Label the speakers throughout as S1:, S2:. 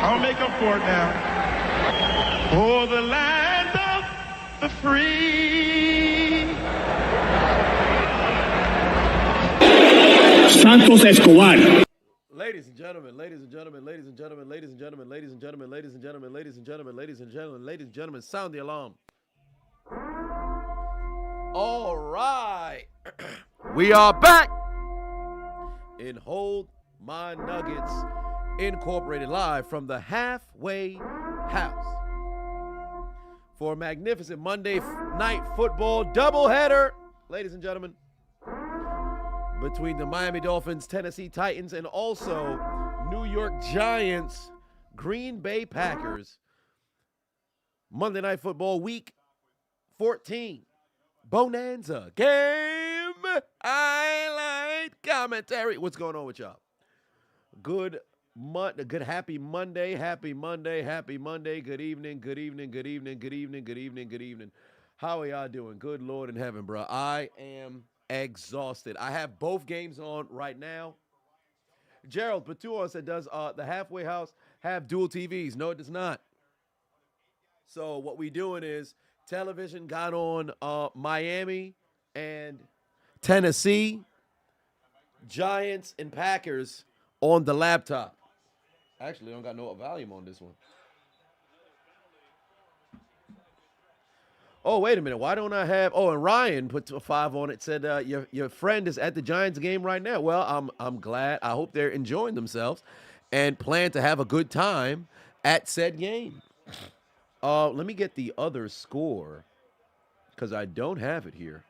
S1: I'll make up for it now. For the land of the free.
S2: Santos Escobar.
S3: Ladies and gentlemen, ladies and gentlemen, ladies and gentlemen, ladies and gentlemen, ladies and gentlemen, ladies and gentlemen, ladies and gentlemen, ladies and gentlemen, ladies and gentlemen, sound the alarm. All right. We are back in Hold My Nuggets Incorporated live from the Halfway House for a magnificent Monday night football doubleheader, ladies and gentlemen, between the Miami Dolphins, Tennessee Titans, and also New York Giants, Green Bay Packers. Monday Night Football Week 14. Bonanza game highlight commentary. What's going on with y'all? Good happy Monday. Good evening. How are y'all doing? Good Lord in heaven, bro. I am exhausted. I have both games on right now. Gerald Patuan said, does the Halfway House have dual TVs? No, it does not. So what we doing is television got on Miami and Tennessee, Giants and Packers on the laptop. Actually, I don't got no volume on this one. Oh, wait a minute. Why don't I have? Oh, and Ryan put a 5 on it. Said your friend is at the Giants game right now. Well, I'm glad. I hope they're enjoying themselves and plan to have a good time at said game. Let me get the other score because I don't have it here.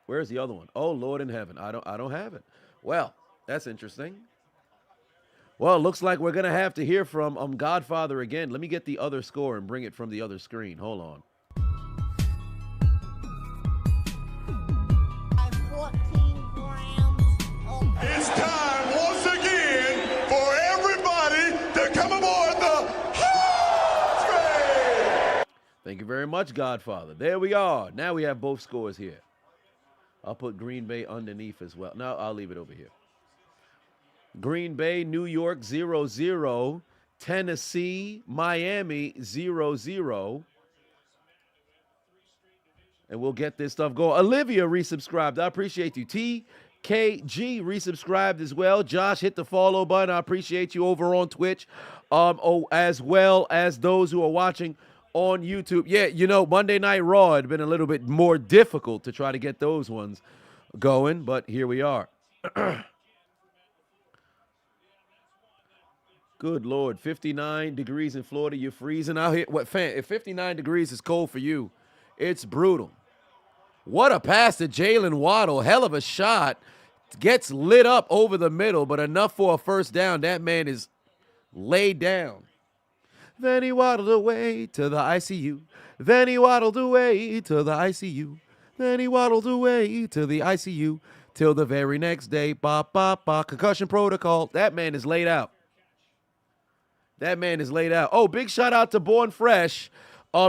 S3: Where's the other one? Oh, Lord in heaven. I don't have it. Well, that's interesting. Well, it looks like we're going to have to hear from Godfather again. Let me get the other score and bring it from the other screen. Hold on.
S1: It's time once again for everybody to come aboard the hot train.
S3: Thank you very much, Godfather. There we are. Now we have both scores here. I'll put Green Bay underneath as well. No, I'll leave it over here. Green Bay, New York, 0-0. Tennessee, Miami, 0-0. And we'll get this stuff going. Olivia resubscribed. I appreciate you. TKG resubscribed as well. Josh, hit the follow button. I appreciate you over on Twitch, as well as those who are watching on YouTube. Yeah, you know, Monday Night Raw had been a little bit more difficult to try to get those ones going, but here we are. Good Lord, 59 degrees in Florida. You're freezing out here. What, fan? If 59 degrees is cold for you, it's brutal. What a pass to Jalen Waddle. Hell of a shot. Gets lit up over the middle, but enough for a first down. That man is laid down. Then he waddled away to the ICU. Then he waddled away to the ICU. Then he waddled away to the ICU till the very next day. Ba, ba, ba. Concussion protocol. That man is laid out. That man is laid out. Oh, big shout out to Born Fresh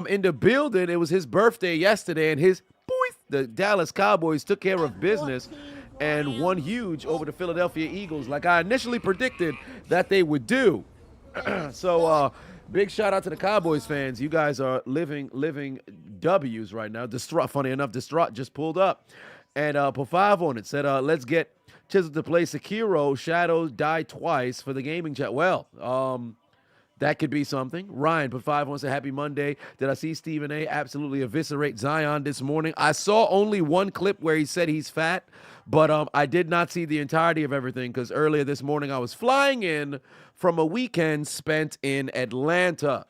S3: in the building. It was his birthday yesterday, and the Dallas Cowboys took care of business and won huge over the Philadelphia Eagles like I initially predicted that they would do. So big shout out to the Cowboys fans. You guys are living W's right now. Funny enough, Distraught just pulled up and put 5 on it. Said, let's get Chiseled to play Sekiro. Shadows die twice for the gaming chat. Well, that could be something. Ryan put 5 on, said, happy Monday. Did I see Stephen A. absolutely eviscerate Zion this morning? I saw only one clip where he said he's fat, but I did not see the entirety of everything because earlier this morning I was flying in from a weekend spent in Atlanta.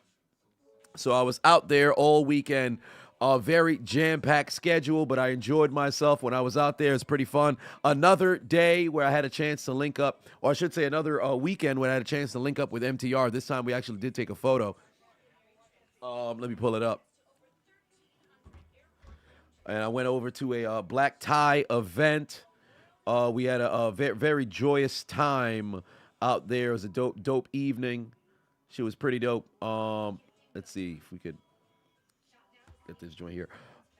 S3: So I was out there all weekend. A very jam-packed schedule, but I enjoyed myself when I was out there. It's pretty fun. Another day where I had a chance to link up, or I should say another weekend when I had a chance to link up with MTR. This time we actually did take a photo. Let me pull it up. And I went over to a black tie event. We had a very, very joyous time out there. It was a dope evening. She was pretty dope. Let's see if we could get this joint here.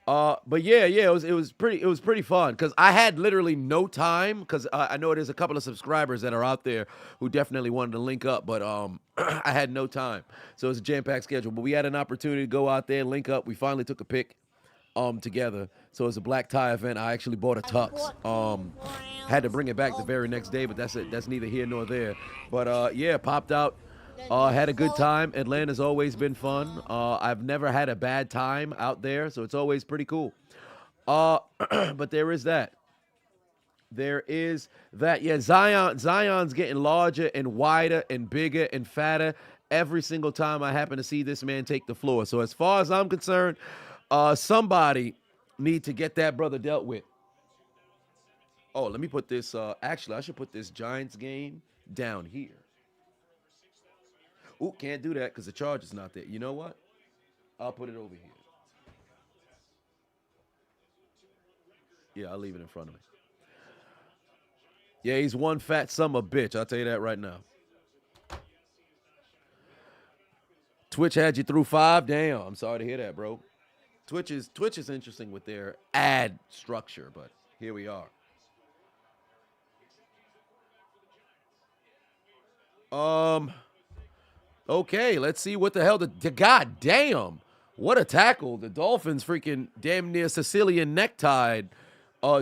S3: But yeah, it was pretty fun because I had literally no time because I know there's a couple of subscribers that are out there who definitely wanted to link up, but I had no time, so it's a jam-packed schedule. But we had an opportunity to go out there and link up. We finally took a pic together. So it's a black tie event. I actually bought a tux. Had to bring it back the very next day, but that's it. That's neither here nor there. But yeah, popped out. Had a good time. Atlanta's always been fun. I've never had a bad time out there, so it's always pretty cool. But there is that. There is that. Yeah, Zion's getting larger and wider and bigger and fatter every single time I happen to see this man take the floor. So as far as I'm concerned, somebody need to get that brother dealt with. Oh, let me put this. Actually, I should put this Giants game down here. Ooh, can't do that because the charge is not there. You know what? I'll put it over here. Yeah, I'll leave it in front of me. Yeah, he's one fat son of a bitch. I'll tell you that right now. Twitch had you through 5? Damn, I'm sorry to hear that, bro. Twitch is interesting with their ad structure, but here we are. Okay, let's see what the hell the god damn. What a tackle. The Dolphins freaking damn near Sicilian necktied.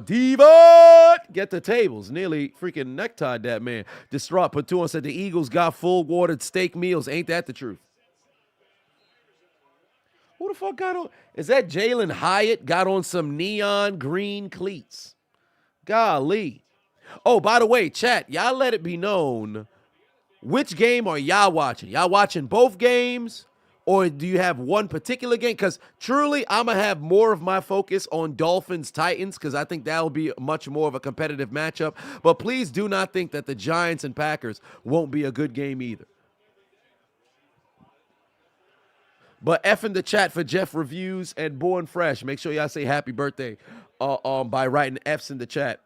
S3: Diva! Get the tables. Nearly freaking necktied that man. Distraught Patuan said the Eagles got full watered steak meals. Ain't that the truth? Who the fuck got on? Is that Jalen Hyatt got on some neon green cleats? Golly. Oh, by the way, chat, y'all let it be known. Which game are y'all watching? Y'all watching both games? Or do you have one particular game? Because truly, I'm going to have more of my focus on Dolphins-Titans because I think that will be much more of a competitive matchup. But please do not think that the Giants and Packers won't be a good game either. But F in the chat for Jeff Reviews and Born Fresh. Make sure y'all say happy birthday by writing F's in the chat.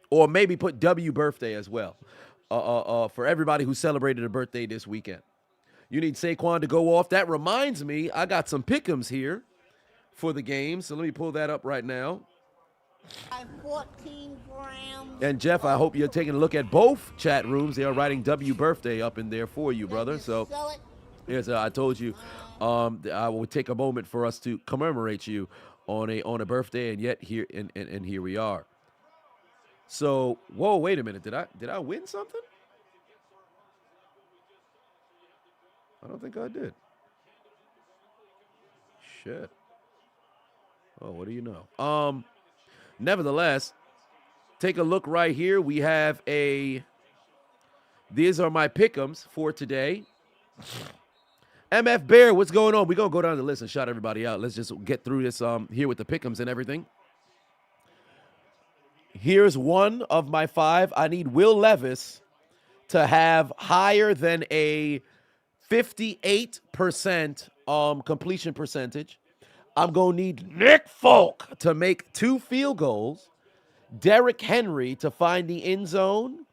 S3: Or maybe put W birthday as well. For everybody who celebrated a birthday this weekend. You need Saquon to go off. That reminds me, I got some pick'ems here for the game. So let me pull that up right now.
S2: 14 grams.
S3: And Jeff, I hope you're taking a look at both chat rooms. They are writing W birthday up in there for you, brother. So here's I told you I will take a moment for us to commemorate you on a birthday, and yet here and here we are. So, whoa, wait a minute. Did I win something? I don't think I did. Shit. Oh, what do you know? Nevertheless, take a look right here. We have these are my pick'ems for today. MF Bear, what's going on? We're going to go down the list and shout everybody out. Let's just get through this here with the pick'ems and everything. Here's one of my 5. I need Will Levis to have higher than a 58% completion percentage. I'm going to need Nick Folk to make 2 field goals. Derrick Henry to find the end zone.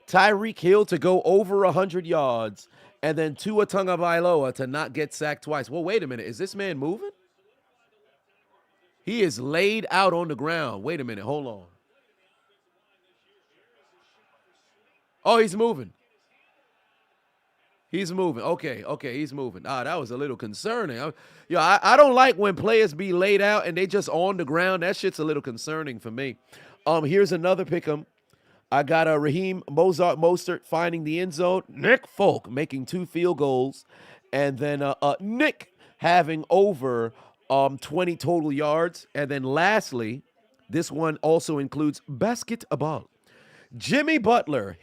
S3: Tyreek Hill to go over 100 yards. And then Tua Tagovailoa to not get sacked twice. Well, wait a minute. Is this man moving? He is laid out on the ground. Wait a minute. Hold on. Oh, he's moving. He's moving. Okay, he's moving. That was a little concerning. I don't like when players be laid out and they just on the ground. That shit's a little concerning for me. Here's another pick'em. I got a Raheem Mostert finding the end zone. Nick Folk making 2 field goals. And then Nick having over 20 total yards. And then lastly, this one also includes basketball. Jimmy Butler,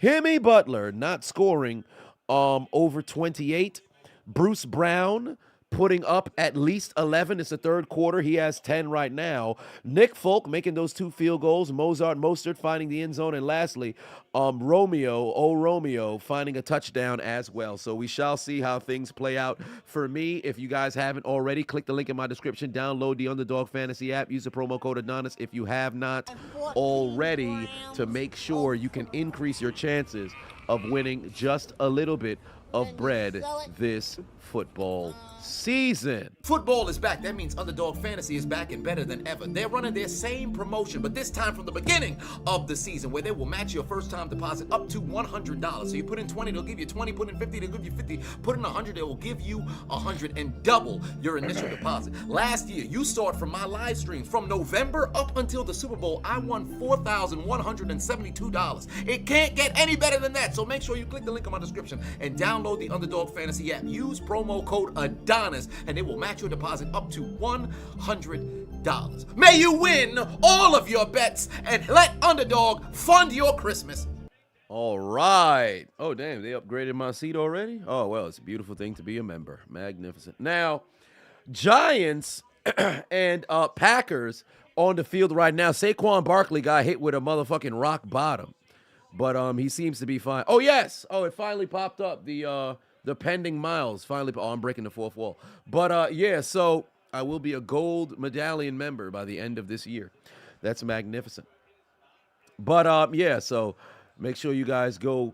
S3: not scoring over 28. Bruce Brown putting up at least 11. It's the third quarter. He has 10 right now. Nick Folk making those 2 field goals. Mostert finding the end zone. And lastly, Romeo finding a touchdown as well. So we shall see how things play out for me. If you guys haven't already, click the link in my description. Download the Underdog Fantasy app. Use the promo code Adonis if you have not already to make sure you can increase your chances of winning just a little bit of bread this football season. Football is back. That means Underdog Fantasy is back and better than ever. They're running their same promotion, but this time from the beginning of the season, where they will match your first-time deposit up to $100. So you put in 20, they'll give you 20. Put in 50, they'll give you 50. Put in 100, they will give you 100 and double your initial deposit. Last year, you saw it from my live streams. From November up until the Super Bowl, I won $4,172. It can't get any better than that. So make sure you click the link in my description and download the Underdog Fantasy app. Use promo code Adonis, and it will match your deposit up to $100. May you win all of your bets and let Underdog fund your Christmas. All right. Oh, damn. They upgraded my seat already? Oh, well, it's a beautiful thing to be a member. Magnificent. Now, Giants and Packers on the field right now. Saquon Barkley got hit with a motherfucking rock bottom, but he seems to be fine. Oh, yes. Oh, it finally popped up. The pending miles finally. Oh, I'm breaking the fourth wall. But yeah, so I will be a gold medallion member by the end of this year. That's magnificent. But yeah, so make sure you guys go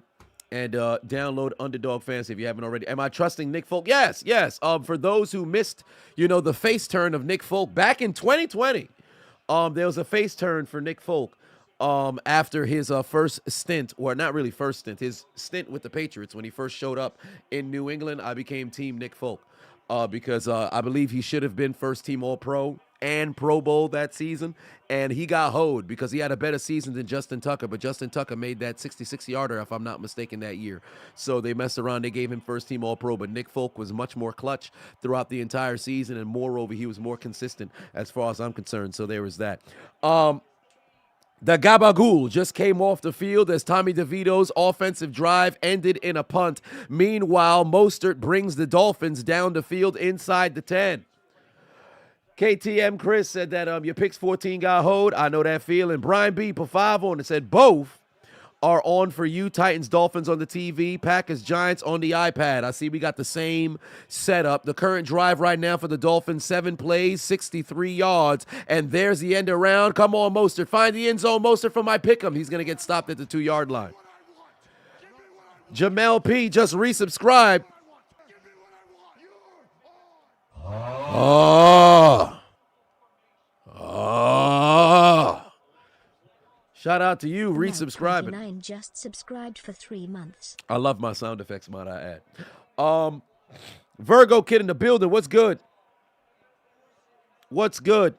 S3: and download Underdog Fantasy if you haven't already. Am I trusting Nick Folk? Yes, yes. For those who missed, the face turn of Nick Folk back in 2020, there was a face turn for Nick Folk. After his first stint, or not really first stint, his stint with the Patriots when he first showed up in New England, I became Team Nick Folk because I believe he should have been first team All-Pro and Pro Bowl that season, and he got hoed because he had a better season than Justin Tucker, but Justin Tucker made that 66-yarder, if I'm not mistaken, that year. So they messed around. They gave him first team All-Pro, but Nick Folk was much more clutch throughout the entire season, and moreover, he was more consistent as far as I'm concerned. So there was that. The Gabagool just came off the field as Tommy DeVito's offensive drive ended in a punt. Meanwhile, Mostert brings the Dolphins down the field inside the 10. KTM Chris said that your picks 14 got hoed. I know that feeling. Brian B put 5 on and said both are on for you. Titans, Dolphins on the TV. Packers, Giants on the iPad. I see we got the same setup. The current drive right now for the Dolphins, 7 plays, 63 yards. And there's the end around. Come on, Mostert. Find the end zone. Mostert for my pick 'em. He's going to get stopped at the 2-yard line. Jamel P just resubscribed. Shout out to you, resubscribing.
S2: Just subscribed for 3 months.
S3: I love my sound effects, might I add. Virgo Kid in the building. What's good? What's good?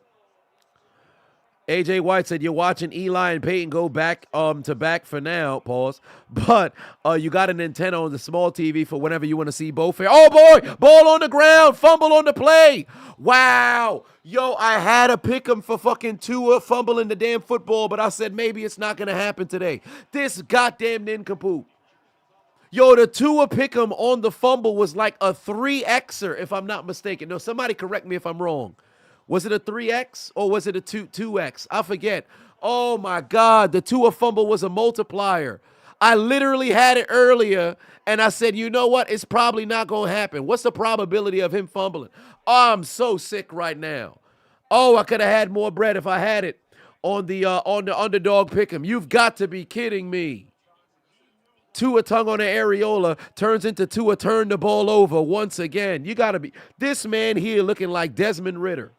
S3: AJ White said you're watching Eli and Peyton go back to back for now. Pause. But you got an antenna on the small TV for whenever you want to see both. Oh boy, ball on the ground, fumble on the play. Wow. Yo, I had to pick him for fucking Tua fumbling the damn football, but I said maybe it's not gonna happen today. This goddamn nincompoop. Yo, the Tua pick'em on the fumble was like a 3Xer, if I'm not mistaken. No, somebody correct me if I'm wrong. Was it a 3X or was it a 2X? I forget. Oh, my God. The Tua fumble was a multiplier. I literally had it earlier, and I said, you know what? It's probably not going to happen. What's the probability of him fumbling? Oh, I'm so sick right now. Oh, I could have had more bread if I had it on the underdog pick'em. You've got to be kidding me. Tua tongue on the areola turns into Tua turn the ball over once again. You got to be. This man here looking like Desmond Ridder.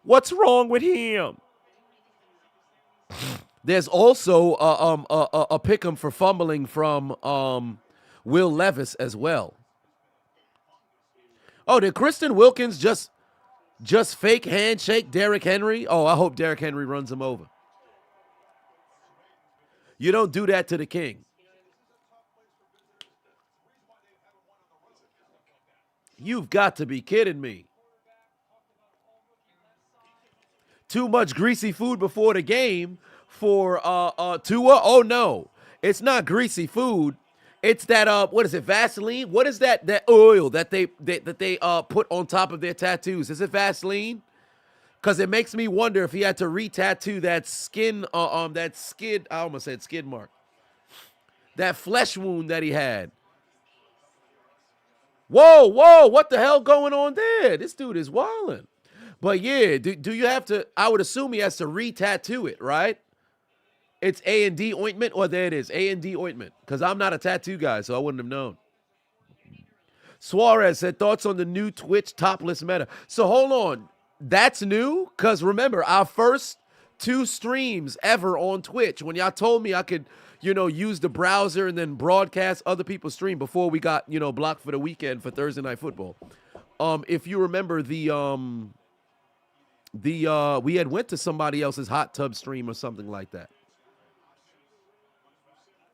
S3: What's wrong with him? There's also a pick'em for fumbling from Will Levis as well. Oh, did Kristen Wilkins just fake handshake Derrick Henry? Oh, I hope Derrick Henry runs him over. You don't do that to the king. You've got to be kidding me. Too much greasy food before the game for Tua? Oh, no. It's not greasy food. It's that, what is it, Vaseline? What is that oil that they put on top of their tattoos? Is it Vaseline? Because it makes me wonder if he had to re-tattoo that skin, I almost said skid mark. That flesh wound that he had. Whoa, what the hell going on there? This dude is wilding. But yeah, do you have to, I would assume he has to re-tattoo it, right? It's A&D ointment, or there it is, A&D ointment. Because I'm not a tattoo guy, so I wouldn't have known. Suarez said thoughts on the new Twitch topless meta. So hold on. That's new? Because remember, our first 2 streams ever on Twitch, when y'all told me I could, use the browser and then broadcast other people's stream before we got, blocked for the weekend for Thursday Night Football. If you remember we had went to somebody else's hot tub stream or something like that.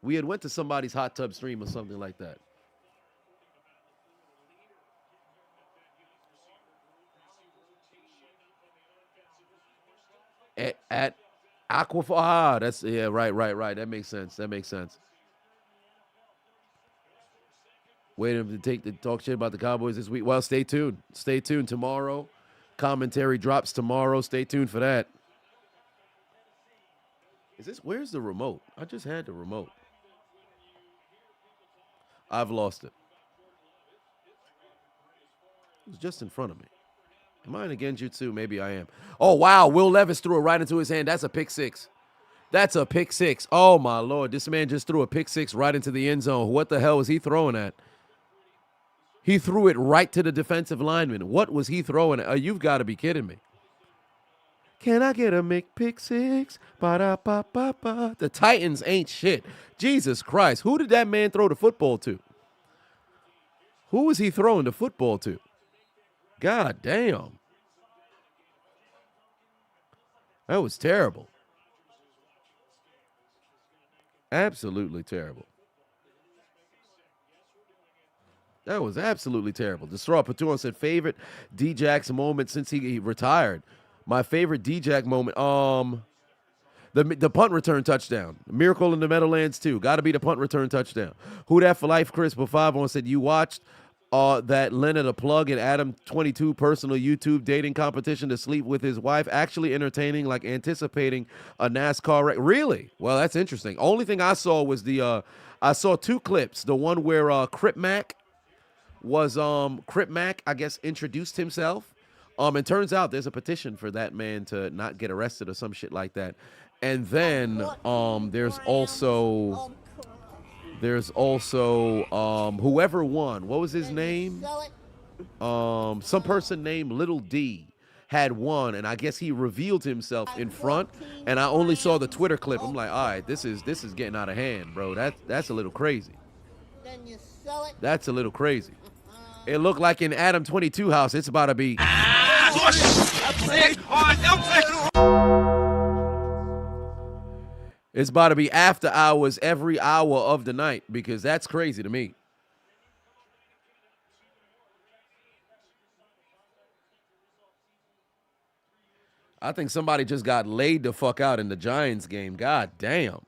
S3: We had went to somebody's hot tub stream or something like that. At Aquafar. That's right. That makes sense. Waiting to talk shit about the Cowboys this week. Well, stay tuned. Tomorrow, commentary drops tomorrow. Stay tuned for that. Where's the remote? I just had the remote. I've lost it. It was just in front of me. Am I in a genjutsu? Maybe I am. Oh, wow. Will Levis threw it right into his hand. That's a pick six. Oh, my Lord. This man just threw a pick six right into the end zone. What the hell was he throwing at? He threw it right to the defensive lineman. What was he throwing at? You've got to be kidding me. Can I get a pick six? Ba-da-ba-ba-ba. The Titans ain't shit. Jesus Christ. Who did that man throw the football to? Who was he throwing the football to? God damn. That was terrible. Absolutely terrible. That was absolutely terrible. Destroy Patuan said favorite D-Jack's moment since he retired. My favorite D-Jack moment, the punt return touchdown. Miracle in the Meadowlands too. Got to be the punt return touchdown. Who that for life? Chris Befavon said you watched that Leonard a plug and Adam 22 personal YouTube dating competition to sleep with his wife. Actually entertaining, like anticipating a NASCAR wreck. Really? Well, that's interesting. Only thing I saw was I saw 2 clips. The one where Crip Mac was Crip Mac, I guess, introduced himself. And turns out there's a petition for that man to not get arrested or some shit like that. And then there's also whoever won. What was his name? Some person named Little D had won, and I guess he revealed himself in front. And I only saw the Twitter clip. I'm like, all right, this is getting out of hand, bro. That's a little crazy. That's a little crazy. It looked like in Adam 22 house, it's about to be. It's about to be after hours every hour of the night, because that's crazy to me. I think somebody just got laid the fuck out in the Giants game. God damn.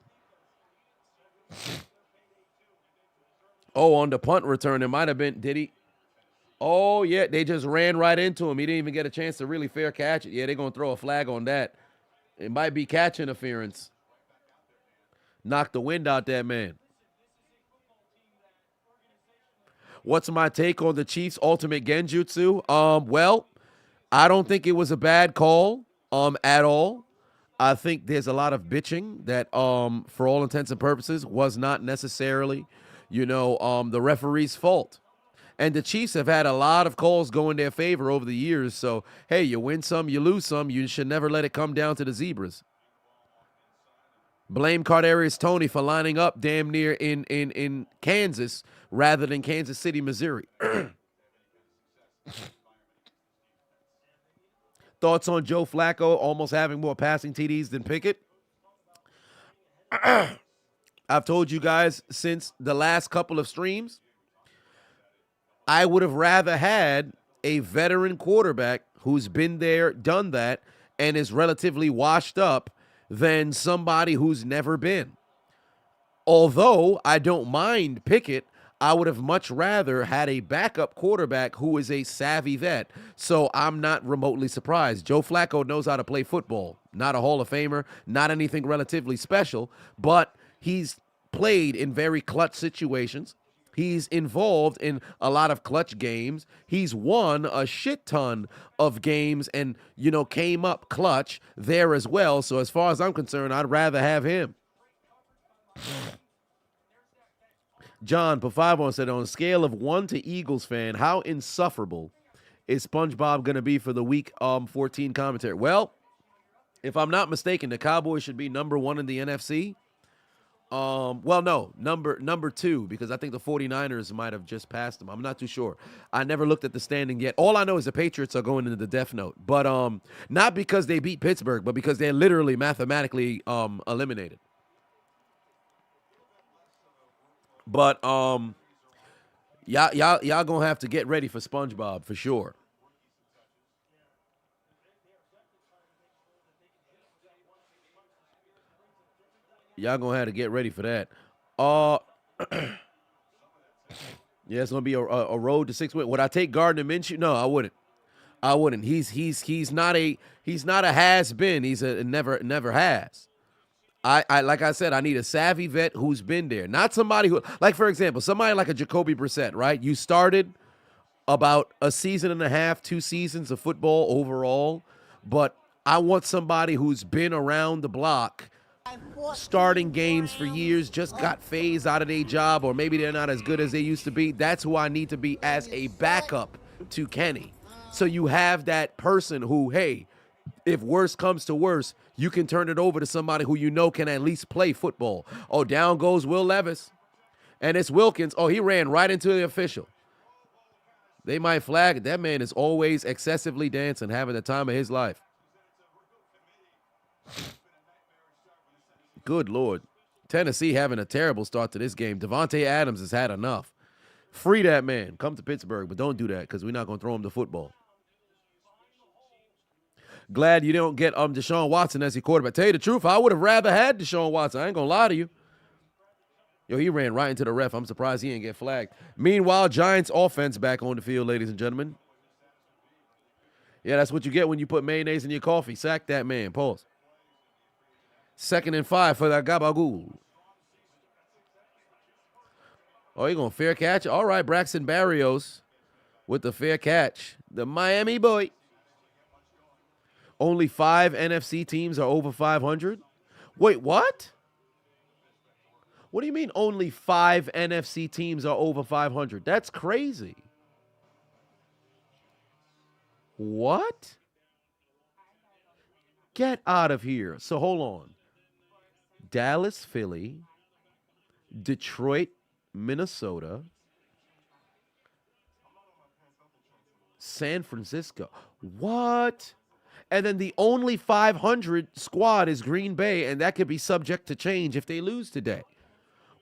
S3: Oh, on the punt return, it might have been, did he? Oh, yeah, they just ran right into him. He didn't even get a chance to really fair catch it. Yeah, they're going to throw a flag on that. It might be catch interference. Knock the wind out that man. What's my take on the Chiefs' ultimate genjutsu? Well, I don't think it was a bad call at all. I think there's a lot of bitching that, for all intents and purposes, was not necessarily, the referee's fault. And the Chiefs have had a lot of calls go in their favor over the years. So, hey, you win some, you lose some. You should never let it come down to the Zebras. Blame Cardarius Toney for lining up damn near in Kansas rather than Kansas City, Missouri. Thoughts on Joe Flacco almost having more passing TDs than Pickett? I've told you guys since the last couple of streams, I would have rather had a veteran quarterback who's been there, done that, and is relatively washed up than somebody who's never been. Although I don't mind Pickett, I would have much rather had a backup quarterback who is a savvy vet. So I'm not remotely surprised. Joe Flacco knows how to play football. Not a Hall of Famer, not anything relatively special, but he's played in very clutch situations. He's involved in a lot of clutch games. He's won a shit ton of games and, came up clutch there as well. So as far as I'm concerned, I'd rather have him. John Pafavon said, on a scale of 1 to Eagles fan, how insufferable is SpongeBob going to be for the week 14 commentary? Well, if I'm not mistaken, the Cowboys should be number 1 in the NFC. Well, no, number 2, because I think the 49ers might have just passed them. I'm not too sure. I never looked at the standing yet. All I know is the Patriots are going into the death note, but not because they beat Pittsburgh, but because they're literally mathematically eliminated. But y'all gonna have to get ready for SpongeBob for sure. Y'all gonna have to get ready for that. Yeah, it's gonna be a road to 6 wins. Would I take Gardner Minshew? No, I wouldn't. I wouldn't. He's not a has been. He's a never has. I like I said, I need a savvy vet who's been there, not somebody who, like, for example, somebody like a Jacoby Brissett, right? You started about a season and a half, 2 seasons of football overall, but I want somebody who's been around the block, starting games for years, just got phased out of their job, or maybe they're not as good as they used to be. That's who I need to be as a backup to Kenny. So you have that person who, hey, if worse comes to worse, you can turn it over to somebody who you know can at least play football. Oh, down goes Will Levis. And it's Wilkins. Oh, he ran right into the official. They might flag it. That man is always excessively dancing, having the time of his life. Good Lord. Tennessee having a terrible start to this game. Devontae Adams has had enough. Free that man. Come to Pittsburgh, but don't do that because we're not going to throw him the football. Glad you don't get Deshaun Watson as your quarterback. Tell you the truth, I would have rather had Deshaun Watson. I ain't going to lie to you. Yo, he ran right into the ref. I'm surprised he didn't get flagged. Meanwhile, Giants offense back on the field, ladies and gentlemen. Yeah, that's what you get when you put mayonnaise in your coffee. Sack that man. Pause. 2nd and 5 for that gabagool. Oh, you going to fair catch? All right, Braxton Berrios with the fair catch. The Miami boy. Only 5 NFC teams are over 500? Wait, what? What do you mean only 5 NFC teams are over 500? That's crazy. What? Get out of here. So hold on. Dallas, Philly, Detroit, Minnesota, San Francisco. What? And then the only 500 squad is Green Bay, and that could be subject to change if they lose today.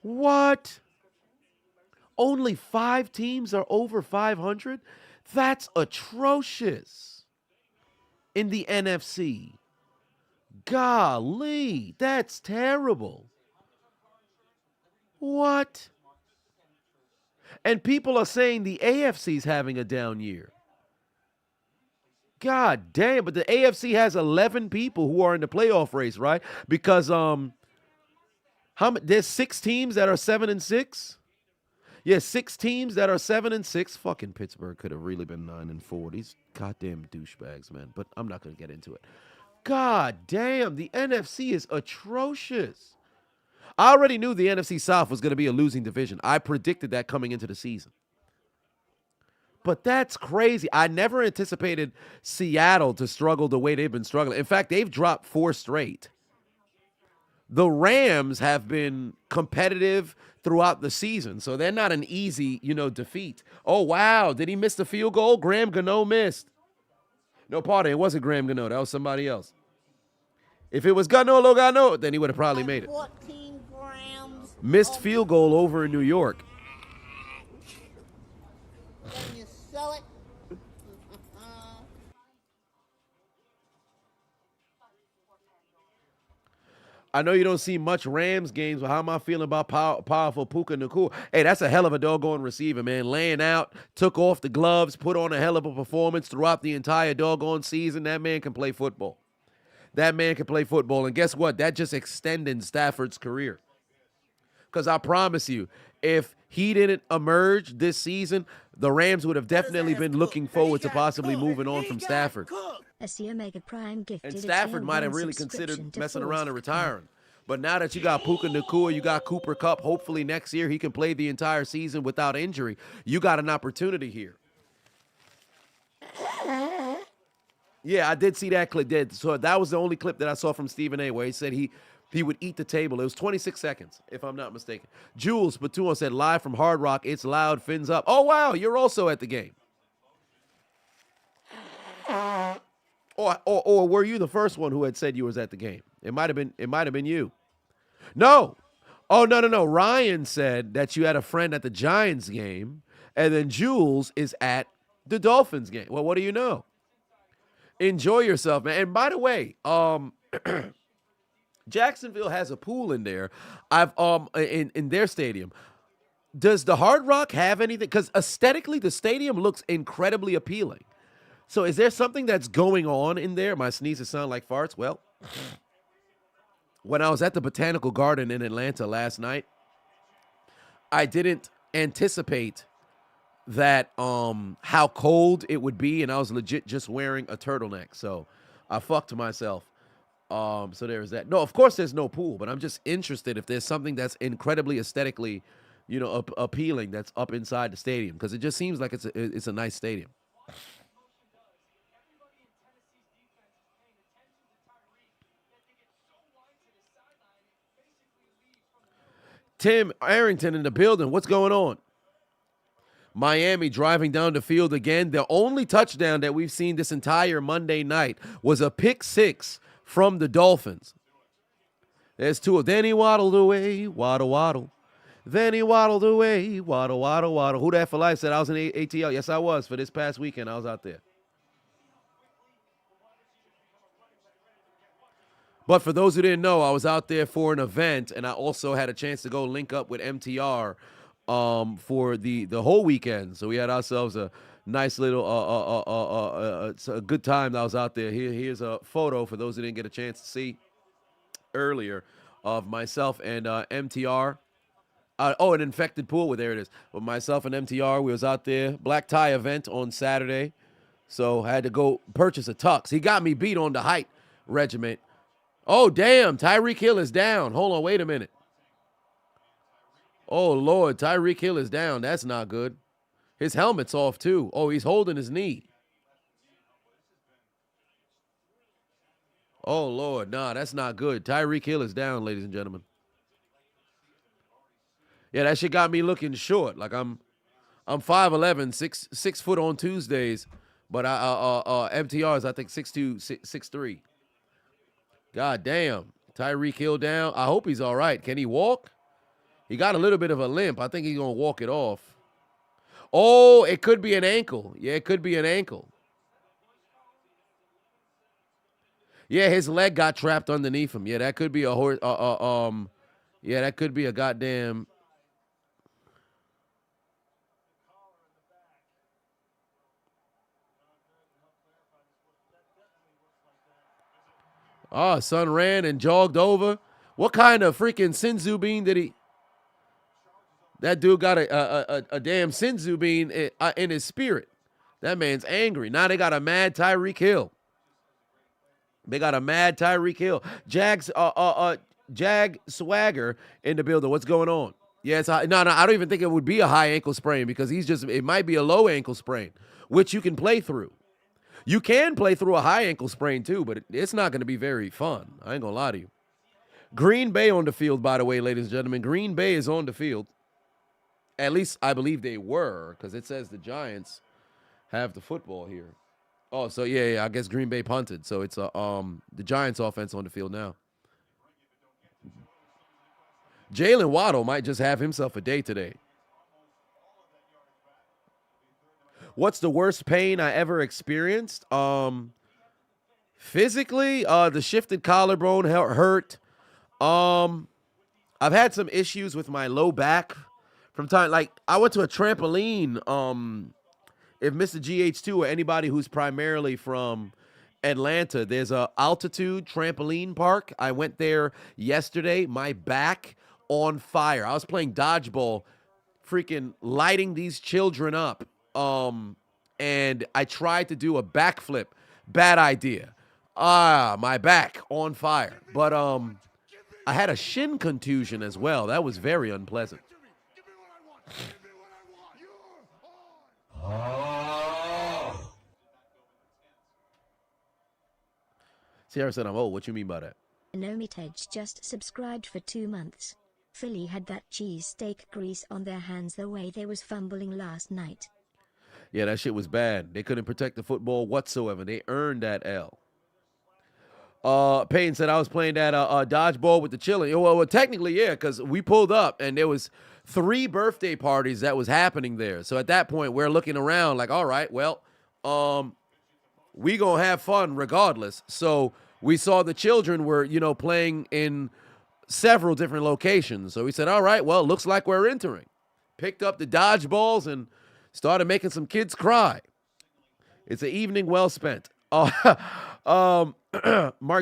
S3: What? Only 5 teams are over 500? That's atrocious in the NFC. Golly, that's terrible. What? And people are saying the AFC's having a down year. God damn, but the AFC has 11 people who are in the playoff race, right? Because there's 6 teams that are 7-6. Yeah, 6 teams that are 7-6. Fucking Pittsburgh could have really been 9-4. These goddamn douchebags, man. But I'm not gonna get into it. God damn, the NFC is atrocious. I already knew the NFC South was going to be a losing division. I predicted that coming into the season. But that's crazy. I never anticipated Seattle to struggle the way they've been struggling. In fact, they've dropped 4 straight. The Rams have been competitive throughout the season, so they're not an easy, defeat. Oh, wow. Did he miss the field goal? Graham Gano missed. No, pardon, it wasn't Graham Gano. That was somebody else. If it was Gano, then he would have probably made it.
S4: 14 grams.
S3: Missed field goal over in New York.
S4: Can you sell it?
S3: I know you don't see much Rams games, but how am I feeling about powerful Puka Nacua? Hey, that's a hell of a doggone receiver, man. Laying out, took off the gloves, put on a hell of a performance throughout the entire doggone season. That man can play football. That man can play football. And guess what? That just extended Stafford's career. Because I promise you, if he didn't emerge this season, the Rams would have definitely been looking forward to possibly moving on from Stafford.
S2: A C Omega Prime gifted
S3: And
S2: a
S3: Stafford
S2: tailwind
S3: might have really considered
S2: subscription to
S3: messing around and
S2: Force.
S3: retiring. But now that you got Puka Nacua, you got Cooper Kupp, hopefully next year he can play the entire season without injury. You got an opportunity here. Yeah, I did see that clip. So that was the only clip that I saw from Stephen A. where he said he would eat the table. It was 26 seconds, if I'm not mistaken. Jules Batuan said, live from Hard Rock, it's loud, fins up. Oh, wow, you're also at the game. Or were you the first one who had said you was at the game? It might have been you. No. Oh, no. Ryan said that you had a friend at the Giants game, and then Jules is at the Dolphins game. Well, what do you know? Enjoy yourself, man. And by the way, Jacksonville has a pool in there. In their stadium. Does the Hard Rock have anything? Because aesthetically, the stadium looks incredibly appealing. So is there something that's going on in there? My sneezes sound like farts. Well, when I was at the Botanical Garden in Atlanta last night, I didn't anticipate that how cold it would be, and I was legit just wearing a turtleneck. So I fucked myself. So there's that. No, of course there's no pool, but I'm just interested if there's something that's incredibly aesthetically, appealing that's up inside the stadium, because it just seems like it's a nice stadium. Tim Arrington in the building. What's going on? Miami driving down the field again. The only touchdown that we've seen this entire Monday night was a pick six from the Dolphins. There's two. Then he waddled away, waddle. Then he waddled away, waddle. Who that for life said I was in ATL? Yes, I was. For this past weekend, I was out there. But for those who didn't know, I was out there for an event, and I also had a chance to go link up with MTR for the whole weekend. So we had ourselves a nice little a good time that I was out there. Here's a photo for those who didn't get a chance to see earlier of myself and MTR. An infected pool. Well, there it is. With myself and MTR, we was out there. Black tie event on Saturday. So I had to go purchase a tux. He got me beat on the height regiment. Oh, damn. Tyreek Hill is down. Hold on. Wait a minute. Oh, Lord. Tyreek Hill is down. That's not good. His helmet's off, too. Oh, he's holding his knee. Oh, Lord. Nah, that's not good. Tyreek Hill is down, ladies and gentlemen. Yeah, that shit got me looking short. Like I'm 5'11", 6 foot on Tuesdays, but MTR is I think 6'2", 6'3". God damn. Tyreek Hill down. I hope he's all right. Can he walk? He got a little bit of a limp. I think he's going to walk it off. Oh, it could be an ankle. Yeah, it could be an ankle. Yeah, his leg got trapped underneath him. Yeah, that could be a horse. Yeah, that could be a goddamn. Oh, son ran and jogged over. What kind of freaking Sinzu bean did he? That dude got a damn Sinzu bean in his spirit. That man's angry. Now they got a mad Tyreek Hill. Jag Swagger in the building. What's going on? Yeah, no, I don't even think it would be a high ankle sprain because it might be a low ankle sprain, which you can play through. You can play through a high ankle sprain too, but it's not going to be very fun. I ain't going to lie to you. Green Bay on the field, by the way, ladies and gentlemen. Green Bay is on the field. At least I believe they were, because it says the Giants have the football here. Oh, so yeah, I guess Green Bay punted. So it's the Giants offense on the field now. Jalen Waddle might just have himself a day today. What's the worst pain I ever experienced? Physically, the shifted collarbone hurt. I've had some issues with my low back from time. Like I went to a trampoline. If Mr. GH2 or anybody who's primarily from Atlanta, there's a altitude trampoline park. I went there yesterday. My back on fire. I was playing dodgeball, freaking lighting these children up. And I tried to do a backflip. Bad idea. My back on fire. But I had a shin contusion as well. That was very unpleasant. Sierra said I'm old. What you mean by that?
S2: Nomitage just subscribed for 2 months. Philly had that cheesesteak grease on their hands the way they was fumbling last night.
S3: Yeah, that shit was bad. They couldn't protect the football whatsoever. They earned that L. Payne said I was playing that dodgeball with the chillin'. Well, technically, yeah, because we pulled up and there was 3 birthday parties that was happening there. So at that point, we're looking around like, all right, well, we gonna have fun regardless. So we saw the children were, playing in several different locations. So we said, all right, well, looks like we're entering. Picked up the dodgeballs and started making some kids cry. It's an evening well spent. Mark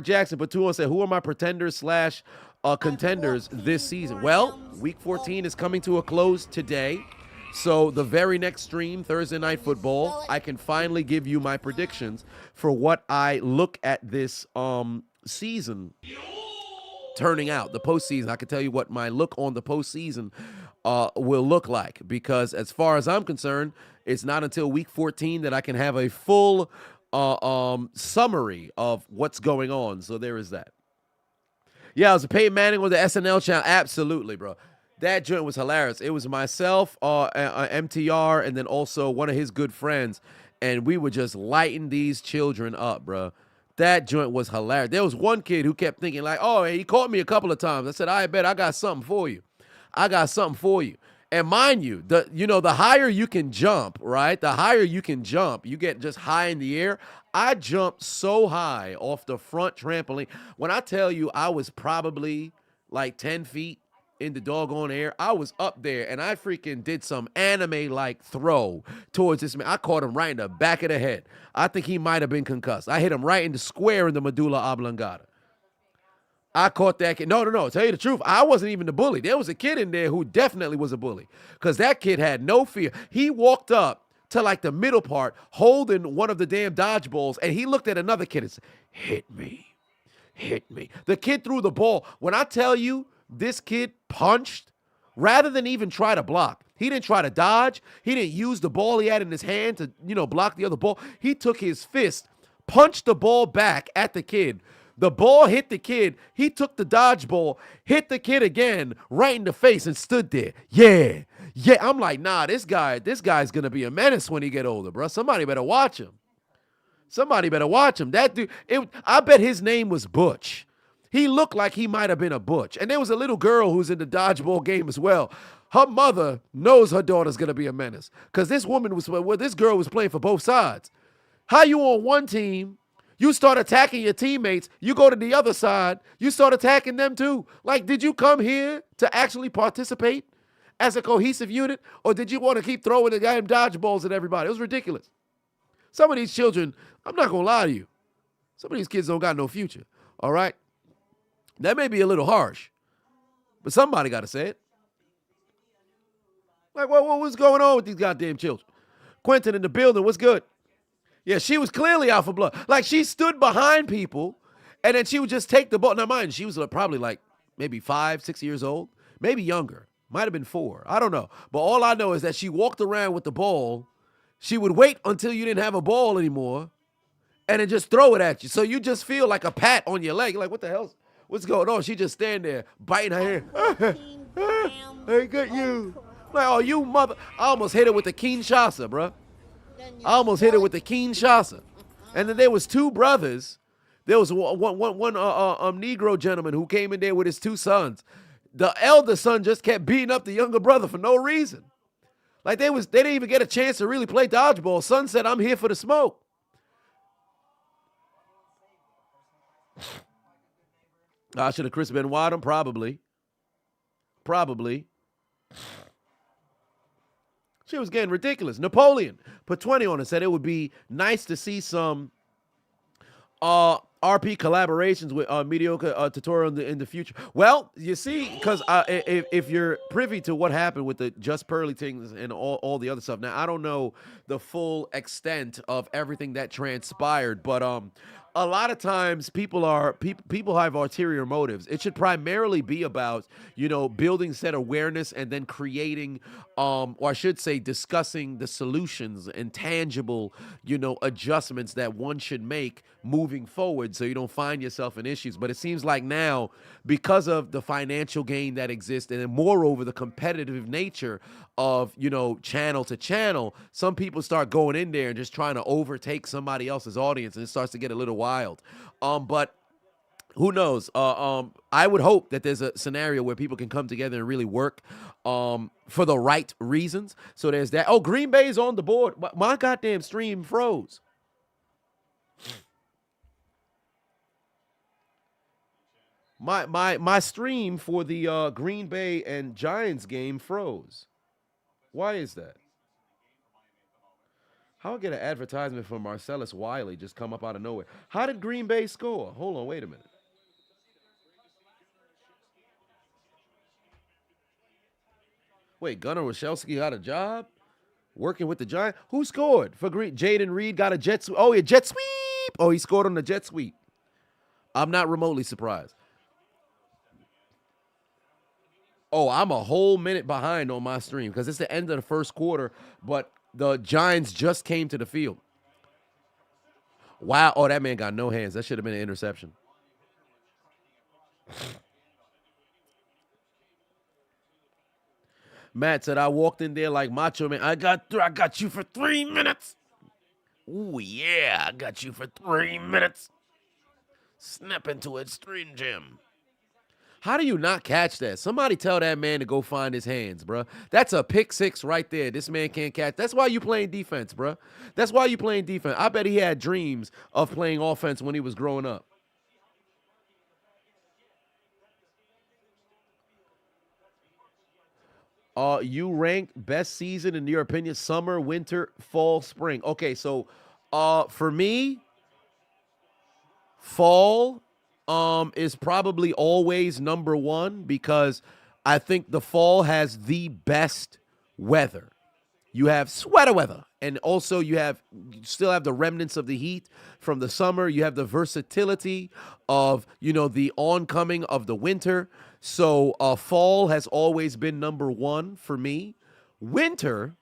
S3: Jackson, Patuan said, who are my pretenders / contenders this season? Well, week 14 is coming to a close today. So the very next stream, Thursday Night Football, I can finally give you my predictions for what I look at this season turning out, the postseason. I can tell you what my look on the postseason will look like, because as far as I'm concerned, it's not until week 14 that I can have a full summary of what's going on. So there is that. Yeah, I was a Peyton Manning on the SNL channel. Absolutely, bro. That joint was hilarious. It was myself, MTR, and then also one of his good friends, and we were just lighting these children up, bro. That joint was hilarious. There was one kid who kept thinking like, oh, he caught me a couple of times. I said, I bet I got something for you. I got something for you. And mind you, the higher you can jump, right? The higher you can jump, you get just high in the air. I jumped so high off the front trampoline. When I tell you I was probably like 10 feet in the doggone air, I was up there and I freaking did some anime-like throw towards this man. I caught him right in the back of the head. I think he might have been concussed. I hit him right in the square in the medulla oblongata. I caught that kid. No. Tell you the truth, I wasn't even the bully. There was a kid in there who definitely was a bully, because that kid had no fear. He walked up to like the middle part holding one of the damn dodgeballs, and he looked at another kid and said, hit me. The kid threw the ball. When I tell you, this kid punched rather than even try to block. He didn't try to dodge. He didn't use the ball he had in his hand to, block the other ball. He took his fist, punched the ball back at the kid. The ball hit the kid. He took the dodgeball, hit the kid again right in the face and stood there. Yeah. I'm like, nah, this guy's going to be a menace when he get older, bro. Somebody better watch him. That dude, I bet his name was Butch. He looked like he might have been a Butch. And there was a little girl who's in the dodgeball game as well. Her mother knows her daughter's going to be a menace, because this girl was playing for both sides. How you on one team, you start attacking your teammates, you go to the other side, you start attacking them too. Like, did you come here to actually participate as a cohesive unit, or did you want to keep throwing the damn dodgeballs at everybody? It was ridiculous. Some of these children, I'm not going to lie to you, some of these kids don't got no future, all right? That may be a little harsh, but somebody got to say it. Like, what's going on with these goddamn children? Quentin in the building, what's good? Yeah, she was clearly out for blood. Like, she stood behind people, and then she would just take the ball. Now, mind you, she was probably like maybe 5, 6 years old, maybe younger. Might have been 4. I don't know. But all I know is that she walked around with the ball. She would wait until you didn't have a ball anymore, and then just throw it at you. So you just feel like a pat on your leg. You're like, what the hell? What's going on? She just stand there, biting her hair. I got you. Like, oh, you mother. I almost hit her with the Kinshasa, bro. I almost hit her with the Kinshasa. And then there was 2 brothers. There was one Negro gentleman who came in there with his 2 sons. The elder son just kept beating up the younger brother for no reason. Like, they didn't even get a chance to really play dodgeball. Son said, I'm here for the smoke. Should have Chris Benoit him? Probably. She was getting ridiculous. Napoleon put 20 on it, said it would be nice to see some RP collaborations with mediocre tutorial in the future. Well, you see, because if you're privy to what happened with the Just Pearly things and all the other stuff, now I don't know the full extent of everything that transpired, but a lot of times people have ulterior motives. It should primarily be about, building set awareness and then creating, or I should say discussing the solutions and tangible, adjustments that one should make moving forward so you don't find yourself in issues. But it seems like now, because of the financial gain that exists and then moreover the competitive nature of, channel to channel, some people start going in there and just trying to overtake somebody else's audience, and it starts to get a little wild. But who knows? I would hope that there's a scenario where people can come together and really work for the right reasons. So there's that. Oh, Green Bay's on the board. My goddamn stream froze. My stream for the Green Bay and Giants game froze. Why is that? How I get an advertisement from Marcellus Wiley just come up out of nowhere? How did Green Bay score? Hold on, wait a minute. Wait, Gunnar Wachowski got a job working with the Giants? Who scored for Green? Jaden Reed got a jet sweep. Oh, yeah, jet sweep. Oh, he scored on the jet sweep. I'm not remotely surprised. Oh, I'm a whole minute behind on my stream because it's the end of the first quarter, but the Giants just came to the field. Wow. Oh, that man got no hands. That should have been an interception. Matt said, I walked in there like Macho Man. I got you for 3 minutes. Ooh, yeah, I got you for 3 minutes. Snap into it, string gym. How do you not catch that? Somebody tell that man to go find his hands, bro. That's a pick six right there. This man can't catch. That's why you playing defense, bro. That's why you playing defense. I bet he had dreams of playing offense when he was growing up. You rank best season in your opinion, summer, winter, fall, spring. Okay, so for me, fall is probably always number one because I think the fall has the best weather. You have sweater weather, and also you still have the remnants of the heat from the summer. You have the versatility of, the oncoming of the winter. So fall has always been number one for me. Winter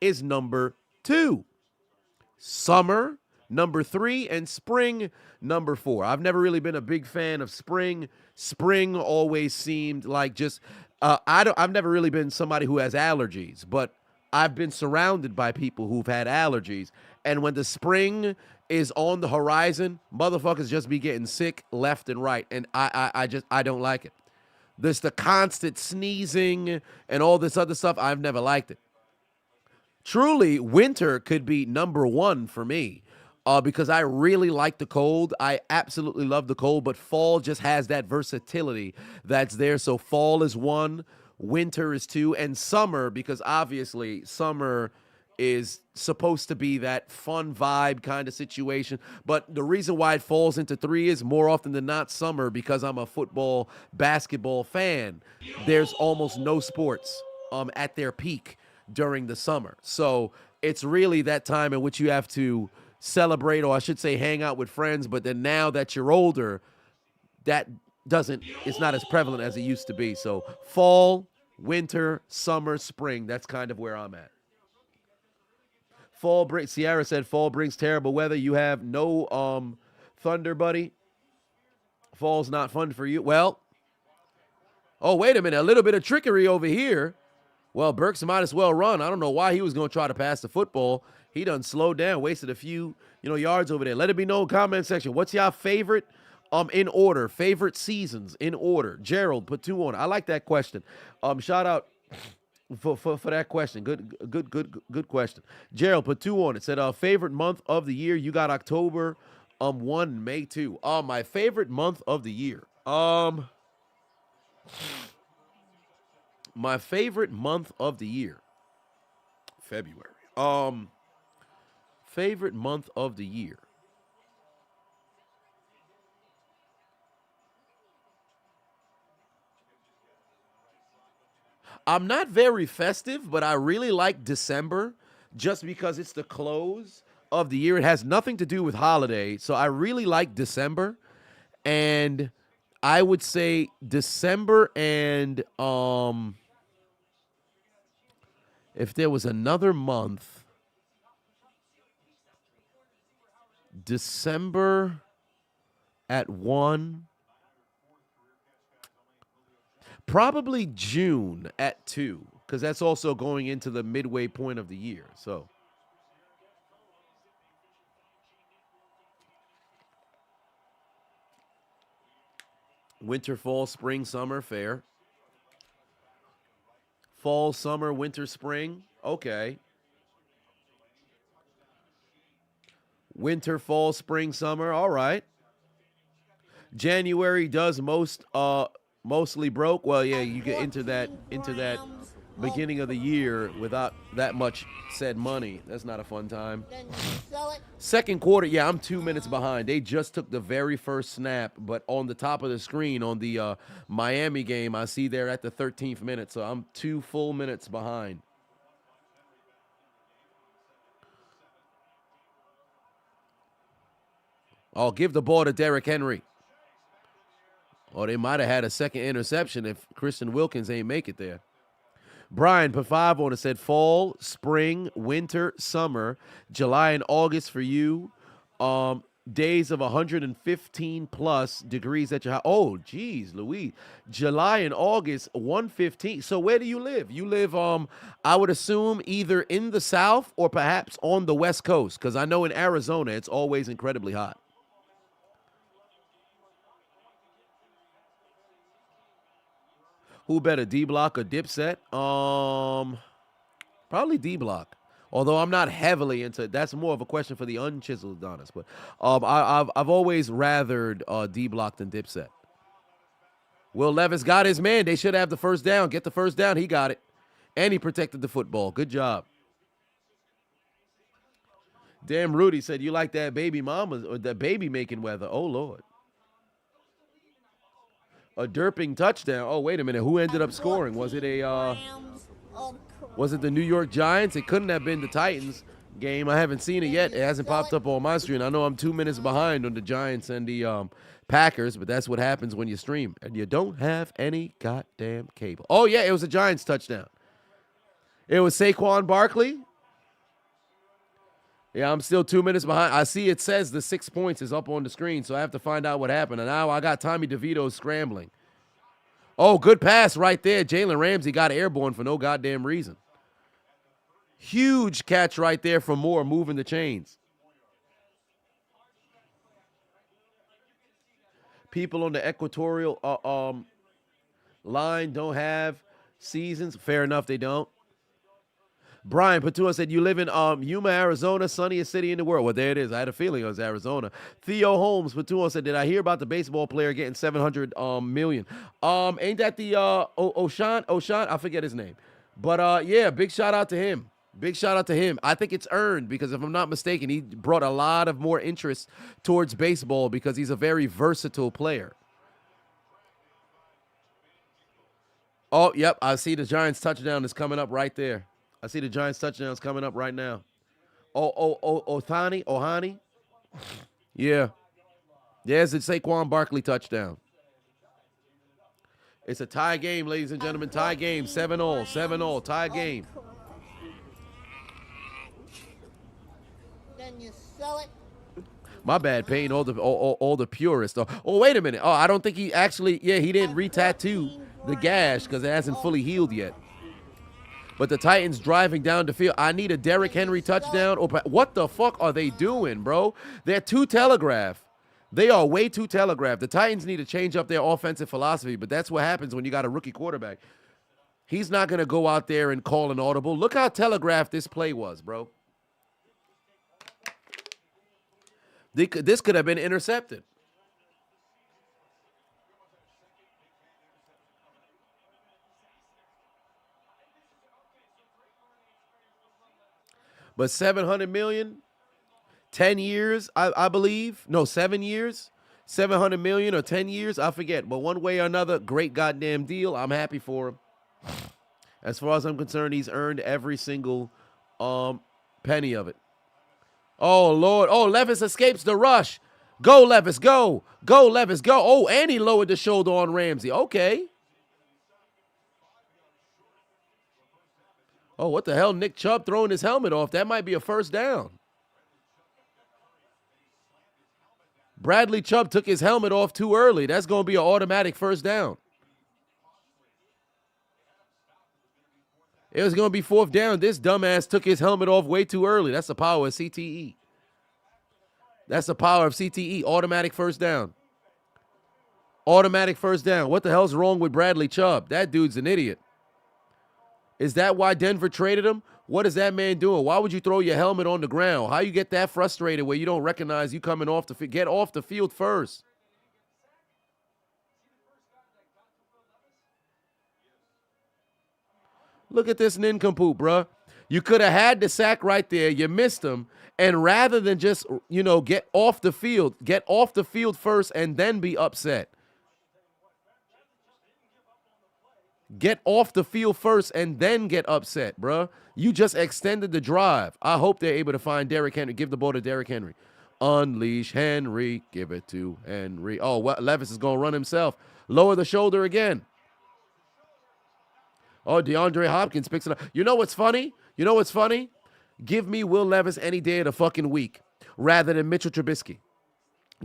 S3: is number two. Summer, number three, and spring, number four. I've never really been a big fan of spring. Spring always seemed like just I've never really been somebody who has allergies, but I've been surrounded by people who've had allergies, and when the spring is on the horizon, motherfuckers just be getting sick left and right, and I don't like it. There's the constant sneezing and all this other stuff. I've never liked it. Truly, winter could be number one for me because I really like the cold. I absolutely love the cold, but fall just has that versatility that's there. So fall is one, winter is two, and summer, because obviously summer is supposed to be that fun vibe kind of situation. But the reason why it falls into three is more often than not summer, because I'm a football, basketball fan. There's almost no sports at their peak during the summer. So it's really that time in which you have to celebrate, or I should say hang out with friends. But then now that you're older, it's not as prevalent as it used to be. So fall, winter, summer, spring, that's kind of where I'm at. Sierra said fall brings terrible weather. You have no thunder, buddy. Fall's not fun for you. Well, oh, wait a minute. A little bit of trickery over here. Well, Burks might as well run. I don't know why he was going to try to pass the football. He done slowed down, wasted a few, yards over there. Let it be known, comment section. What's y'all favorite in order? Favorite seasons in order? Gerald put 2 on. I like that question. Shout out for that question. Good question. Gerald put 2 on it. Said favorite month of the year. You got October 1, May 2. My favorite month of the year. My favorite month of the year. February. Favorite month of the year. I'm not very festive, but I really like December just because it's the close of the year. It has nothing to do with holiday. So I really like December. And I would say December and if there was another month, December at 1, probably June at 2, because that's also going into the midway point of the year. So winter, fall, spring, summer, fair. Fall, summer, winter, spring. Okay. Winter, fall, spring, summer. All right. January does mostly broke. Well, yeah, you get into that beginning of the year without that much said money. That's not a fun time.
S4: Then you sell it.
S3: Second quarter, yeah, I'm 2 minutes behind. They just took the very first snap, but on the top of the screen on the Miami game, I see they're at the 13th minute, so I'm 2 full minutes behind. I'll give the ball to Derrick Henry. Or they might have had a second interception if Christian Wilkins ain't make it there. Brian put 5 on it, said fall, spring, winter, summer, July and August for you. Days of 115 plus degrees at your house. Oh, geez, Louise. July and August, 115. So where do you live? You live, I would assume, either in the South or perhaps on the West Coast, because I know in Arizona it's always incredibly hot. Who better, D-Block or Dipset? Probably D-Block. Although I'm not heavily into, that's more of a question for the unchiseled Adonis. But I've always rathered D-Block than Dipset. Will Levis got his man. They should have the first down. Get the first down. He got it. And he protected the football. Good job. Damn, Rudy said, you like that baby mama or that baby making weather. Oh, Lord. A derping touchdown. Oh, wait a minute. Who ended up scoring? Was it the New York Giants? It couldn't have been the Titans game. I haven't seen it yet. It hasn't popped up on my screen. I know I'm 2 minutes behind on the Giants and the Packers, but that's what happens when you stream and you don't have any goddamn cable. Oh, yeah, it was a Giants touchdown. It was Saquon Barkley. Yeah, I'm still 2 minutes behind. I see it says the 6 points is up on the screen, so I have to find out what happened. And now I got Tommy DeVito scrambling. Oh, good pass right there. Jalen Ramsey got airborne for no goddamn reason. Huge catch right there from Moore moving the chains. People on the equatorial line don't have seasons. Fair enough, they don't. Brian Patua said, you live in Yuma, Arizona, sunniest city in the world. Well, there it is. I had a feeling it was Arizona. Theo Holmes Patua said, did I hear about the baseball player getting $700 million? Ain't that the Oshan? I forget his name. But, yeah, big shout out to him. Big shout out to him. I think it's earned because if I'm not mistaken, he brought a lot of more interest towards baseball because he's a very versatile player. Oh, yep. I see the Giants touchdown is coming up right there. I see the Giants touchdowns coming up right now. Ohani. Yeah. There's the Saquon Barkley touchdown. It's a tie game, ladies and gentlemen. Tie game. 7-all. 7-all. Tie game.
S4: Then you sell it.
S3: My bad, Payne. All the purists. Oh, wait a minute. Oh, I don't think he actually, he didn't re-tattoo the gash because it hasn't fully healed yet. But the Titans driving down the field. I need a Derrick Henry touchdown. What the fuck are they doing, bro? They're too telegraphed. They are way too telegraphed. The Titans need to change up their offensive philosophy, but that's what happens when you got a rookie quarterback. He's not going to go out there and call an audible. Look how telegraphed this play was, bro. This could have been intercepted. But $700 million, 10 years, I believe. No, 7 years. $700 million or 10 years, I forget. But one way or another, great goddamn deal. I'm happy for him. As far as I'm concerned, he's earned every single penny of it. Oh, Lord. Oh, Levis escapes the rush. Go, Levis, go. Go, Levis, go. Oh, and he lowered the shoulder on Ramsey. Okay. Oh, what the hell? Nick Chubb throwing his helmet off. That might be a first down. Bradley Chubb took his helmet off too early. That's going to be an automatic first down. It was going to be fourth down. This dumbass took his helmet off way too early. That's the power of CTE. That's the power of CTE. Automatic first down. Automatic first down. What the hell's wrong with Bradley Chubb? That dude's an idiot. Is that why Denver traded him? What is that man doing? Why would you throw your helmet on the ground? How you get that frustrated where you don't recognize you coming off the field? Get off the field first. Look at this nincompoop, bruh. You could have had the sack right there. You missed him. And rather than just, get off the field first and then be upset. Get off the field first and then get upset, bruh. You just extended the drive. I hope they're able to find Derrick Henry. Give the ball to Derrick Henry. Unleash Henry. Give it to Henry. Oh, well, Levis is going to run himself. Lower the shoulder again. Oh, DeAndre Hopkins picks it up. You know what's funny? Give me Will Levis any day of the fucking week rather than Mitchell Trubisky.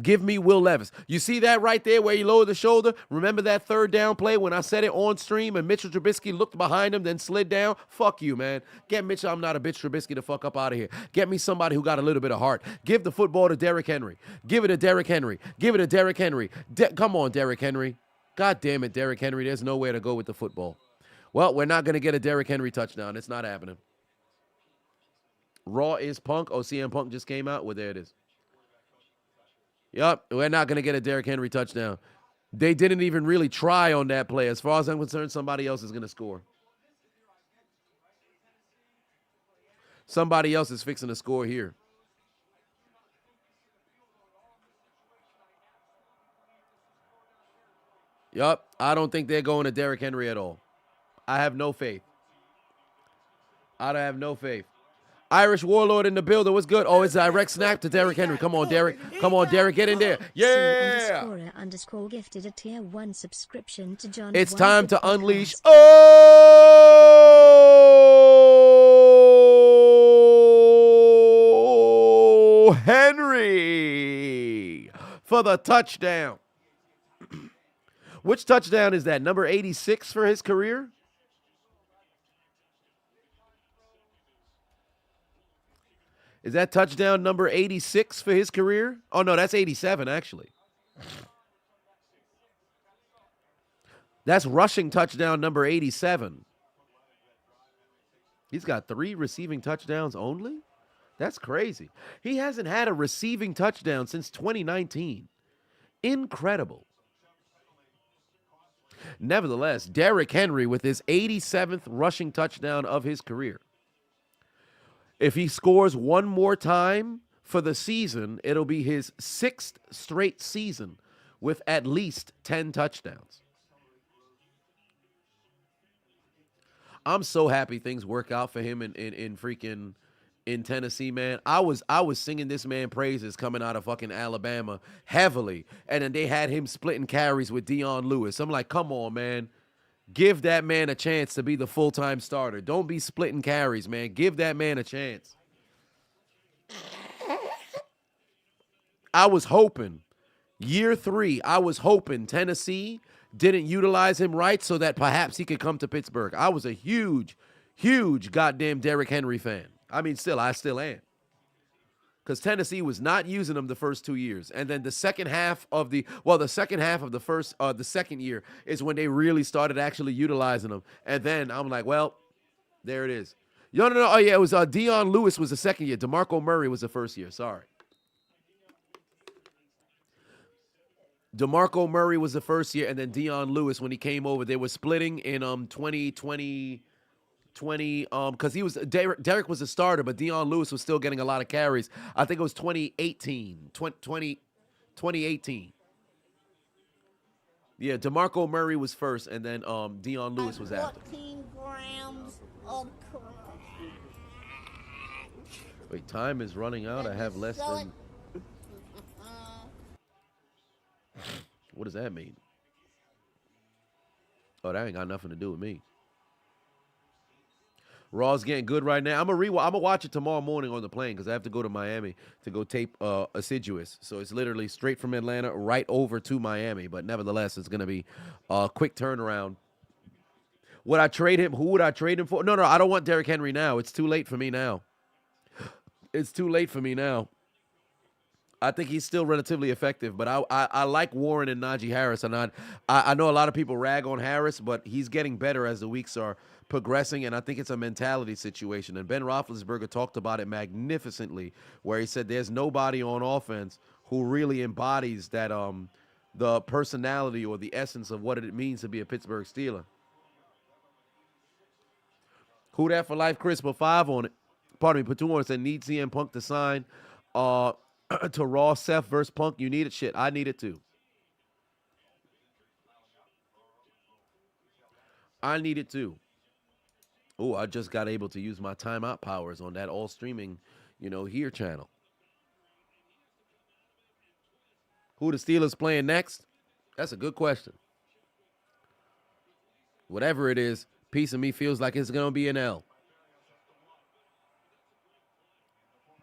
S3: Give me Will Levis. You see that right there where he lowered the shoulder? Remember that third down play when I said it on stream and Mitchell Trubisky looked behind him, then slid down? Fuck you, man. Get Mitchell, I'm not a bitch Trubisky, the fuck up out of here. Get me somebody who got a little bit of heart. Give the football to Derrick Henry. Give it to Derrick Henry. Give it to Derrick Henry. Come on, Derrick Henry. God damn it, Derrick Henry. There's nowhere to go with the football. Well, we're not going to get a Derrick Henry touchdown. It's not happening. Raw is Punk. Oh, CM Punk just came out. Well, there it is. Yup, we're not going to get a Derrick Henry touchdown. They didn't even really try on that play. As far as I'm concerned, somebody else is going to score. Somebody else is fixing to score here. Yup, I don't think they're going to Derrick Henry at all. I have no faith. I have no faith. Irish Warlord in the building. What's good? Oh, it's a direct snap to Derrick Henry. Come on, Derrick. Come on, Derrick. Get in there. Yeah.
S2: __ gifted a tier 1 subscription to John.
S3: It's time to unleash. Oh, Henry for the touchdown. Which touchdown is that? Number 86 for his career? Is that touchdown number 86 for his career? Oh, no, that's 87, actually. That's rushing touchdown number 87. He's got 3 receiving touchdowns only? That's crazy. He hasn't had a receiving touchdown since 2019. Incredible. Nevertheless, Derrick Henry with his 87th rushing touchdown of his career. If he scores one more time for the season, it'll be his 6th straight season with at least 10 touchdowns. I'm so happy things work out for him in freaking Tennessee, man. I was singing this man praises coming out of fucking Alabama heavily, and then they had him splitting carries with Dion Lewis. I'm like, come on, man. Give that man a chance to be the full-time starter. Don't be splitting carries, man. Give that man a chance. I was hoping, year 3, I was hoping Tennessee didn't utilize him right so that perhaps he could come to Pittsburgh. I was a huge, huge goddamn Derrick Henry fan. I mean, I still am. Because Tennessee was not using him the first 2 years. And then the second half of the second year is when they really started actually utilizing him. And then I'm like, well, there it is. No. Oh, yeah, it was Dion Lewis was the second year. DeMarco Murray was the first year. Sorry. DeMarco Murray was the first year, and then Dion Lewis, when he came over, they were splitting in 2020, because Derrick was a starter, but Dion Lewis was still getting a lot of carries. I think it was 2018. Yeah, DeMarco Murray was first, and then Dion Lewis was after.
S4: 14 grams of crap.
S3: Wait, time is running out. I have less
S4: Sell
S3: than. What does that mean? Oh, that ain't got nothing to do with me. Raw's getting good right now. I'm gonna watch it tomorrow morning on the plane because I have to go to Miami to go tape Assiduous. So it's literally straight from Atlanta right over to Miami. But nevertheless, it's gonna be a quick turnaround. Would I trade him? Who would I trade him for? No, I don't want Derrick Henry now. It's too late for me now. It's too late for me now. I think he's still relatively effective, but I like Warren and Najee Harris. And I know a lot of people rag on Harris, but he's getting better as the weeks are progressing, and I think it's a mentality situation. And Ben Roethlisberger talked about it magnificently, where he said there's nobody on offense who really embodies that the personality or the essence of what it means to be a Pittsburgh Steeler. Who that for life, Chris? Put 5 on it. Pardon me, put 2 on it. Said need CM Punk to sign to Raw Seth versus Punk. You need it? Shit, I need it too. I need it too. Oh, I just got able to use my timeout powers on that all streaming, here channel. Who the Steelers playing next? That's a good question. Whatever it is, piece of me feels like it's going to be an L.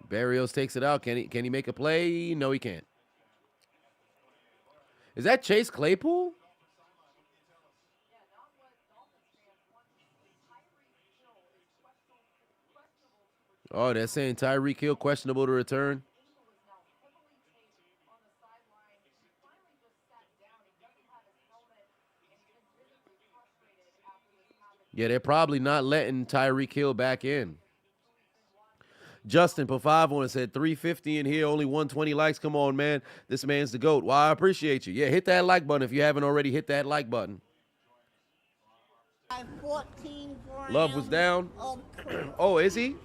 S3: Barrios takes it out. Can he make a play? No, he can't. Is that Chase Claypool? Oh, they're saying Tyreek Hill questionable to return. Yeah, they're probably not letting Tyreek Hill back in. Justin put 5 on it, said 350 in here, only 120 likes. Come on, man. This man's the GOAT. Well, I appreciate you. Yeah, hit that like button if you haven't already hit that like button.
S4: 14 grams.
S3: Love was down.
S4: Of
S3: Oh, is he?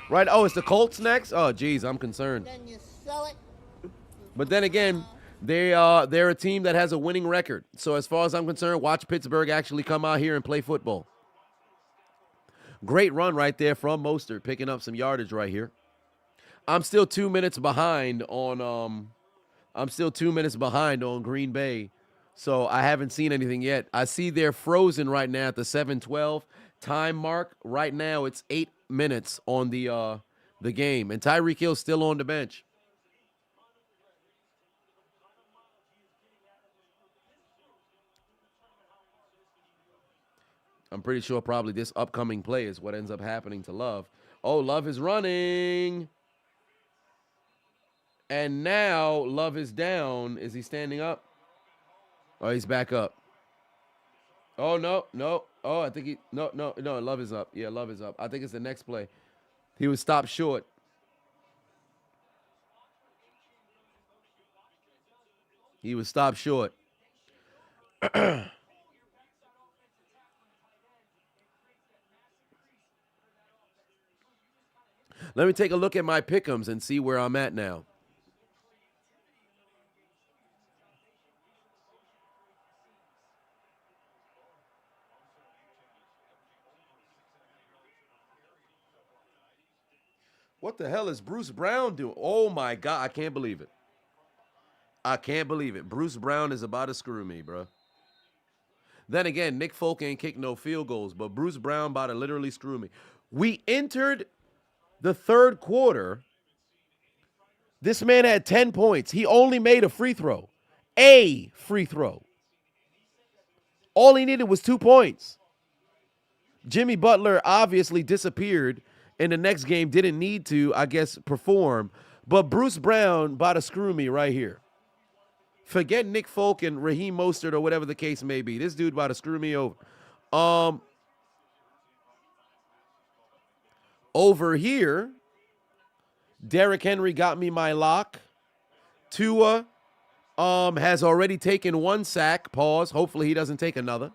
S3: Right. Oh, it's the Colts next? Oh, geez, I'm concerned.
S4: Then you sell it.
S3: But then again, they're a team that has a winning record. So as far as I'm concerned, watch Pittsburgh actually come out here and play football. Great run right there from Mostert, picking up some yardage right here. I'm still 2 minutes behind on Green Bay, so I haven't seen anything yet. I see they're frozen right now at the 7:12 time mark. Right now, it's 8 minutes on the game, and Tyreek Hill's still on the bench. I'm pretty sure probably this upcoming play is what ends up happening to Love. Oh, Love is running. And now Love is down. Is he standing up? Oh, he's back up. Oh, no. Oh, I think no, Love is up. Yeah, Love is up. I think it's the next play. He was stopped short. He was stopped short. Let me take a look at my pick'ems and see where I'm at now. What the hell is Bruce Brown doing? Oh, my God. I can't believe it. I can't believe it. Bruce Brown is about to screw me, bro. Then again, Nick Folk ain't kicked no field goals, but Bruce Brown about to literally screw me. We entered the third quarter. This man had 10 points. He only made a free throw. A free throw. All he needed was 2 points. Jimmy Butler obviously disappeared in the next game. Didn't need to, I guess, perform. But Bruce Brown about to screw me right here. Forget Nick Folk and Raheem Mostert or whatever the case may be. This dude about to screw me over. Over here, Derrick Henry got me my lock. Tua has already taken 1 sack. Pause. Hopefully he doesn't take another.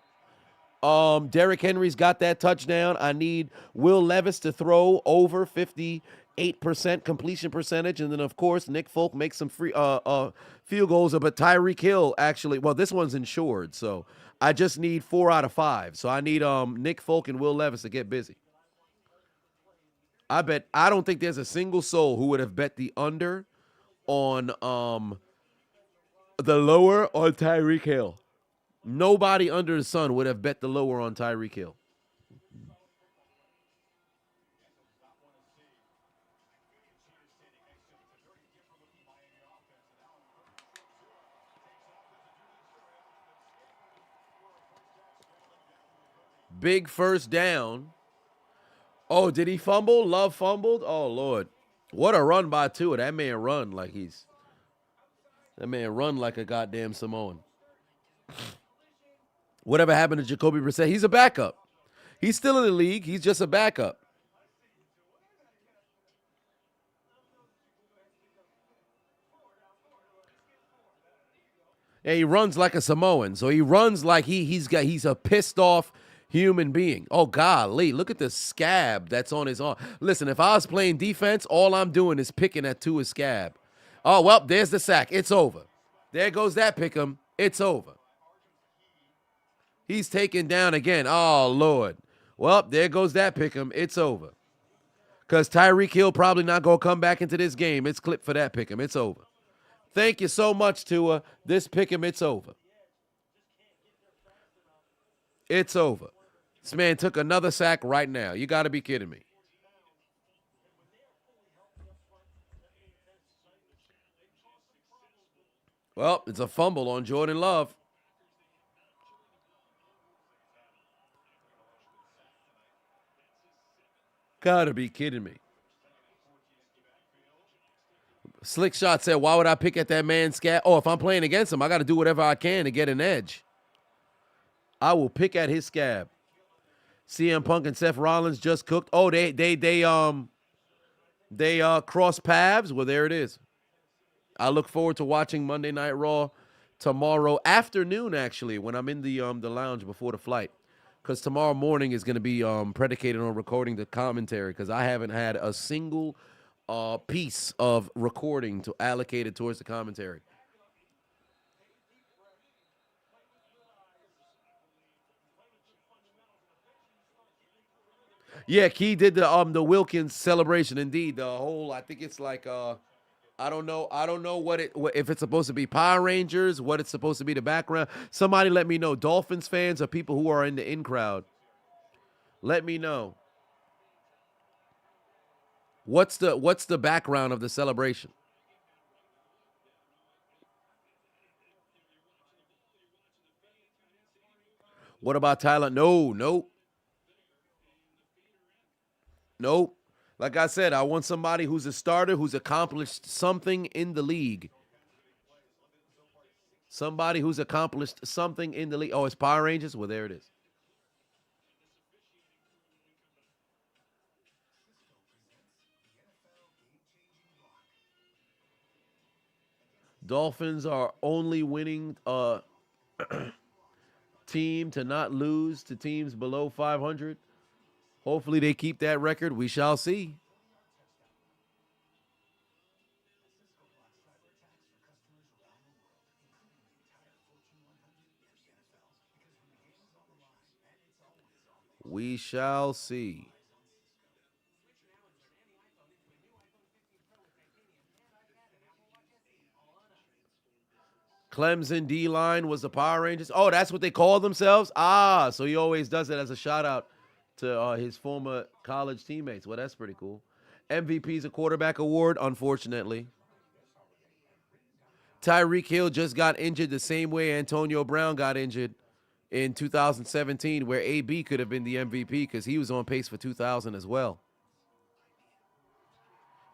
S3: Derrick Henry's got that touchdown. I need Will Levis to throw over 58% completion percentage. And then, of course, Nick Folk makes some free field goals. But Tyreek Hill actually, well, this one's insured. So I just need 4 out of 5. So I need Nick Folk and Will Levis to get busy. I don't think there's a single soul who would have bet the under on the lower on Tyreek Hill. Nobody under the sun would have bet the lower on Tyreek Hill. Big first down. Oh, did he fumble? Love fumbled? Oh, Lord. What a run by Tua. That man run like a goddamn Samoan. Whatever happened to Jacoby Brissett? He's a backup. He's still in the league. He's just a backup. And he runs like a Samoan. So he runs like he's a pissed off human being. Oh, golly, look at the scab that's on his arm. Listen, if I was playing defense, all I'm doing is picking at Tua's scab. Oh, well, there's the sack. It's over. There goes that pick'em. It's over. He's taken down again. Oh, Lord. Well, there goes that pick'em. It's over. Because Tyreek Hill probably not going to come back into this game. It's clipped for that pick'em. It's over. Thank you so much, Tua. This pick'em, it's over. It's over. This man took another sack right now. You got to be kidding me. Well, it's a fumble on Jordan Love. Gotta be kidding me. Slick Shot said, why would I pick at that man's scab? Oh, if I'm playing against him, I got to do whatever I can to get an edge. I will pick at his scab. CM Punk and Seth Rollins just cooked. Oh, they cross paths. Well, there it is. I look forward to watching Monday Night Raw tomorrow afternoon, actually, when I'm in the lounge before the flight. Because tomorrow morning is going to be predicated on recording the commentary, because I haven't had a single piece of recording to allocated towards the commentary. Yeah, Key did the Wilkins celebration. Indeed, the whole, I think it's like I don't know if it's supposed to be Power Rangers, what it's supposed to be the background. Somebody let me know. Dolphins fans or people who are in the in crowd, let me know. What's the background of the celebration? What about Tyler? No. Nope. Like I said, I want somebody who's a starter, who's accomplished something in the league. Somebody who's accomplished something in the league. Oh, it's Power Rangers? Well, there it is. Dolphins are only winning team to not lose to teams below 500. Hopefully they keep that record. We shall see. We shall see. Clemson D-line was the Power Rangers. Oh, that's what they call themselves? Ah, so he always does it as a shout-out to his former college teammates. Well, that's pretty cool. MVP's a quarterback award, unfortunately. Tyreek Hill just got injured the same way Antonio Brown got injured in 2017, where AB could have been the MVP because he was on pace for 2,000 as well.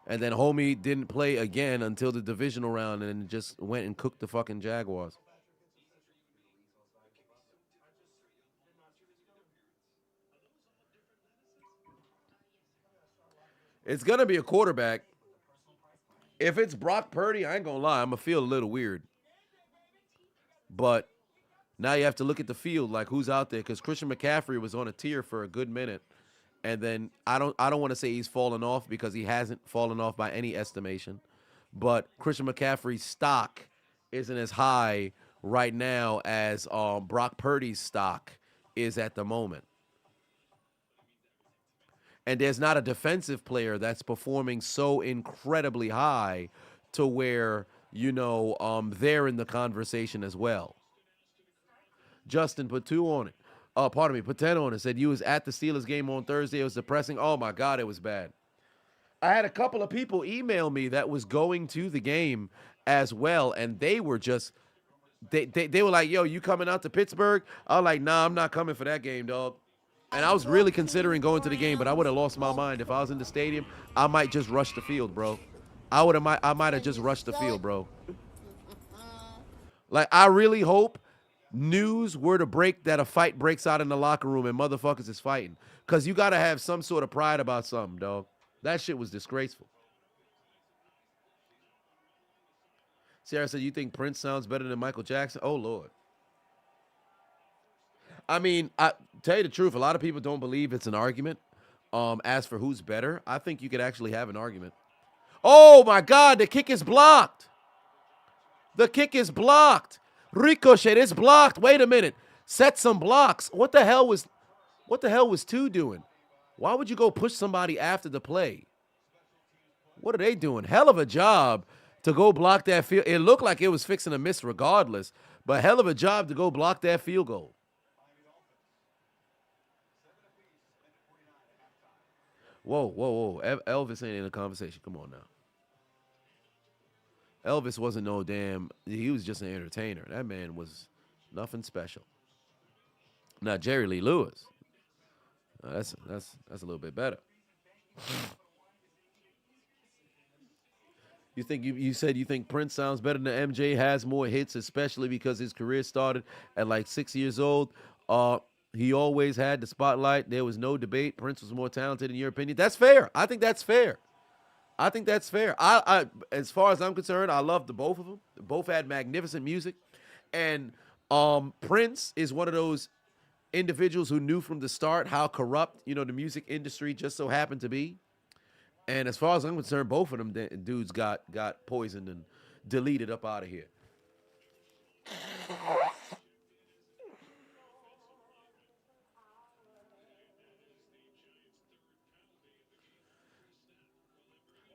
S3: And then homie didn't play again until the divisional round and just went and cooked the fucking Jaguars. It's going to be a quarterback. If it's Brock Purdy, I ain't going to lie, I'm going to feel a little weird. But now you have to look at the field, like who's out there, because Christian McCaffrey was on a tier for a good minute. And then I don't want to say he's fallen off, because he hasn't fallen off by any estimation. But Christian McCaffrey's stock isn't as high right now as Brock Purdy's stock is at the moment. And there's not a defensive player that's performing so incredibly high to where, they're in the conversation as well. Justin put 2 on it. Put 10 on it. Said you was at the Steelers game on Thursday. It was depressing. Oh my God, it was bad. I had a couple of people email me that was going to the game as well, and they were just they were like, yo, you coming out to Pittsburgh? I was like, nah, I'm not coming for that game, dog. And I was really considering going to the game, but I would have lost my mind. If I was in the stadium, I might just rush the field, bro. I might have just rushed the field, bro. Like, I really hope news were to break that a fight breaks out in the locker room and motherfuckers is fighting. Because you got to have some sort of pride about something, dog. That shit was disgraceful. Sarah said, you think Prince sounds better than Michael Jackson? Oh, Lord. I mean, I tell you the truth, a lot of people don't believe it's an argument. As for who's better, I think you could actually have an argument. Oh, my God, the kick is blocked. The kick is blocked. Ricochet is blocked. Wait a minute. Set some blocks. What the hell was 2 doing? Why would you go push somebody after the play? What are they doing? Hell of a job to go block that field. It looked like it was fixing to miss regardless, but hell of a job to go block that field goal. Whoa. Elvis ain't in the conversation. Come on now. Elvis wasn't no damn, he was just an entertainer. That man was nothing special. Now, Jerry Lee Lewis. That's a little bit better. You said you think Prince sounds better than MJ, has more hits, especially because his career started at like 6 years old. He always had the spotlight. There was no debate. Prince was more talented in your opinion. That's fair. I think that's fair. I as far as I'm concerned, I love the both of them. Both had magnificent music. And Prince is one of those individuals who knew from the start how corrupt, the music industry just so happened to be. And as far as I'm concerned, both of them dudes got poisoned and deleted up out of here.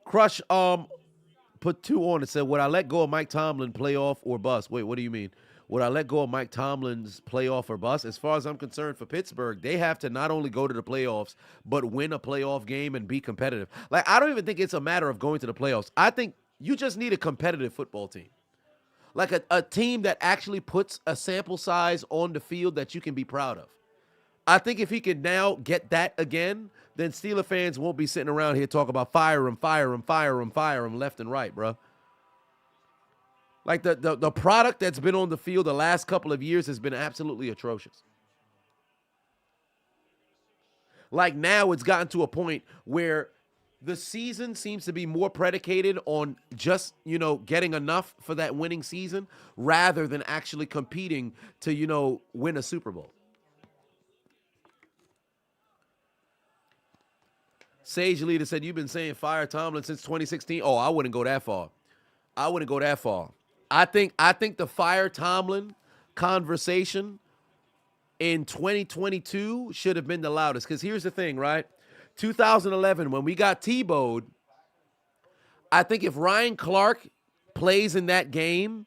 S3: Crush put 2 on and said, would I let go of Mike Tomlin, playoff or bust? Wait, what do you mean? Would I let go of Mike Tomlin's playoff or bust? As far as I'm concerned, for Pittsburgh, they have to not only go to the playoffs, but win a playoff game and be competitive. Like, I don't even think it's a matter of going to the playoffs. I think you just need a competitive football team. Like a team that actually puts a sample size on the field that you can be proud of. I think if he can now get that again, then Steeler fans won't be sitting around here talking about fire him left and right, bro. Like the product that's been on the field the last couple of years has been absolutely atrocious. Like now it's gotten to a point where the season seems to be more predicated on just, getting enough for that winning season rather than actually competing to, win a Super Bowl. Sage Leader said, you've been saying fire Tomlin since 2016. Oh, I wouldn't go that far. I think the fire Tomlin conversation in 2022 should have been the loudest. Because here's the thing, right? 2011, when we got T-Bowed, I think if Ryan Clark plays in that game,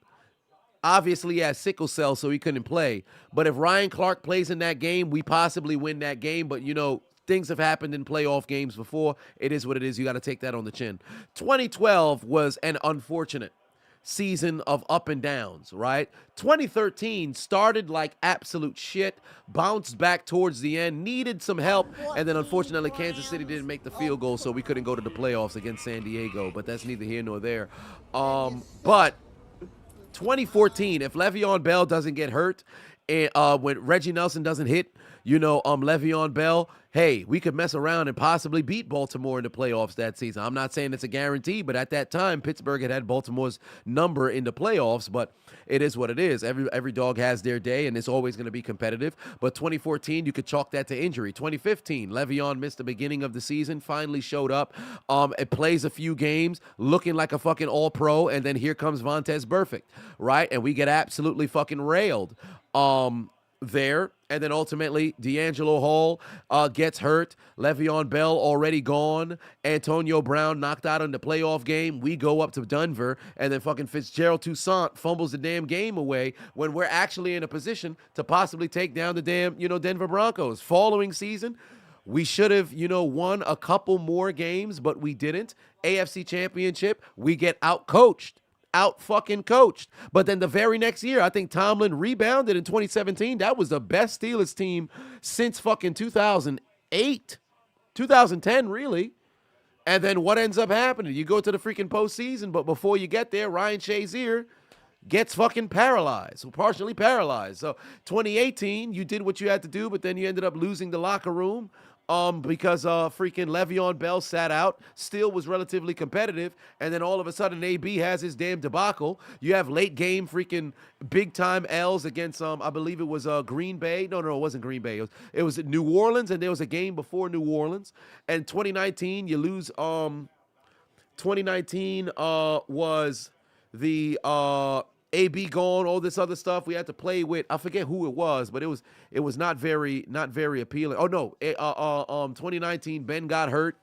S3: obviously he has sickle cell, so he couldn't play. But if Ryan Clark plays in that game, we possibly win that game. But, things have happened in playoff games before. It is what it is. You got to take that on the chin. 2012 was an unfortunate season of up and downs, right? 2013 started like absolute shit, bounced back towards the end, needed some help, and then unfortunately Kansas City didn't make the field goal, so we couldn't go to the playoffs against San Diego, but that's neither here nor there. But 2014, if Le'Veon Bell doesn't get hurt, and when Reggie Nelson doesn't hit, Le'Veon Bell, hey, we could mess around and possibly beat Baltimore in the playoffs that season. I'm not saying it's a guarantee, but at that time, Pittsburgh had Baltimore's number in the playoffs, but it is what it is. Every dog has their day, and it's always going to be competitive. But 2014, you could chalk that to injury. 2015, Le'Veon missed the beginning of the season, finally showed up. It plays a few games, looking like a fucking all-pro, and then here comes Vontaze Burfict, right? And we get absolutely fucking railed there. And then ultimately, D'Angelo Hall gets hurt. Le'Veon Bell already gone. Antonio Brown knocked out in the playoff game. We go up to Denver, and then fucking Fitzgerald Toussaint fumbles the damn game away when we're actually in a position to possibly take down the damn, Denver Broncos. Following season, we should have, won a couple more games, but we didn't. AFC Championship, we get out-coached. Out fucking coached. But then the very next year, I think Tomlin rebounded in 2017. That was the best Steelers team since fucking 2008, 2010, really. And then what ends up happening? You go to the freaking postseason, but before you get there, Ryan Shazier gets fucking paralyzed, partially paralyzed. So 2018, you did what you had to do, but then you ended up losing the locker room. Because freaking Le'Veon Bell sat out, still was relatively competitive, and then all of a sudden AB has his damn debacle. You have late game freaking big time L's against I believe it was Green Bay. No, it wasn't Green Bay. It was New Orleans, and there was a game before New Orleans. And 2019, you lose. 2019 was the AB gone, all this other stuff. We had to play with, I forget who it was, but it was not very appealing. Oh no, 2019 Ben got hurt,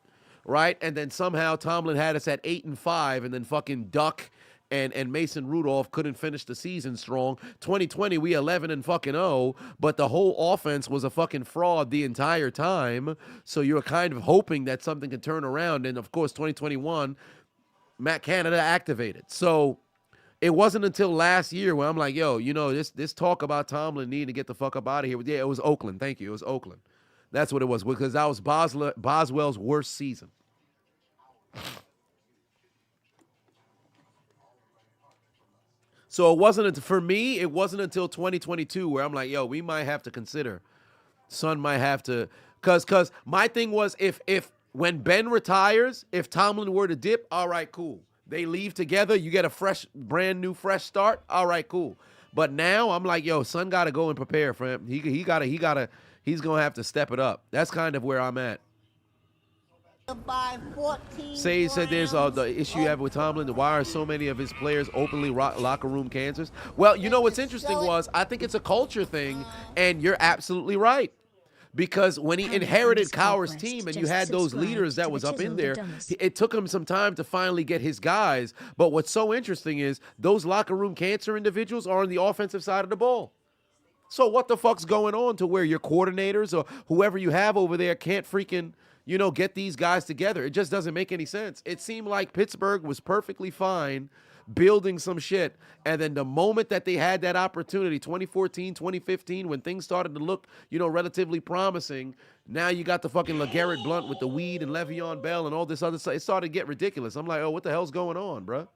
S3: right? And then somehow Tomlin had us at 8-5, and then fucking Duck and Mason Rudolph couldn't finish the season strong. 2020 we 11-0, but the whole offense was a fucking fraud the entire time. So you're kind of hoping that something can turn around. And of course 2021, Matt Canada activated. So it wasn't until last year where I'm like, yo, this talk about Tomlin needing to get the fuck up out of here. Yeah, it was Oakland. Thank you. It was Oakland. That's what it was, because that was Boswell's worst season. So for me, it wasn't until 2022 where I'm like, yo, we might have to consider. Son might have to, because my thing was if when Ben retires, if Tomlin were to dip, all right, cool. They leave together. You get a brand new fresh start. All right, cool. But now I'm like, yo, son got to go and prepare for him. He's going to have to step it up. That's kind of where I'm at. Say said there's the issue you have with Tomlin. Why are so many of his players openly locker room cancers? Well, what's interesting was I think it's a culture thing, and you're absolutely right. Because when he inherited Cowher's team and you had those leaders that was up in there, it took him some time to finally get his guys. But what's so interesting is those locker room cancer individuals are on the offensive side of the ball. So what the fuck's going on to where your coordinators or whoever you have over there can't freaking, get these guys together? It just doesn't make any sense. It seemed like Pittsburgh was perfectly fine building some shit, and then the moment that they had that opportunity, 2014, 2015, when things started to look, relatively promising, now you got the fucking LeGarrette Blount with the weed and Le'Veon Bell and all this other stuff. It started to get ridiculous. I'm like, oh, what the hell's going on, bro?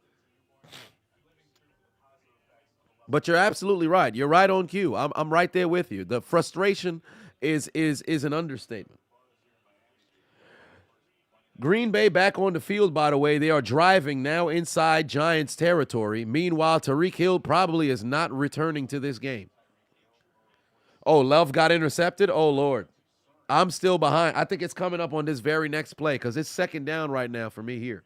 S3: But you're absolutely right. You're right on cue. I'm right there with you. The frustration is an understatement. Green Bay back on the field, by the way. They are driving now inside Giants territory. Meanwhile, Tyreek Hill probably is not returning to this game. Oh, Love got intercepted? Oh, Lord. I'm still behind. I think it's coming up on this very next play because it's second down right now for me here.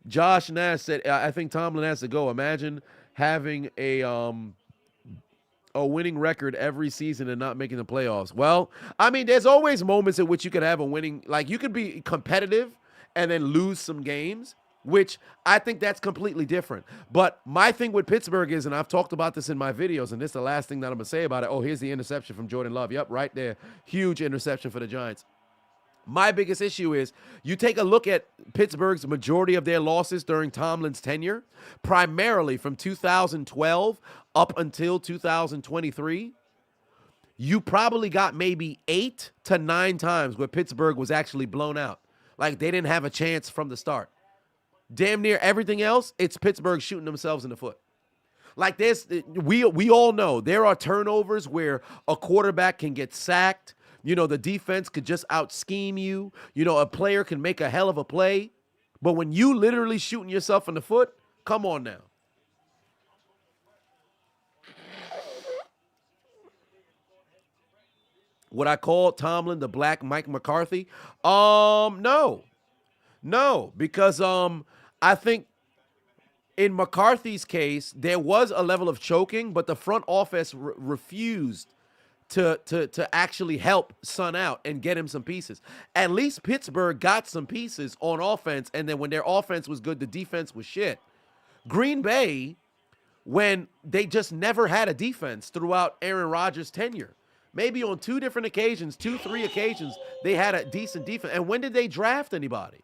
S3: Josh Nash said, I think Tomlin has to go. Imagine having a winning record every season and not making the playoffs. Well, I mean, there's always moments in which you could have a winning, like you could be competitive and then lose some games, which I think that's completely different. But my thing with Pittsburgh is, and I've talked about this in my videos, and this is the last thing that I'm going to say about it. Oh, here's the interception from Jordan Love. Yep, right there. Huge interception for the Giants. My biggest issue is you take a look at Pittsburgh's majority of their losses during Tomlin's tenure, primarily from 2012 up until 2023. You probably got maybe 8 to 9 times where Pittsburgh was actually blown out. Like they didn't have a chance from the start. Damn near everything else, it's Pittsburgh shooting themselves in the foot. Like this, we all know there are turnovers where a quarterback can get sacked. The defense could just out-scheme you. A player can make a hell of a play. But when you literally shooting yourself in the foot, come on now. Would I call Tomlin the Black Mike McCarthy? No, because I think In McCarthy's case, there was a level of choking, but the front office refused to actually help Son out and get him some pieces. At least Pittsburgh got some pieces on offense, and then when their offense was good, the defense was shit. Green Bay, when they just never had a defense throughout Aaron Rodgers' tenure. Maybe on 2 different occasions, 3 occasions, they had a decent defense. And when did they draft anybody?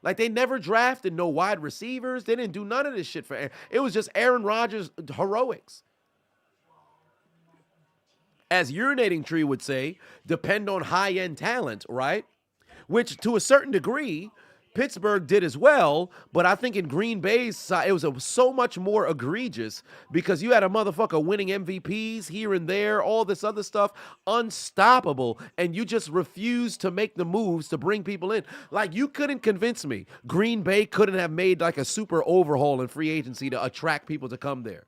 S3: Like, they never drafted no wide receivers. They didn't do none of this shit for Aaron. It was just Aaron Rodgers' heroics. As Urinating Tree would say, depend on high-end talent, right? Which, to a certain degree, Pittsburgh did as well, but I think in Green Bay's side, it was so much more egregious because you had a motherfucker winning MVPs here and there, all this other stuff, unstoppable, and you just refused to make the moves to bring people in. Like, you couldn't convince me Green Bay couldn't have made like a super overhaul in free agency to attract people to come there.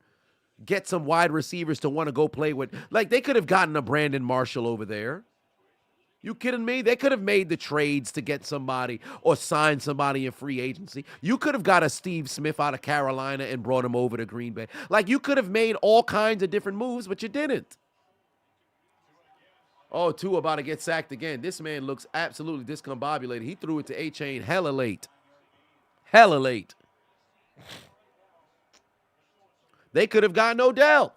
S3: Get some wide receivers to want to go play with. Like, they could have gotten a Brandon Marshall over there. You kidding me? They could have made the trades to get somebody or sign somebody in free agency. You could have got a Steve Smith out of Carolina and brought him over to Green Bay. Like, you could have made all kinds of different moves, but you didn't. Oh, Tua about to get sacked again. This man looks absolutely discombobulated. He threw it to A-Chain hella late. Hella late. They could have gotten Odell.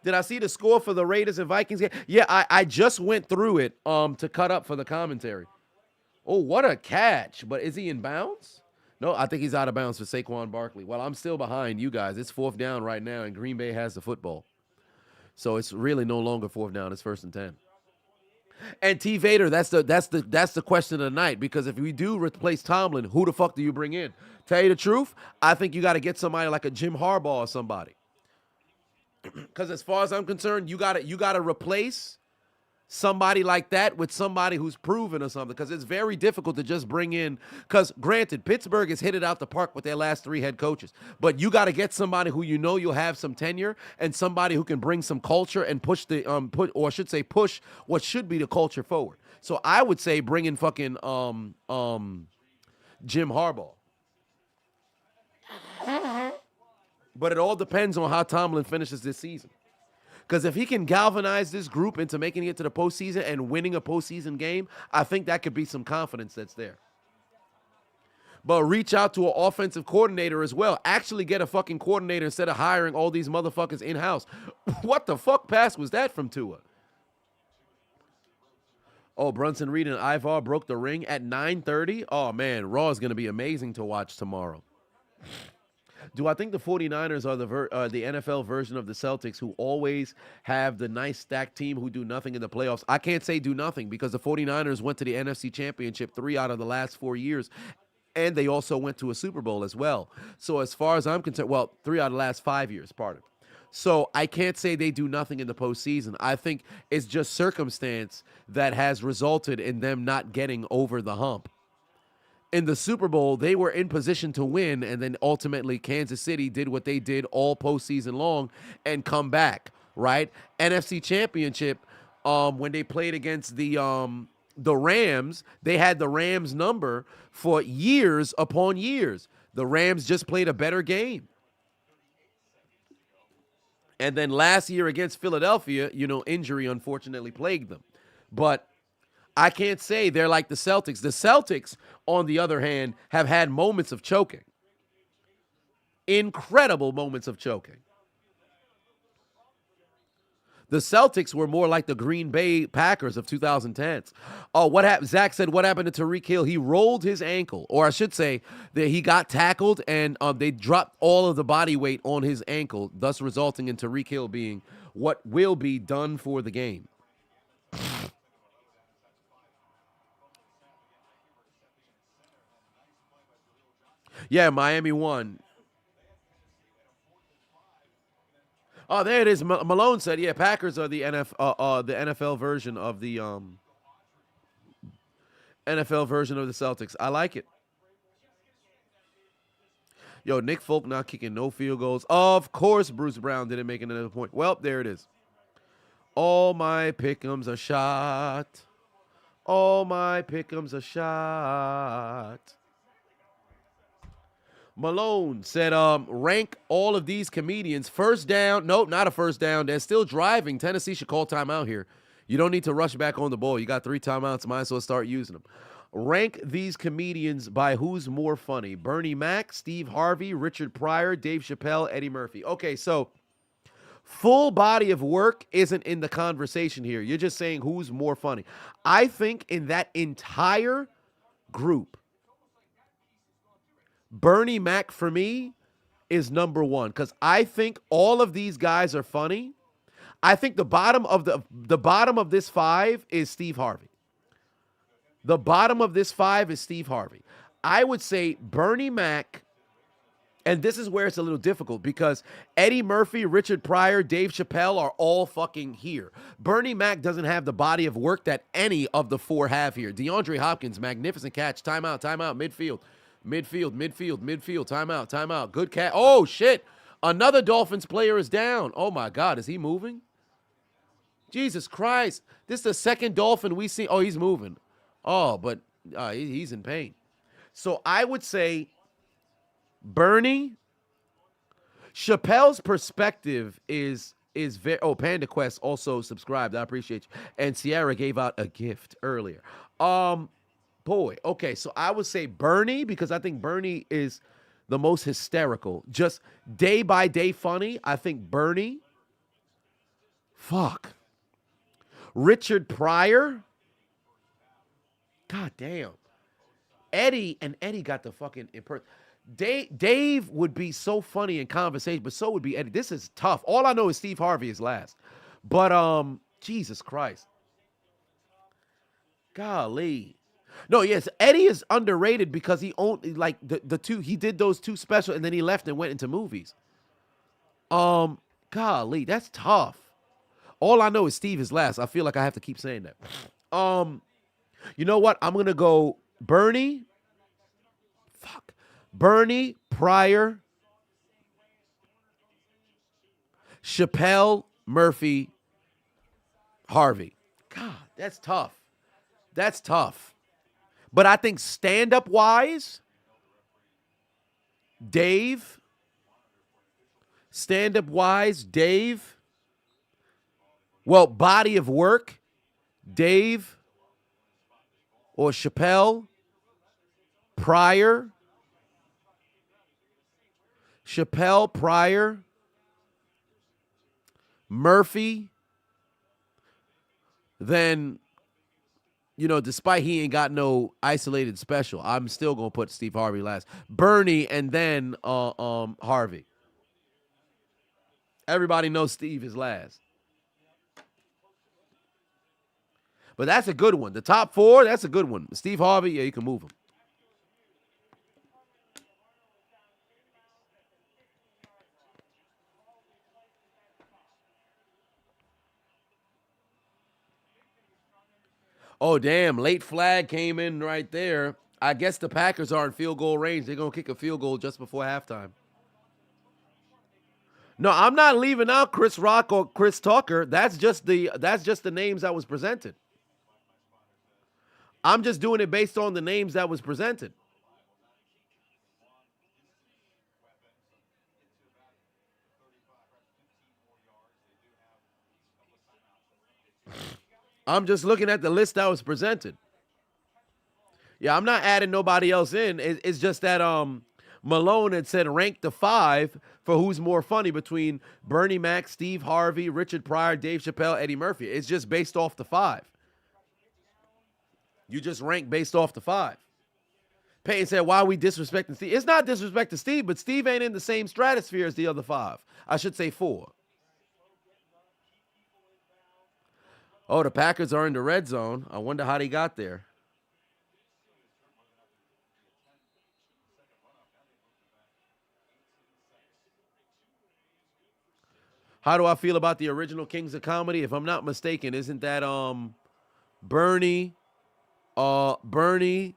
S3: Did I see the score for the Raiders and Vikings game? Yeah, I just went through it to cut up for the commentary. Oh, what a catch. But is he in bounds? No, I think he's out of bounds for Saquon Barkley. Well, I'm still behind you guys. It's 4th down right now, and Green Bay has the football. So it's really no longer 4th down. It's 1st and 10. And T. Vader, that's the question of the night, because if we do replace Tomlin, who the fuck do you bring in? Tell you the truth, I think you got to get somebody like a Jim Harbaugh or somebody. Because as far as I'm concerned, you gotta replace somebody like that with somebody who's proven or something. Because it's very difficult to just bring in. Because granted, Pittsburgh has hit it out the park with their last 3 head coaches, but you got to get somebody who you know you'll have some tenure and somebody who can bring some culture and push push what should be the culture forward. So I would say bring in fucking Jim Harbaugh. But it all depends on how Tomlin finishes this season. Because if he can galvanize this group into making it to the postseason and winning a postseason game, I think that could be some confidence that's there. But reach out to an offensive coordinator as well. Actually get a fucking coordinator instead of hiring all these motherfuckers in-house. What the fuck pass was that from Tua? Oh, Brunson Reed and Ivar broke the ring at 9:30? Oh, man, Raw is going to be amazing to watch tomorrow. Do I think the 49ers are the NFL version of the Celtics, who always have the nice stacked team who do nothing in the playoffs? I can't say do nothing, because the 49ers went to the NFC Championship 3 out of the last 4 years, and they also went to a Super Bowl as well. So as far as I'm concerned, well, 3 out of the last 5 years, pardon. So I can't say they do nothing in the postseason. I think it's just circumstance that has resulted in them not getting over the hump. In the Super Bowl, they were in position to win, and then ultimately Kansas City did what they did all postseason long and come back, right? NFC Championship, when they played against the Rams, they had the Rams number for years upon years. The Rams just played a better game. And then last year against Philadelphia, injury unfortunately plagued them. But I can't say they're like the Celtics. The Celtics, on the other hand, have had moments of choking. Incredible moments of choking. The Celtics were more like the Green Bay Packers of 2010s. Oh, what happened? Zach said, what happened to Tyreek Hill? He rolled his ankle, or I should say that he got tackled and they dropped all of the body weight on his ankle, thus resulting in Tyreek Hill being what will be done for the game. Yeah, Miami won. Oh, there it is. Malone said, yeah, Packers are the NFL version of the NFL version of the Celtics. I like it. Yo, Nick Folk not kicking no field goals. Of course, Bruce Brown didn't make another point. Well, there it is. All my pick'ems are shot. All my pick'ems are shot. Malone said, rank all of these comedians. First down. Nope, not a first down. They're still driving. Tennessee should call timeout here. You don't need to rush back on the ball. You got 3 timeouts. Might as well start using them. Rank these comedians by who's more funny. Bernie Mac, Steve Harvey, Richard Pryor, Dave Chappelle, Eddie Murphy. Okay, so full body of work isn't in the conversation here. You're just saying who's more funny. I think in that entire group, Bernie Mac for me is number 1 because I think all of these guys are funny. I think the bottom of this 5 is Steve Harvey. The bottom of this 5 is Steve Harvey. I would say Bernie Mac, and this is where it's a little difficult because Eddie Murphy, Richard Pryor, Dave Chappelle are all fucking here. Bernie Mac doesn't have the body of work that any of the 4 have here. DeAndre Hopkins, magnificent catch. Timeout, midfield. Timeout. Good catch. Oh, shit. Another Dolphins player is down. Oh, my God. Is he moving? Jesus Christ. This is the second Dolphin we see. Oh, he's moving. Oh, but he's in pain. So I would say Bernie. Chappelle's perspective is very. Oh, Panda Quest also subscribed. I appreciate you. And Sierra gave out a gift earlier. Boy. Okay, so I would say Bernie because I think Bernie is the most hysterical. Just day by day funny. I think Bernie. Fuck. Richard Pryor. God damn. Eddie got the fucking Dave would be so funny in conversation, but so would be Eddie. This is tough. All I know is Steve Harvey is last. But Jesus Christ. Golly. No, yes, Eddie is underrated because he only like the 2 he did those 2 special and then he left and went into movies. Golly, that's tough. All I know is Steve is last. I feel like I have to keep saying that. You know what? I'm going to go Bernie. Fuck. Bernie, Pryor, Chappelle, Murphy, Harvey. God, that's tough. That's tough. But I think stand-up wise, Dave. Stand-up wise, Dave. Well, body of work, Dave. Or Chappelle, Pryor, Murphy, then, despite he ain't got no isolated special, I'm still going to put Steve Harvey last. Bernie, and then Harvey. Everybody knows Steve is last. But that's a good one. The top 4, that's a good one. Steve Harvey, yeah, you can move him. Oh, damn. Late flag came in right there. I guess the Packers are in field goal range. They're going to kick a field goal just before halftime. No, I'm not leaving out Chris Rock or Chris Tucker. That's just the names that was presented. I'm just doing it based on the names that was presented. I'm just looking at the list that was presented. Yeah, I'm not adding nobody else in. It's just that Malone had said rank the 5 for who's more funny between Bernie Mac, Steve Harvey, Richard Pryor, Dave Chappelle, Eddie Murphy. It's just based off the 5. You just rank based off the 5. Peyton said, why are we disrespecting Steve? It's not disrespect to Steve, but Steve ain't in the same stratosphere as the other 5. I should say 4. Oh, the Packers are in the red zone. I wonder how they got there. How do I feel about the original Kings of Comedy? If I'm not mistaken, isn't that Bernie,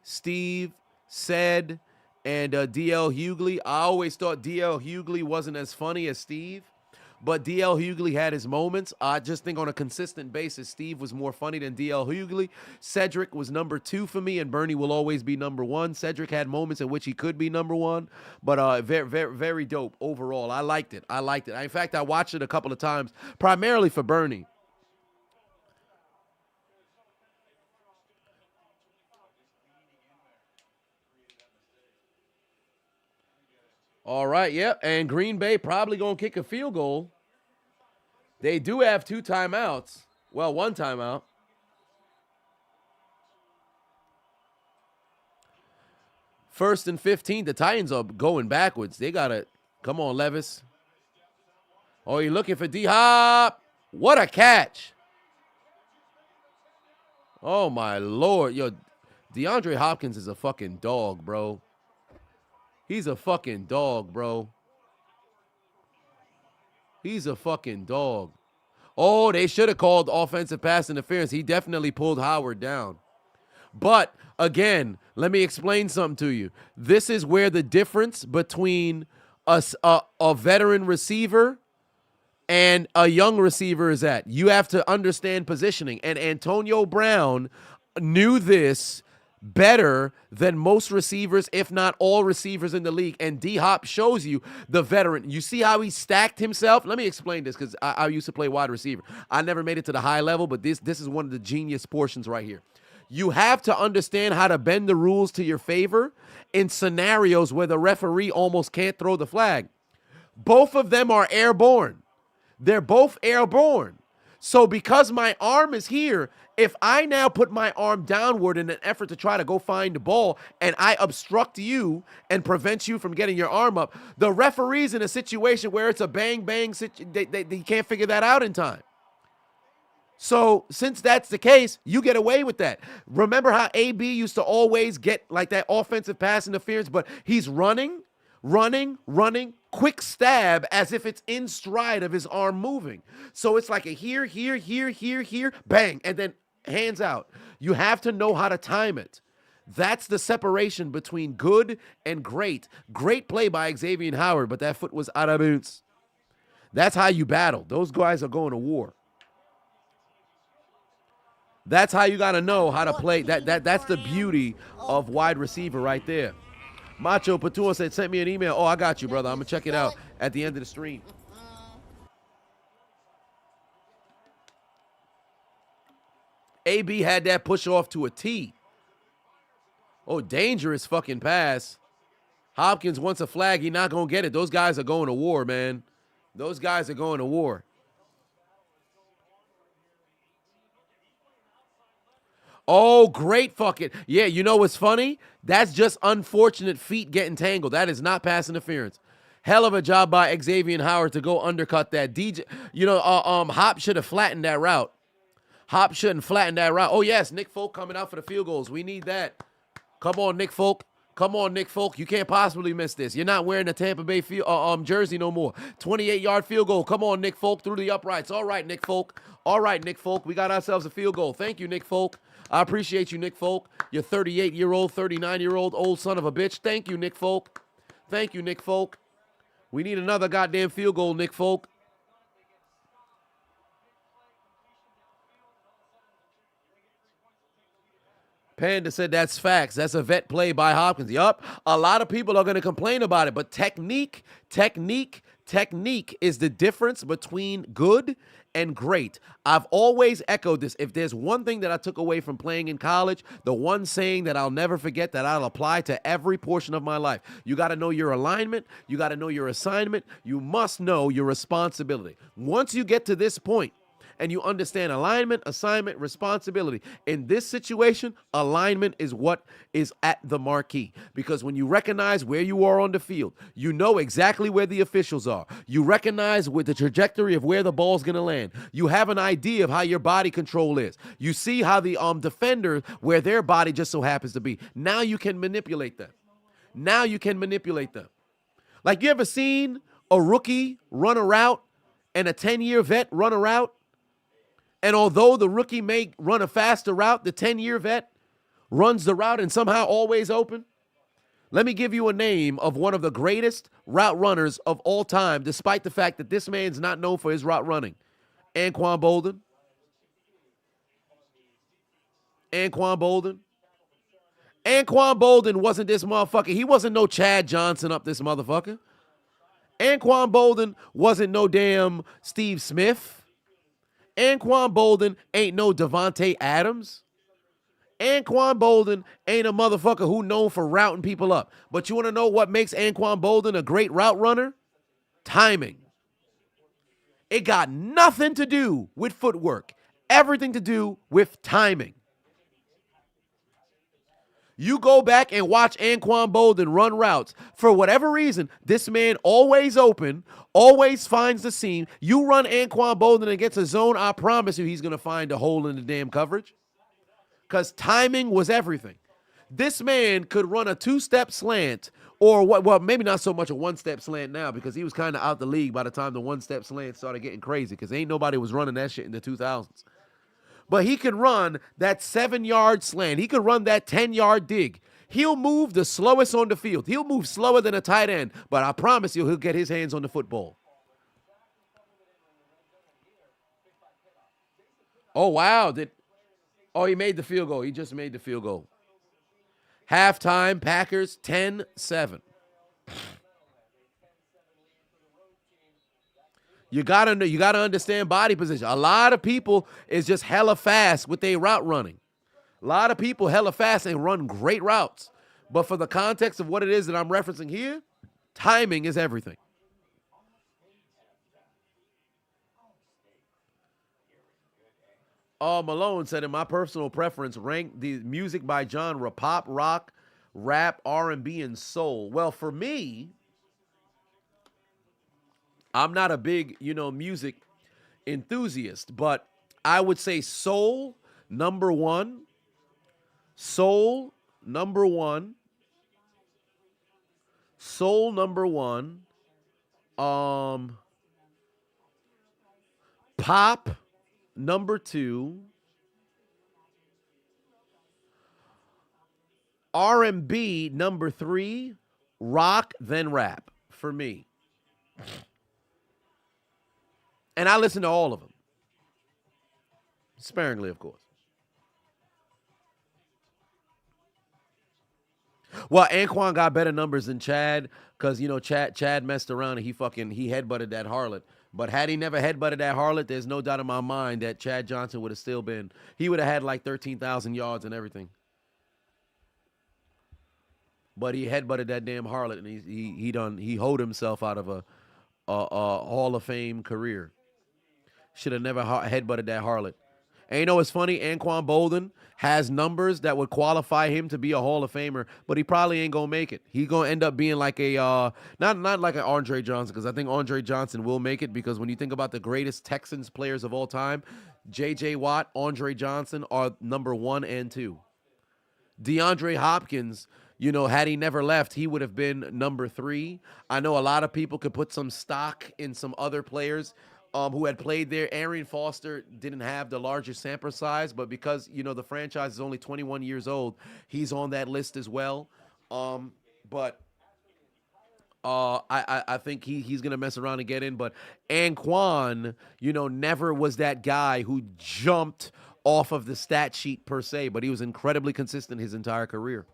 S3: Steve, Ced, and D.L. Hughley? I always thought D.L. Hughley wasn't as funny as Steve. but DL Hughley had his moments. I just think on a consistent basis, Steve was more funny than DL Hughley. Cedric was number 2 for me, and Bernie will always be number 1. Cedric had moments in which he could be number 1, but very, very, very dope overall. I liked it. In fact, I watched it a couple of times, primarily for Bernie. All right, yep, and Green Bay probably going to kick a field goal. They do have 2 timeouts. Well, 1 timeout. First and 15. The Titans are going backwards. They got to, come on, Levis. Oh, you're looking for D-Hop. What a catch. Oh, my Lord. Yo, DeAndre Hopkins is a fucking dog, bro. He's a fucking dog, bro. He's a fucking dog. Oh, they should have called offensive pass interference. He definitely pulled Howard down. But, again, let me explain something to you. This is where the difference between a veteran receiver and a young receiver is at. You have to understand positioning. And Antonio Brown knew this better than most receivers, if not all receivers in the league. And D-Hop shows you the veteran. You see how he stacked himself? Let me explain this because I used to play wide receiver. I never made it to the high level, but this is one of the genius portions right here. You have to understand how to bend the rules to your favor in scenarios where the referee almost can't throw the flag. Both of them are airborne. They're both airborne. So because my arm is here, if I now put my arm downward in an effort to try to go find the ball and I obstruct you and prevent you from getting your arm up, the referee's in a situation where it's a bang-bang they can't figure that out in time. So since that's the case, you get away with that. Remember how AB used to always get like that offensive pass interference, but he's running, quick stab as if it's in stride of his arm moving. So it's like a here, bang, and then hands out. You have to know how to time it. That's the separation between good and great. Great play by Xavier Howard, but that foot was out of bounds. That's how you battle. Those guys are going to war. That's how you got to know how to play. That's the beauty of wide receiver right there. Macho Patua said, sent me an email. Oh, I got you, brother. I'm going to check it out at the end of the stream. AB had that push off to a T. Oh, dangerous fucking pass. Hopkins wants a flag. He's not going to get it. Those guys are going to war, man. Those guys are going to war. Oh, great fucking. Yeah, you know what's funny? That's just unfortunate feet getting tangled. That is not pass interference. Hell of a job by Xavier Howard to go undercut that. DJ, Hop should have flattened that route. Hop shouldn't flatten that route. Oh, yes, Nick Folk coming out for the field goals. We need that. Come on, Nick Folk. Come on, Nick Folk. You can't possibly miss this. You're not wearing the Tampa Bay jersey no more. 28-yard field goal. Come on, Nick Folk, through the uprights. All right, Nick Folk. All right, Nick Folk. We got ourselves a field goal. Thank you, Nick Folk. I appreciate you, Nick Folk. You 38-year-old, 39-year-old old son of a bitch. Thank you, Nick Folk. Thank you, Nick Folk. We need another goddamn field goal, Nick Folk. Panda said that's facts. That's a vet play by Hopkins. Yup. A lot of people are going to complain about it, but technique is the difference between good and great. I've always echoed this. If there's one thing that I took away from playing in college, the one saying that I'll never forget that I'll apply to every portion of my life. You got to know your alignment. You got to know your assignment. You must know your responsibility. Once you get to this point, and you understand alignment, assignment, responsibility. In this situation, alignment is what is at the marquee. Because when you recognize where you are on the field, you know exactly where the officials are. You recognize with the trajectory of where the ball's going to land. You have an idea of how your body control is. You see how the defender, where their body just so happens to be. Now you can manipulate them. Like, you ever seen a rookie run a route and a 10-year vet run a route? And although the rookie may run a faster route, the 10-year vet runs the route and somehow always open. Let me give you a name of one of the greatest route runners of all time, despite the fact that this man's not known for his route running. Anquan Bolden. Anquan Bolden. Anquan Bolden wasn't this motherfucker. He wasn't no Chad Johnson up this motherfucker. Anquan Bolden wasn't no damn Steve Smith. Anquan Bolden ain't no Devontae Adams. Anquan Bolden ain't a motherfucker who known for routing people up. But you want to know what makes Anquan Bolden a great route runner? Timing. It got nothing to do with footwork. Everything to do with timing. You go back and watch Anquan Bolden run routes. For whatever reason, this man always open, always finds the seam. You run Anquan Bolden against a zone, I promise you he's going to find a hole in the damn coverage. Because timing was everything. This man could run a two-step slant, or what? Well, maybe not so much a one-step slant now, because he was kind of out the league by the time the one-step slant started getting crazy, because ain't nobody was running that shit in the 2000s. But he could run that 7-yard slant. He could run that 10-yard dig. He'll move the slowest on the field. He'll move slower than a tight end, but I promise you he'll get his hands on the football. Oh, wow. He made the field goal. He just made the field goal. Halftime, Packers 10-7. You gotta understand body position. A lot of people is just hella fast with their route running. A lot of people hella fast and run great routes. But for the context of what it is that I'm referencing here, timing is everything. Malone said, in my personal preference, rank the music by genre: pop, rock, rap, R&B, and soul. Well, for me, I'm not a big, music enthusiast, but I would say soul, number one. Soul, number one. Soul, number one. Pop, number two. R&B, number three. Rock, then rap, for me. And I listen to all of them. Sparingly, of course. Well, Anquan got better numbers than Chad because, Chad messed around and he headbutted that harlot. But had he never headbutted that harlot, there's no doubt in my mind that Chad Johnson would have still been, he would have had like 13,000 yards and everything. But he headbutted that damn harlot and he hoed himself out of a Hall of Fame career. Should have never headbutted that harlot. And what's funny? Anquan Bolden has numbers that would qualify him to be a Hall of Famer, but he probably ain't gonna make it. He gonna end up being like a not like an Andre Johnson, because I think Andre Johnson will make it, because when you think about the greatest Texans players of all time, J.J. Watt, Andre Johnson are number 1 and 2. DeAndre Hopkins, had he never left, he would have been number 3. I know a lot of people could put some stock in some other players who had played there. Arian Foster didn't have the largest sample size, but because, the franchise is only 21 years old, he's on that list as well. But I think he's going to mess around and get in. But Anquan, never was that guy who jumped off of the stat sheet per se, but he was incredibly consistent his entire career.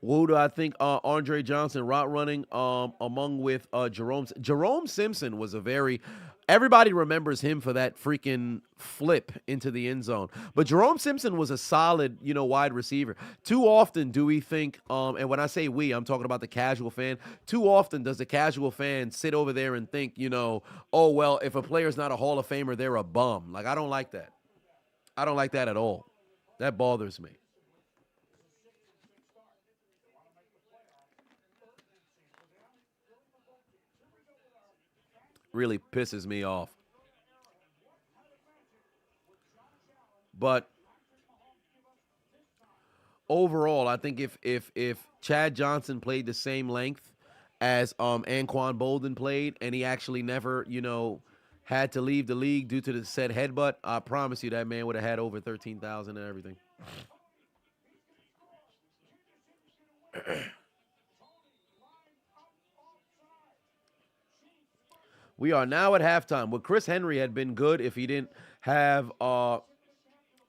S3: Who do I think Andre Johnson route running among with Jerome Simpson was everybody remembers him for that freaking flip into the end zone. But Jerome Simpson was a solid, wide receiver. Too often do we think, and when I say we, I'm talking about the casual fan. Too often does the casual fan sit over there and think, oh, well, if a player's not a Hall of Famer, they're a bum. Like, I don't like that. I don't like that at all. That bothers me. Really pisses me off. But overall, I think if Chad Johnson played the same length as Anquan Bolden played, and he actually never, had to leave the league due to the said headbutt, I promise you that man would have had over 13,000 and everything. We are now at halftime. Would Chris Henry had been good if he didn't have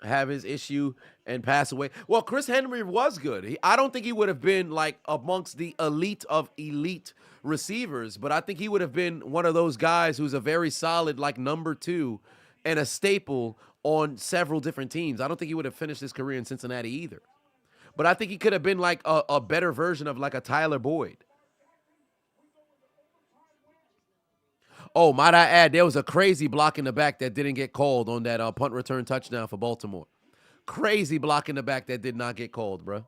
S3: his issue and pass away? Well, Chris Henry was good. I don't think he would have been like amongst the elite of elite receivers, but I think he would have been one of those guys who's a very solid like number 2 and a staple on several different teams. I don't think he would have finished his career in Cincinnati either. But I think he could have been like a better version of like a Tyler Boyd. Oh, might I add, there was a crazy block in the back that didn't get called on that punt return touchdown for Baltimore. Crazy block in the back that did not get called, bro.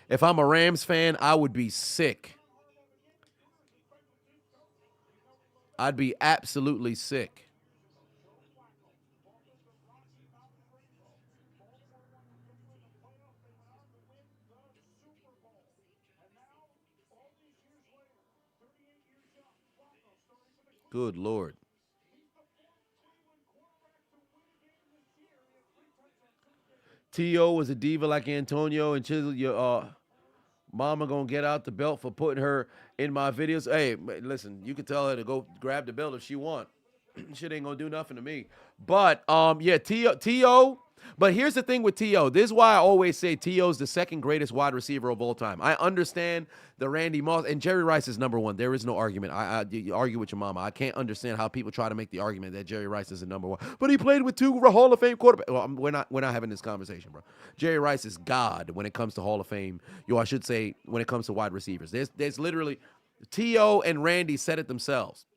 S3: If I'm a Rams fan, I would be sick. I'd be absolutely sick. Good Lord. T.O. was a diva like Antonio and Chiseled. Your mama gonna get out the belt for putting her in my videos. Hey, listen, you can tell her to go grab the belt if she want. Shit ain't gonna do nothing to me. But yeah, T.O. But here's the thing with T.O. This is why I always say T.O.'s the second greatest wide receiver of all time. I understand the Randy Moss, and Jerry Rice is number 1. There is no argument. You argue with your mama. I can't understand how people try to make the argument that Jerry Rice is the number 1. But he played with 2 Hall of Fame quarterbacks. Well, we're not having this conversation, bro. Jerry Rice is God when it comes to Hall of Fame. I should say when it comes to wide receivers. There's literally T.O. and Randy said it themselves.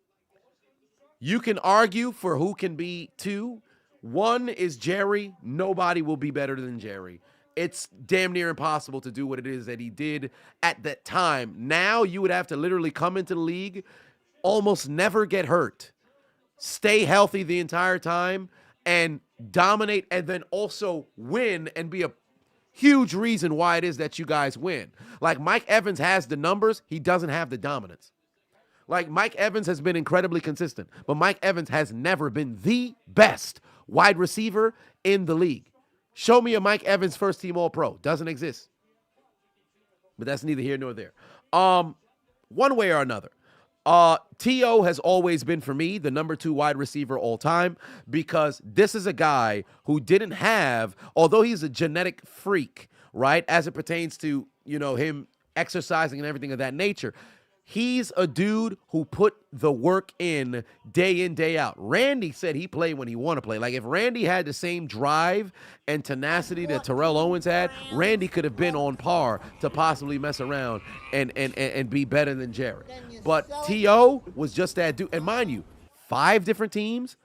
S3: You can argue for who can be 2. 1 is Jerry. Nobody will be better than Jerry. It's damn near impossible to do what it is that he did at that time. Now you would have to literally come into the league, almost never get hurt, stay healthy the entire time, and dominate, and then also win and be a huge reason why it is that you guys win. Like Mike Evans has the numbers. He doesn't have the dominance. Like Mike Evans has been incredibly consistent, but Mike Evans has never been the best wide receiver in the league. Show me a Mike Evans first team All-Pro. Doesn't exist. But that's neither here nor there. One way or another, T.O. has always been, for me, the number 2 wide receiver all time, because this is a guy who didn't have, although he's a genetic freak, right, as it pertains to, him exercising and everything of that nature, he's a dude who put the work in, day out. Randy said he played when he wanted to play. Like, if Randy had the same drive and tenacity that Terrell Owens had, Randy could have been on par to possibly mess around and be better than Jerry. But T.O. was just that dude. And mind you, 5 different teams,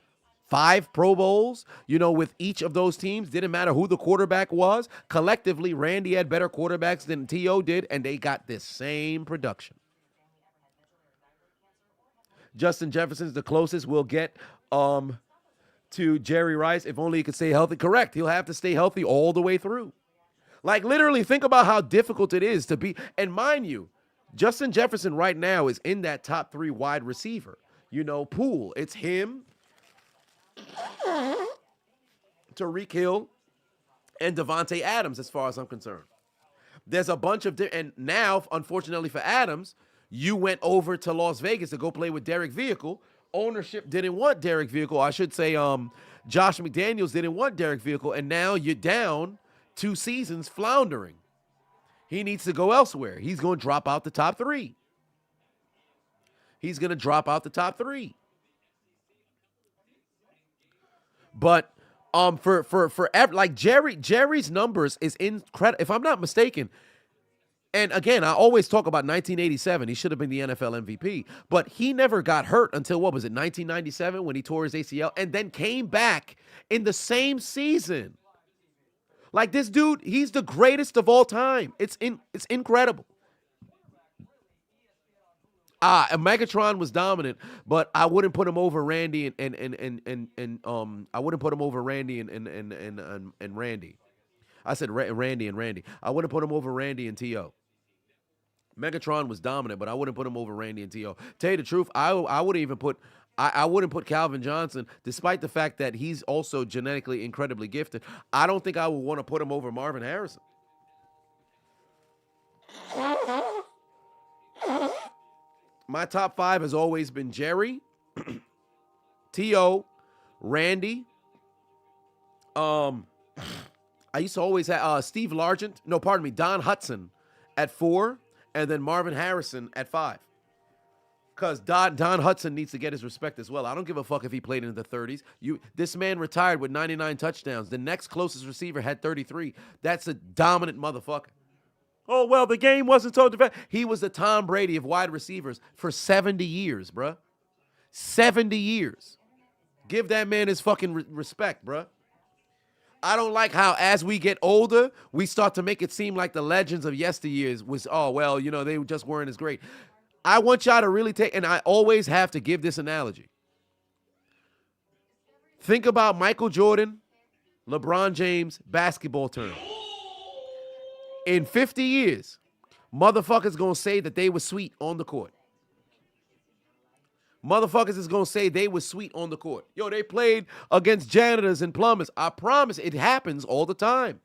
S3: 5 Pro Bowls, with each of those teams. Didn't matter who the quarterback was. Collectively, Randy had better quarterbacks than T.O. did, and they got this same production. Justin Jefferson's the closest we'll get to Jerry Rice, if only he could stay healthy. Correct. He'll have to stay healthy all the way through. Like, literally, think about how difficult it is to be. And mind you, Justin Jefferson right now is in that top 3 wide receiver, pool. It's him, Tyreek Hill, and Devontae Adams, as far as I'm concerned. There's a bunch of and now, unfortunately for Adams, you went over to Las Vegas to go play with Derek Vehicle. Ownership didn't want Derek Vehicle. I should say Josh McDaniels didn't want Derek Vehicle, and now you're down 2 seasons floundering. He needs to go elsewhere. He's going to drop out the top 3. He's going to drop out the top 3. But like Jerry's numbers is incredible. If I'm not mistaken, and again, I always talk about 1987. He should have been the NFL MVP. But he never got hurt until, 1997 when he tore his ACL and then came back in the same season. Like, this dude, he's the greatest of all time. It's incredible. Megatron was dominant, but I wouldn't put him over Randy and I wouldn't put him over Randy and Randy. I said Randy and Randy. I wouldn't put him over Randy and T.O. Megatron was dominant, but I wouldn't put him over Randy and T.O. Tell you the truth, I wouldn't even put I wouldn't put Calvin Johnson, despite the fact that he's also genetically incredibly gifted. I don't think I would want to put him over Marvin Harrison. My top 5 has always been Jerry, T.O., Randy. I used to always have Steve Largent. No, pardon me, Don Hudson at 4, and then Marvin Harrison at 5. Because Don Hudson needs to get his respect as well. I don't give a fuck if he played in the 30s. This man retired with 99 touchdowns. The next closest receiver had 33. That's a dominant motherfucker. Oh, well, the game wasn't so defensive. He was the Tom Brady of wide receivers for 70 years, bruh. 70 years. Give that man his fucking respect, bruh. I don't like how as we get older, we start to make it seem like the legends of yesteryears was, oh, well, you know, they just weren't as great. I want y'all to really take, and I always have to give this analogy. Think about Michael Jordan, LeBron James, basketball terms. In 50 years, motherfuckers gonna say that they were sweet on the court. Motherfuckers is gonna say they were sweet on the court. Yo, they played against janitors and plumbers. I promise it happens all the time.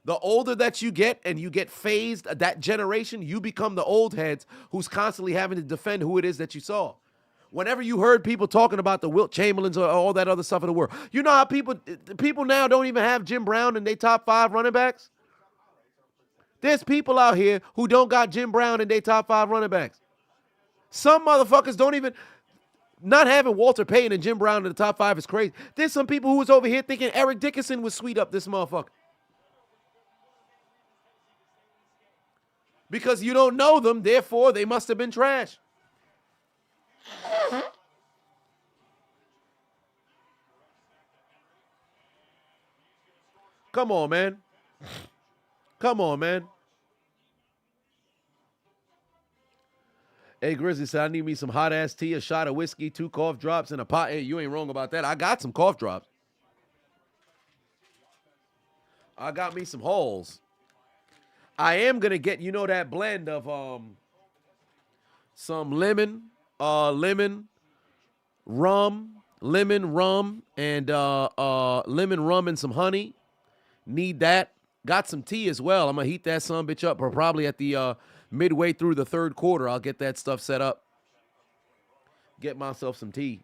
S3: The older that you get and you get phased, that generation, you become the old heads who's constantly having to defend who it is that you saw. Whenever you heard people talking about the Wilt Chamberlains or all that other stuff in the world, you know how people now don't even have Jim Brown in their top 5 running backs? There's people out here who don't got Jim Brown in their top 5 running backs. Some motherfuckers don't even, not having Walter Payton and Jim Brown in the top 5 is crazy. There's some people who was over here thinking Eric Dickerson would sweet up this motherfucker. Because you don't know them, therefore they must have been trash. Come on, man. Come on, man. Hey, Grizzly said, I need me some hot-ass tea, a shot of whiskey, 2 cough drops, and a pot. Hey, you ain't wrong about that. I got some cough drops. I got me some Halls. I am going to get, you know, that blend of some lemon rum, and lemon rum and some honey. Need that. Got some tea as well. I'm going to heat that son bitch up, or probably at the midway through the 3rd quarter, I'll get that stuff set up. Get myself some tea.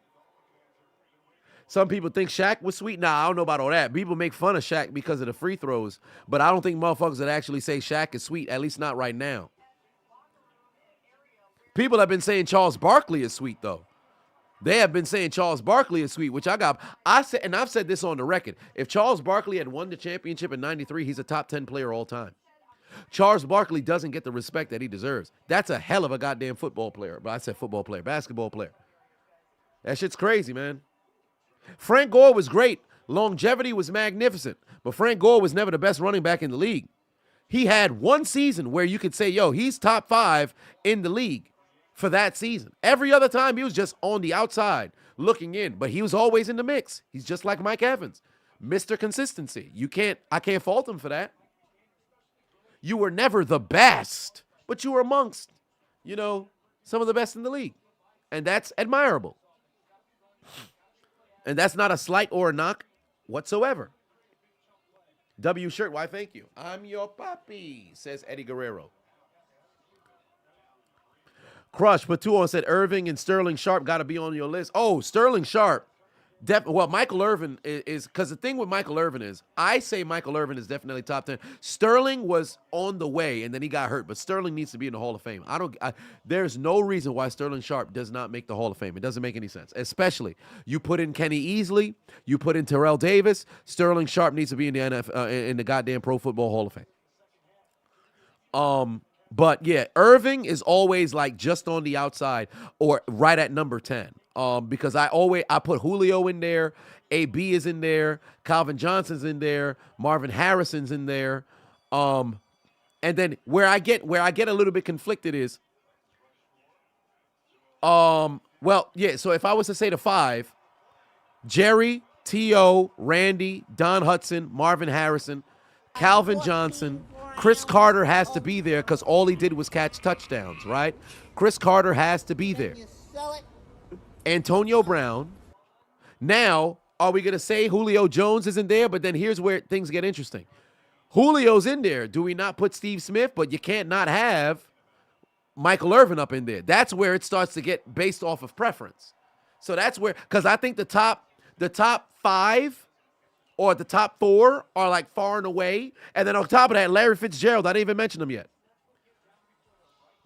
S3: Some people think Shaq was sweet. Nah, I don't know about all that. People make fun of Shaq because of the free throws, but I don't think motherfuckers would actually say Shaq is sweet, at least not right now. People have been saying Charles Barkley is sweet, though. They have been saying Charles Barkley is sweet, which I said, and I've said this on the record. If Charles Barkley had won the championship in '93, he's a top 10 player all time. Charles Barkley doesn't get the respect that he deserves. That's a hell of a goddamn football player. But I said football player, basketball player. That shit's crazy, man. Frank Gore was great. Longevity was magnificent. But Frank Gore was never the best running back in the league. He had one season where you could say, yo, he's top 5 in the league for that season. Every other time, he was just on the outside looking in. But he was always in the mix. He's just like Mike Evans. Mr. Consistency. I can't fault him for that. You were never the best, but you were amongst, you know, some of the best in the league. And that's admirable. And that's not a slight or a knock whatsoever. W shirt, why thank you. I'm your papi, says Eddie Guerrero. Crush, Patuon said Irving and Sterling Sharp got to be on your list. Oh, Sterling Sharp. Well, Michael Irvin is, because the thing with Michael Irvin is, I say Michael Irvin is definitely top 10. Sterling was on the way, and then he got hurt, but Sterling needs to be in the Hall of Fame. There's no reason why Sterling Sharp does not make the Hall of Fame. It doesn't make any sense, especially you put in Kenny Easley, you put in Terrell Davis. Sterling Sharp needs to be in the in the goddamn Pro Football Hall of Fame. But yeah, Irving is always like just on the outside or right at number 10. Because I put Julio in there, AB is in there, Calvin Johnson's in there, Marvin Harrison's in there. And then where I get a little bit conflicted is, so if I was to say the 5, Jerry, T.O., Randy, Don Hudson, Marvin Harrison, Calvin Johnson, Chris Carter has to be there because all he did was catch touchdowns, right? Chris Carter has to be there.
S4: You sell it.
S3: Antonio Brown. Now, are we going to say Julio Jones isn't there? But then here's where things get interesting. Julio's in there. Do we not put Steve Smith? But you can't not have Michael Irvin up in there. That's where it starts to get based off of preference. So that's where, because I think the top 5 or the top 4 are like far and away. And then on top of that, Larry Fitzgerald, I didn't even mention him yet.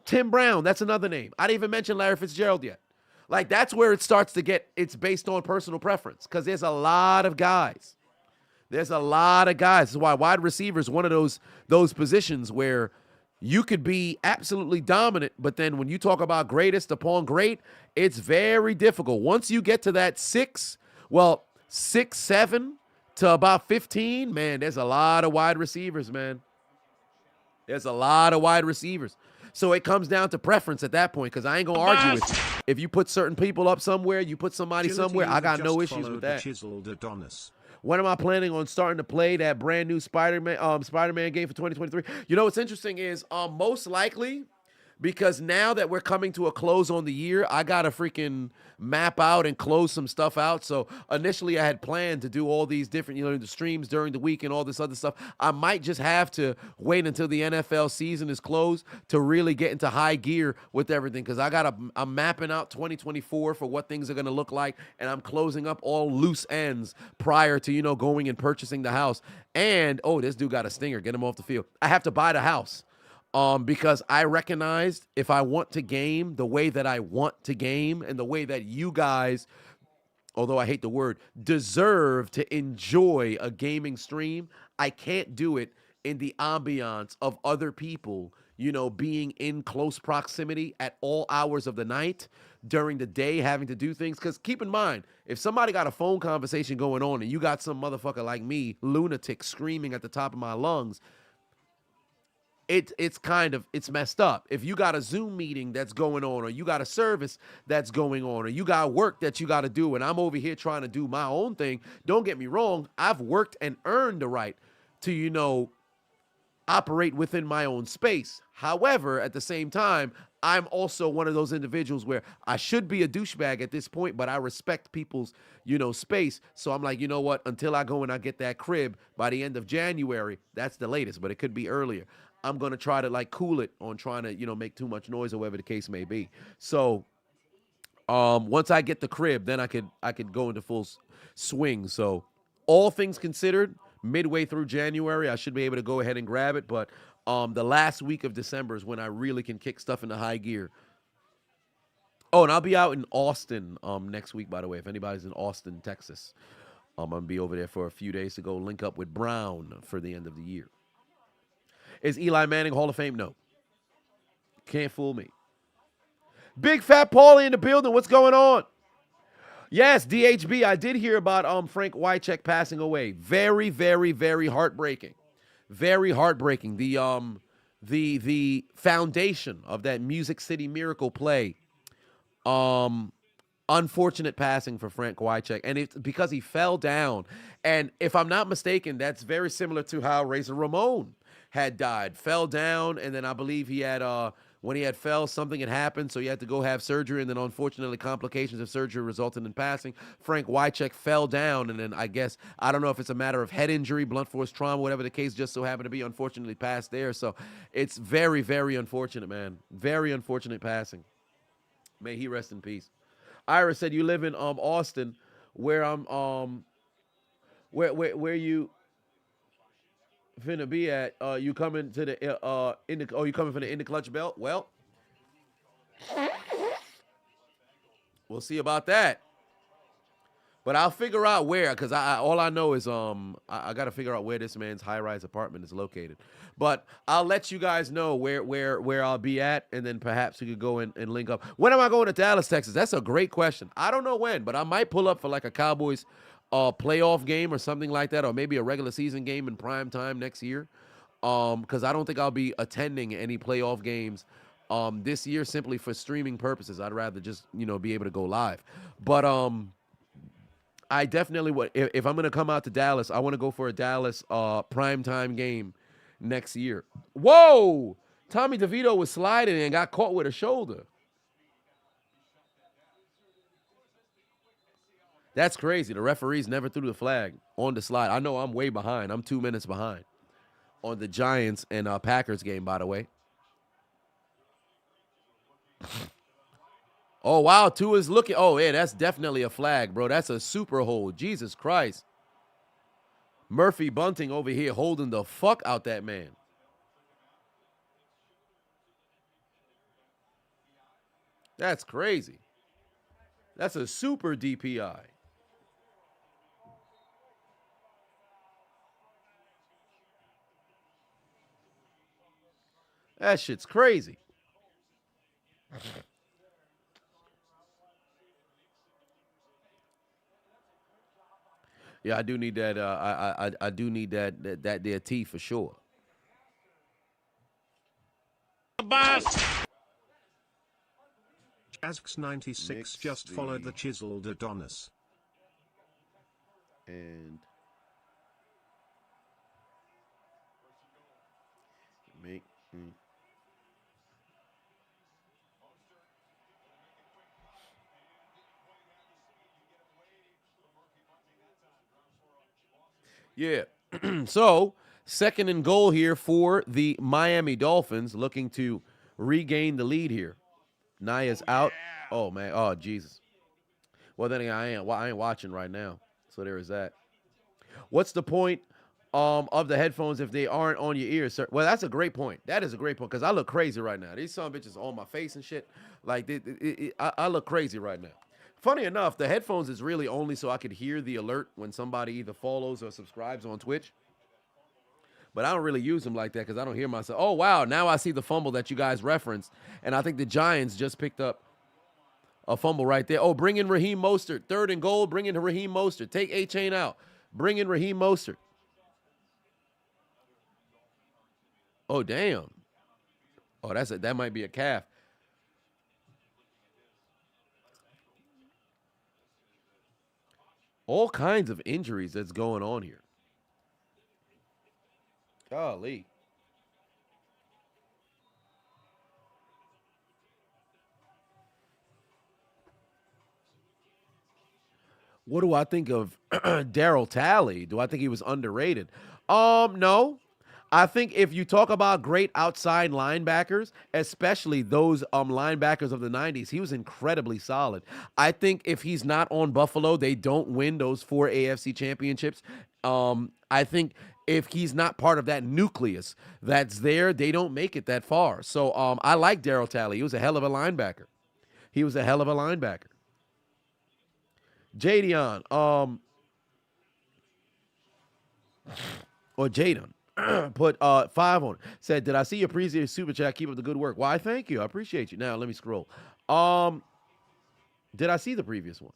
S3: Tim Brown, that's another name. I didn't even mention Larry Fitzgerald yet. Like, that's where it starts to get, it's based on personal preference because there's a lot of guys. There's a lot of guys. That's why wide receiver is one of those positions where you could be absolutely dominant, but then when you talk about greatest upon great, it's very difficult. Once you get to that 6, 7 to about 15, man, there's a lot of wide receivers, man. There's a lot of wide receivers. So it comes down to preference at that point because I ain't going to argue with you. If you put certain people up somewhere, you put somebody somewhere, I got no issues with that.
S5: Chiseled Adonis.
S3: When am I planning on starting to play that brand new Spider-Man game for 2023? You know what's interesting is most likely because now that we're coming to a close on the year, I got to freaking map out and close some stuff out. So initially I had planned to do all these different, the streams during the week and all this other stuff. I might just have to wait until the NFL season is closed to really get into high gear with everything because I'm mapping out 2024 for what things are going to look like, and I'm closing up all loose ends prior to, going and purchasing the house. And, this dude got a stinger. Get him off the field. I have to buy the house. Because I recognized if I want to game the way that I want to game and the way that you guys, although I hate the word, deserve to enjoy a gaming stream, I can't do it in the ambiance of other people, being in close proximity at all hours of the night, during the day, having to do things. Because keep in mind, if somebody got a phone conversation going on and you got some motherfucker like me, lunatic, screaming at the top of my lungs, it's messed up. If you got a Zoom meeting that's going on, or you got a service that's going on, or you got work that you got to do, and I'm over here trying to do my own thing, don't get me wrong, I've worked and earned the right to, operate within my own space. However, at the same time, I'm also one of those individuals where I should be a douchebag at this point, but I respect people's, space. So I'm like, you know what? Until I go and I get that crib by the end of January, that's the latest, but it could be earlier. I'm going to try to cool it on trying to, make too much noise or whatever the case may be. So once I get the crib, then I could go into full swing. So all things considered, midway through January, I should be able to go ahead and grab it. But the last week of December is when I really can kick stuff into high gear. Oh, and I'll be out in Austin next week, by the way. If anybody's in Austin, Texas, I'm going to be over there for a few days to go link up with Brown for the end of the year. Is Eli Manning Hall of Fame? No. Can't fool me. Big Fat Paulie in the building. What's going on? Yes, DHB. I did hear about Frank Wycheck passing away. Very, very, very heartbreaking. Very heartbreaking. The foundation of that Music City Miracle play. Unfortunate passing for Frank Wycheck, and it's because he fell down. And if I'm not mistaken, that's very similar to how Razor Ramon had died. Fell down, and then I believe he had when he had fell, something had happened, so he had to go have surgery, and then unfortunately complications of surgery resulted in passing. Frank Wycheck fell down, and then I don't know if it's a matter of head injury, blunt force trauma, whatever the case, just so happened to be unfortunately passed there. So it's very, very unfortunate, man. Very unfortunate passing. May he rest in peace. Ira said you live in Austin, where where you finna be at. You coming to the you coming from the in the clutch belt? Well, we'll see about that. But I'll figure out where, because all I know is I got to figure out where this man's high-rise apartment is located. But I'll let you guys know where I'll be at, and then perhaps we could go and link up. When am I going to Dallas, Texas? That's a great question. I don't know when, but I might pull up for like a Cowboys playoff game or something like that, or maybe a regular season game in prime time next year, because I don't think I'll be attending any playoff games this year simply for streaming purposes. I'd rather just be able to go live. But I definitely would. If I'm gonna come out to Dallas, I want to go for a Dallas primetime game next year. Whoa! Tommy DeVito was sliding and got caught with a shoulder. That's crazy. The referees never threw the flag on the slide. I know I'm way behind. I'm 2 minutes behind on the Giants and Packers game, by the way. Oh, wow. Tua's looking. Oh, yeah, that's definitely a flag, bro. That's a super hold. Jesus Christ. Murphy Bunting over here holding the fuck out that man. That's crazy. That's a super DPI. That shit's crazy. Yeah, I do need that. I do need that there tea for sure.
S5: Asks96 just followed the Chiseled Adonis.
S3: And make yeah. So, second and goal here for the Miami Dolphins, looking to regain the lead here. Naya's out. Oh man. Oh Jesus. Well, then I ain't watching right now. So there is that. What's the point of the headphones if they aren't on your ears, sir? Well, that's a great point. That is a great point because I look crazy right now. These son of bitches on my face and shit. Like I look crazy right now. Funny enough, the headphones is really only so I could hear the alert when somebody either follows or subscribes on Twitch. But I don't really use them like that because I don't hear myself. Oh, wow. Now I see the fumble that you guys referenced. And I think the Giants just picked up a fumble right there. Oh, bring in Raheem Mostert. Third and goal. Bring in Raheem Mostert. Take A-Chain out. Bring in Raheem Mostert. Oh, damn. Oh, that might be a calf. All kinds of injuries that's going on here. Golly. What do I think of Daryl Talley? Do I think he was underrated? No. I think if you talk about great outside linebackers, especially those linebackers of the 90s, he was incredibly solid. I think if he's not on Buffalo, they don't win those 4 AFC championships. I think if he's not part of that nucleus that's there, they don't make it that far. So I like Daryl Talley. He was a hell of a linebacker. Jadion, or Jadon, put 5 on it. Said, did I see your previous super chat? Keep up the good work. Why, thank you. I appreciate you. Now, let me scroll. Did I see the previous one?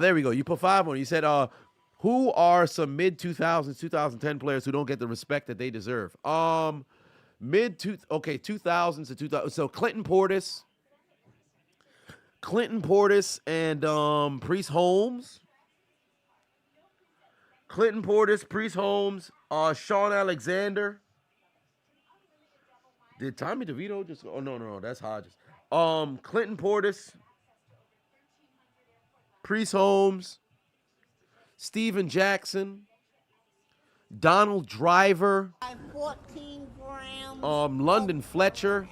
S3: There we go. You put 5 on it. You said, who are some mid-2000s, 2010 players who don't get the respect that they deserve? 2000s to 2000. So Clinton Portis and Priest Holmes. Clinton Portis, Priest Holmes, Sean Alexander. Did Tommy DeVito just go? Oh, no, that's Hodges. Clinton Portis, Priest Holmes, Steven Jackson, Donald Driver,
S4: 14 grams.
S3: London Fletcher.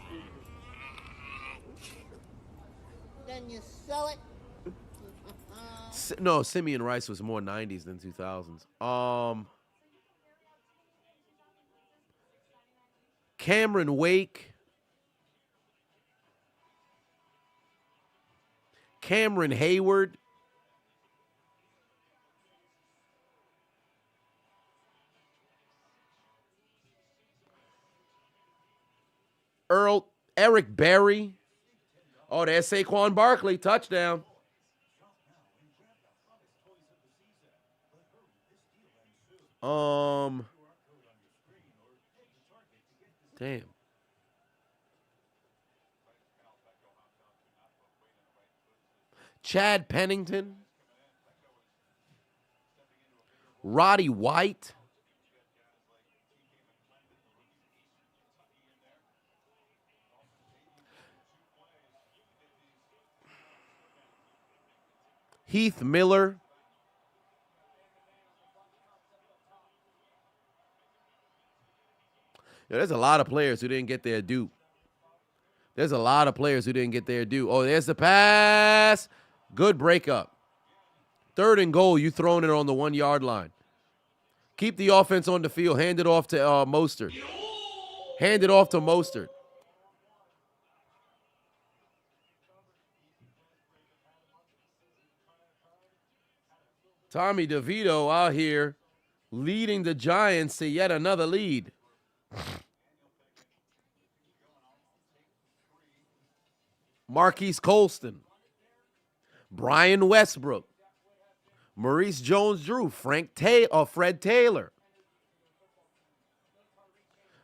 S4: Then you sell it.
S3: No, Simeon Rice was more 90s than 2000s. Cameron Wake. Cameron Hayward. Eric Berry. Oh, there's Saquon Barkley. Touchdown. Damn. Chad Pennington. Roddy White. Heath Miller. Yeah, there's a lot of players who didn't get their due. There's a lot of players who didn't get their due. Oh, there's the pass. Good breakup. 3rd and goal, you throwing it on the 1 yard line. Keep the offense on the field. Hand it off to Mostert. Hand it off to Mostert. Tommy DeVito out here leading the Giants to yet another lead. Marquise Colston, Brian Westbrook, Maurice Jones-Drew, Fred Taylor.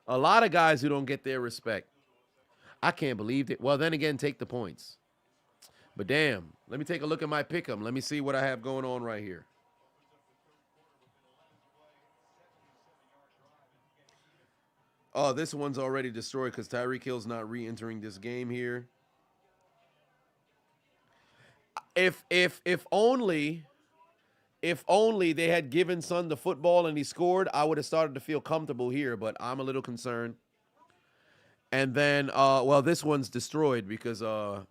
S3: A lot of guys who don't get their respect. I can't believe it. Well, then again, take the points. But damn, let me take a look at my pick'em. Let me see what I have going on right here. Oh, this one's already destroyed because Tyreek Hill's not re-entering this game here. If only they had given Son the football and he scored, I would have started to feel comfortable here, but I'm a little concerned. And then, well, this one's destroyed because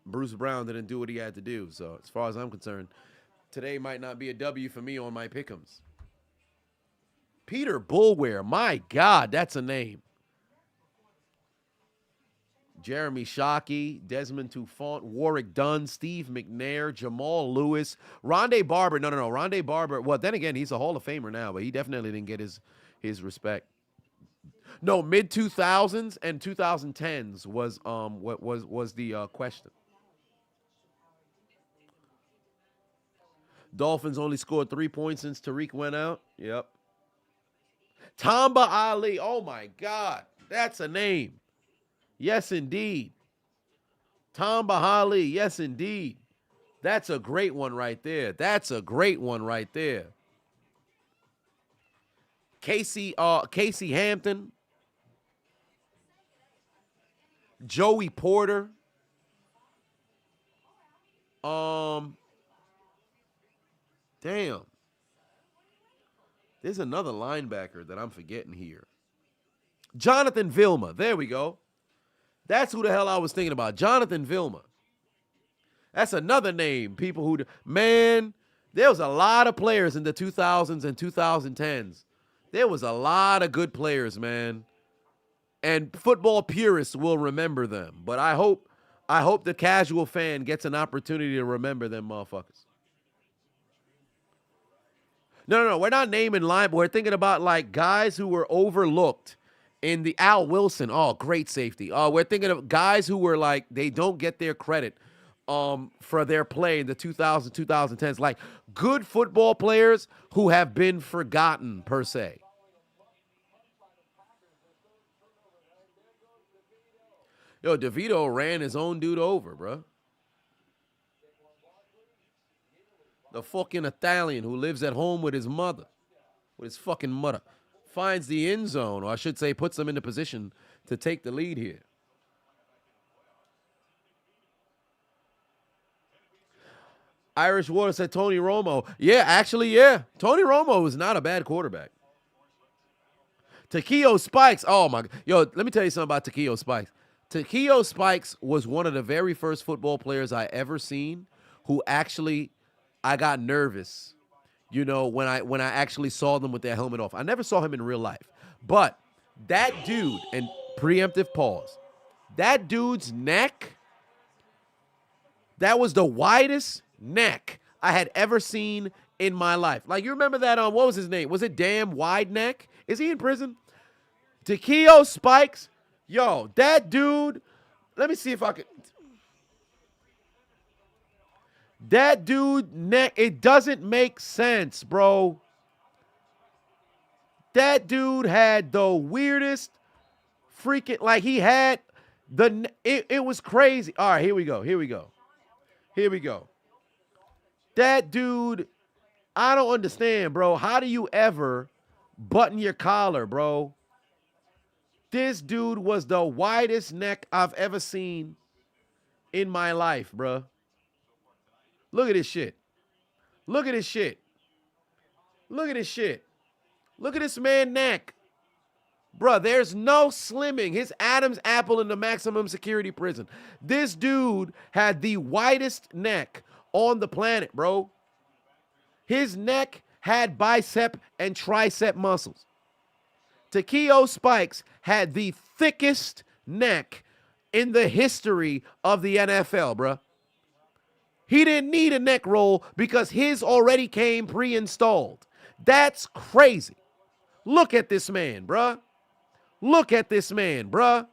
S3: Bruce Brown didn't do what he had to do. So as far as I'm concerned, today might not be a W for me on my pick'ems. Peter Bulware, my God, that's a name. Jeremy Shockey, Desmond Toufant, Warwick Dunn, Steve McNair, Jamal Lewis, Rondé Barber. No. Rondé Barber. Well, then again, he's a Hall of Famer now, but he definitely didn't get his respect. No, mid-2000s and 2010s was what was the question. Dolphins only scored 3 points since Tariq went out. Yep. Tamba Ali. Oh my God, that's a name. Yes, indeed. Tamba Ali. Yes, indeed. That's a great one right there. That's a great one right there. Casey Hampton. Joey Porter. Damn. There's another linebacker that I'm forgetting here. Jonathan Vilma. There we go. That's who the hell I was thinking about. Jonathan Vilma. That's another name. People who, man, there was a lot of players in the 2000s and 2010s. There was a lot of good players, man. And football purists will remember them. But I hope the casual fan gets an opportunity to remember them motherfuckers. No. We're not naming line, but we're thinking about like guys who were overlooked. In the Al Wilson, oh, great safety. We're thinking of guys who were like, they don't get their credit for their play in the 2000s, 2010s. Like good football players who have been forgotten, per se. Yo, DeVito ran his own dude over, bro. The fucking Italian who lives at home with his mother. With his fucking mother. Finds the end zone, or I should say puts them in the position to take the lead here. Irish Water said Tony Romo. Yeah, actually, yeah. Tony Romo is not a bad quarterback. Takeo Spikes. Oh, my. Yo, let me tell you something about Takeo Spikes. Takeo Spikes was one of the very first football players I ever seen who actually, I got nervous. You know, when I actually saw them with their helmet off. I never saw him in real life. But that dude, and preemptive pause, that dude's neck, that was the widest neck I had ever seen in my life. Like, you remember that, what was his name? Was it Damn Wide Neck? Is he in prison? Takeo Spikes. Yo, that dude, let me see if I can. That dude neck, it doesn't make sense, bro. That dude had the weirdest freaking, like he had it was crazy. All right, here we go. That dude I don't understand, bro. How do you ever button your collar, bro? This dude was the widest neck I've ever seen in my life, bro. Look at this shit. Look at this shit. Look at this shit. Look at this man's neck. Bro, there's no slimming. His Adam's apple in the maximum security prison. This dude had the widest neck on the planet, bro. His neck had bicep and tricep muscles. Takeo Spikes had the thickest neck in the history of the NFL, bro. He didn't need a neck roll because his already came pre-installed. That's crazy. Look at this man, bruh. Look at this man, bruh.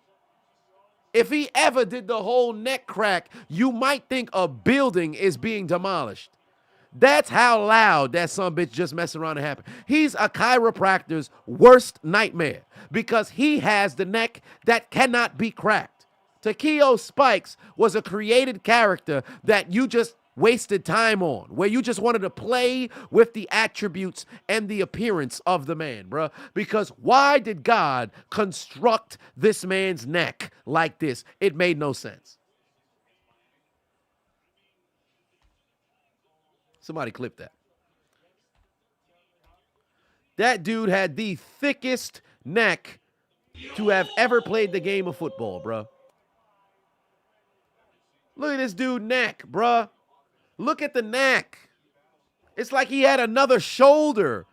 S3: If he ever did the whole neck crack, you might think a building is being demolished. That's how loud that sumbitch just messed around and happened. He's a chiropractor's worst nightmare because he has the neck that cannot be cracked. Takeo Spikes was a created character that you just wasted time on, where you just wanted to play with the attributes and the appearance of the man, bruh. Because why did God construct this man's neck like this? It made no sense. Somebody clip that. That dude had the thickest neck to have ever played the game of football, bruh. Look at this dude's neck, bruh. Look at the neck. It's like he had another shoulder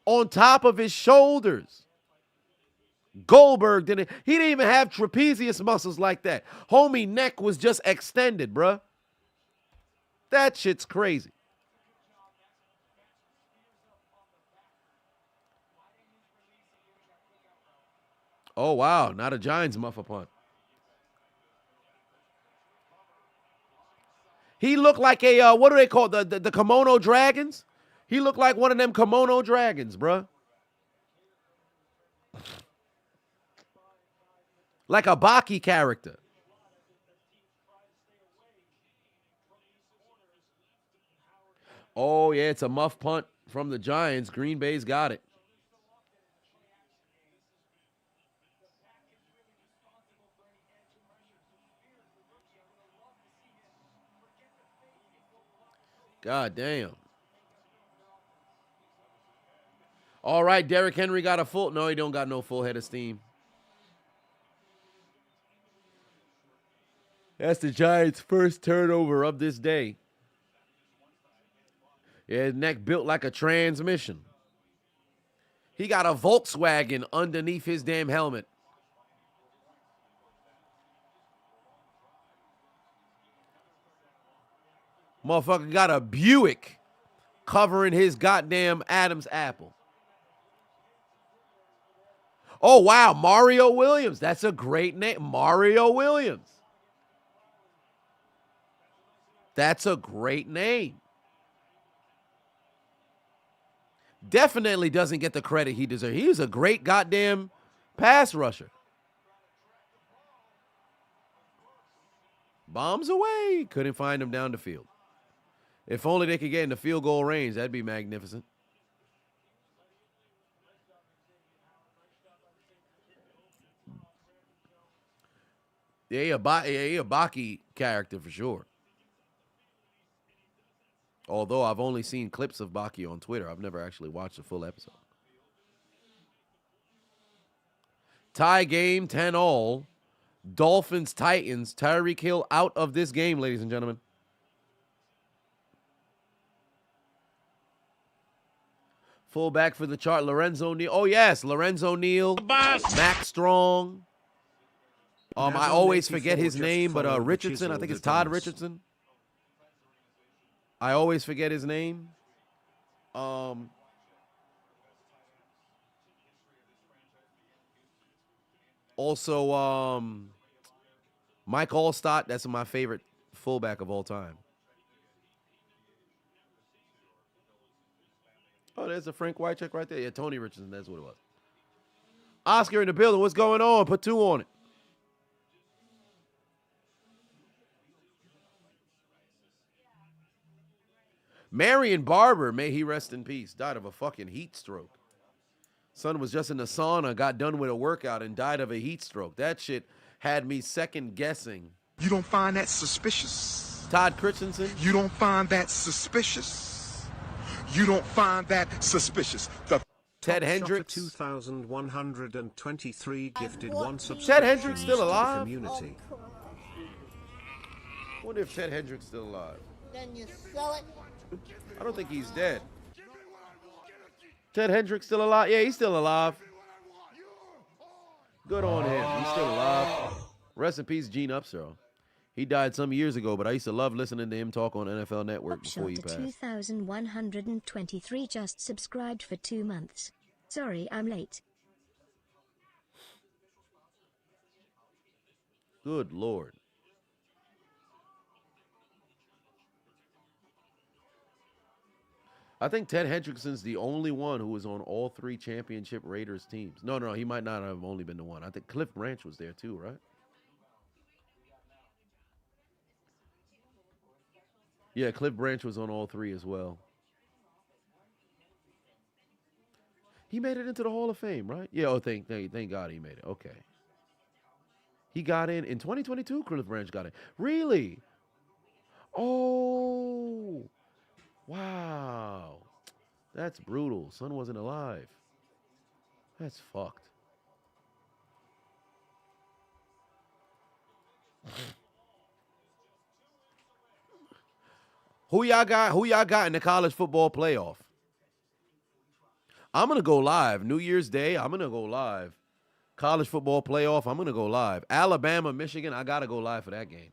S3: on top of his shoulders. Goldberg didn't. He didn't even have trapezius muscles like that. Homie neck was just extended, bruh. That shit's crazy. Oh, wow. Not a Giants muff punt. He looked like a, what do they call the kimono dragons? He looked like one of them kimono dragons, bruh. Like a Baki character. Oh, yeah, it's a muff punt from the Giants. Green Bay's got it. God damn. All right, Derrick Henry got a full. No, he don't got no full head of steam. That's the Giants' first turnover of this day. Yeah, his neck built like a transmission. He got a Volkswagen underneath his damn helmet. Motherfucker got a Buick covering his goddamn Adam's apple. Oh, wow. Mario Williams. That's a great name. Mario Williams. That's a great name. Definitely doesn't get the credit he deserves. He's a great goddamn pass rusher. Bombs away. Couldn't find him down the field. If only they could get in the field goal range, that'd be magnificent. Yeah, he a Baki character for sure. Although I've only seen clips of Baki on Twitter. I've never actually watched a full episode. Tie game, 10-all. Dolphins, Titans. Tyreek Hill out of this game, ladies and gentlemen. Fullback for the chart, Lorenzo Neal. Oh, yes, Lorenzo Neal. Max Strong. I always forget his name, but Richardson. I think it's Todd Richardson. I always forget his name. Also, Mike Allstott. That's my favorite fullback of all time. Oh, there's a Frank Wycheck right there. Yeah, Tony Richardson. That's what it was. Oscar in the building. What's going on? Put 2 on it. Marion Barber, may he rest in peace, died of a fucking heat stroke. Son was just in the sauna, got done with a workout, and died of a heat stroke. That shit had me second guessing.
S6: You don't find that suspicious?
S3: Todd Christensen?
S6: You don't find that suspicious? You don't find that suspicious? The
S3: Ted
S5: Shopper
S3: Hendricks?
S5: 2123 gifted one subscription
S3: Ted Hendricks still
S5: to the
S3: alive?
S5: community.
S3: I wonder if Ted Hendricks still alive.
S4: Then you sell it.
S3: I don't think he's dead. Ted Hendricks still alive? Yeah, he's still alive. Good on him. He's still alive. Rest in peace, Gene Upshaw. He died some years ago, but I used to love listening to him talk on NFL Network before he
S2: Upshot
S3: passed.
S2: 2123 just subscribed for 2 months. Sorry, I'm late.
S3: Good Lord. I think Ted Hendrickson's the only one who was on all 3 championship Raiders teams. No, he might not have only been the one. I think Cliff Branch was there too, right? Yeah, Cliff Branch was on all 3 as well. He made it into the Hall of Fame, right? Yeah, thank God he made it. Okay. He got in 2022, Cliff Branch got in. Really? Oh. Wow. That's brutal. Son wasn't alive. That's fucked. Who y'all got in the college football playoff? I'm going to go live. New Year's Day, I'm going to go live. College football playoff, I'm going to go live. Alabama, Michigan, I got to go live for that game.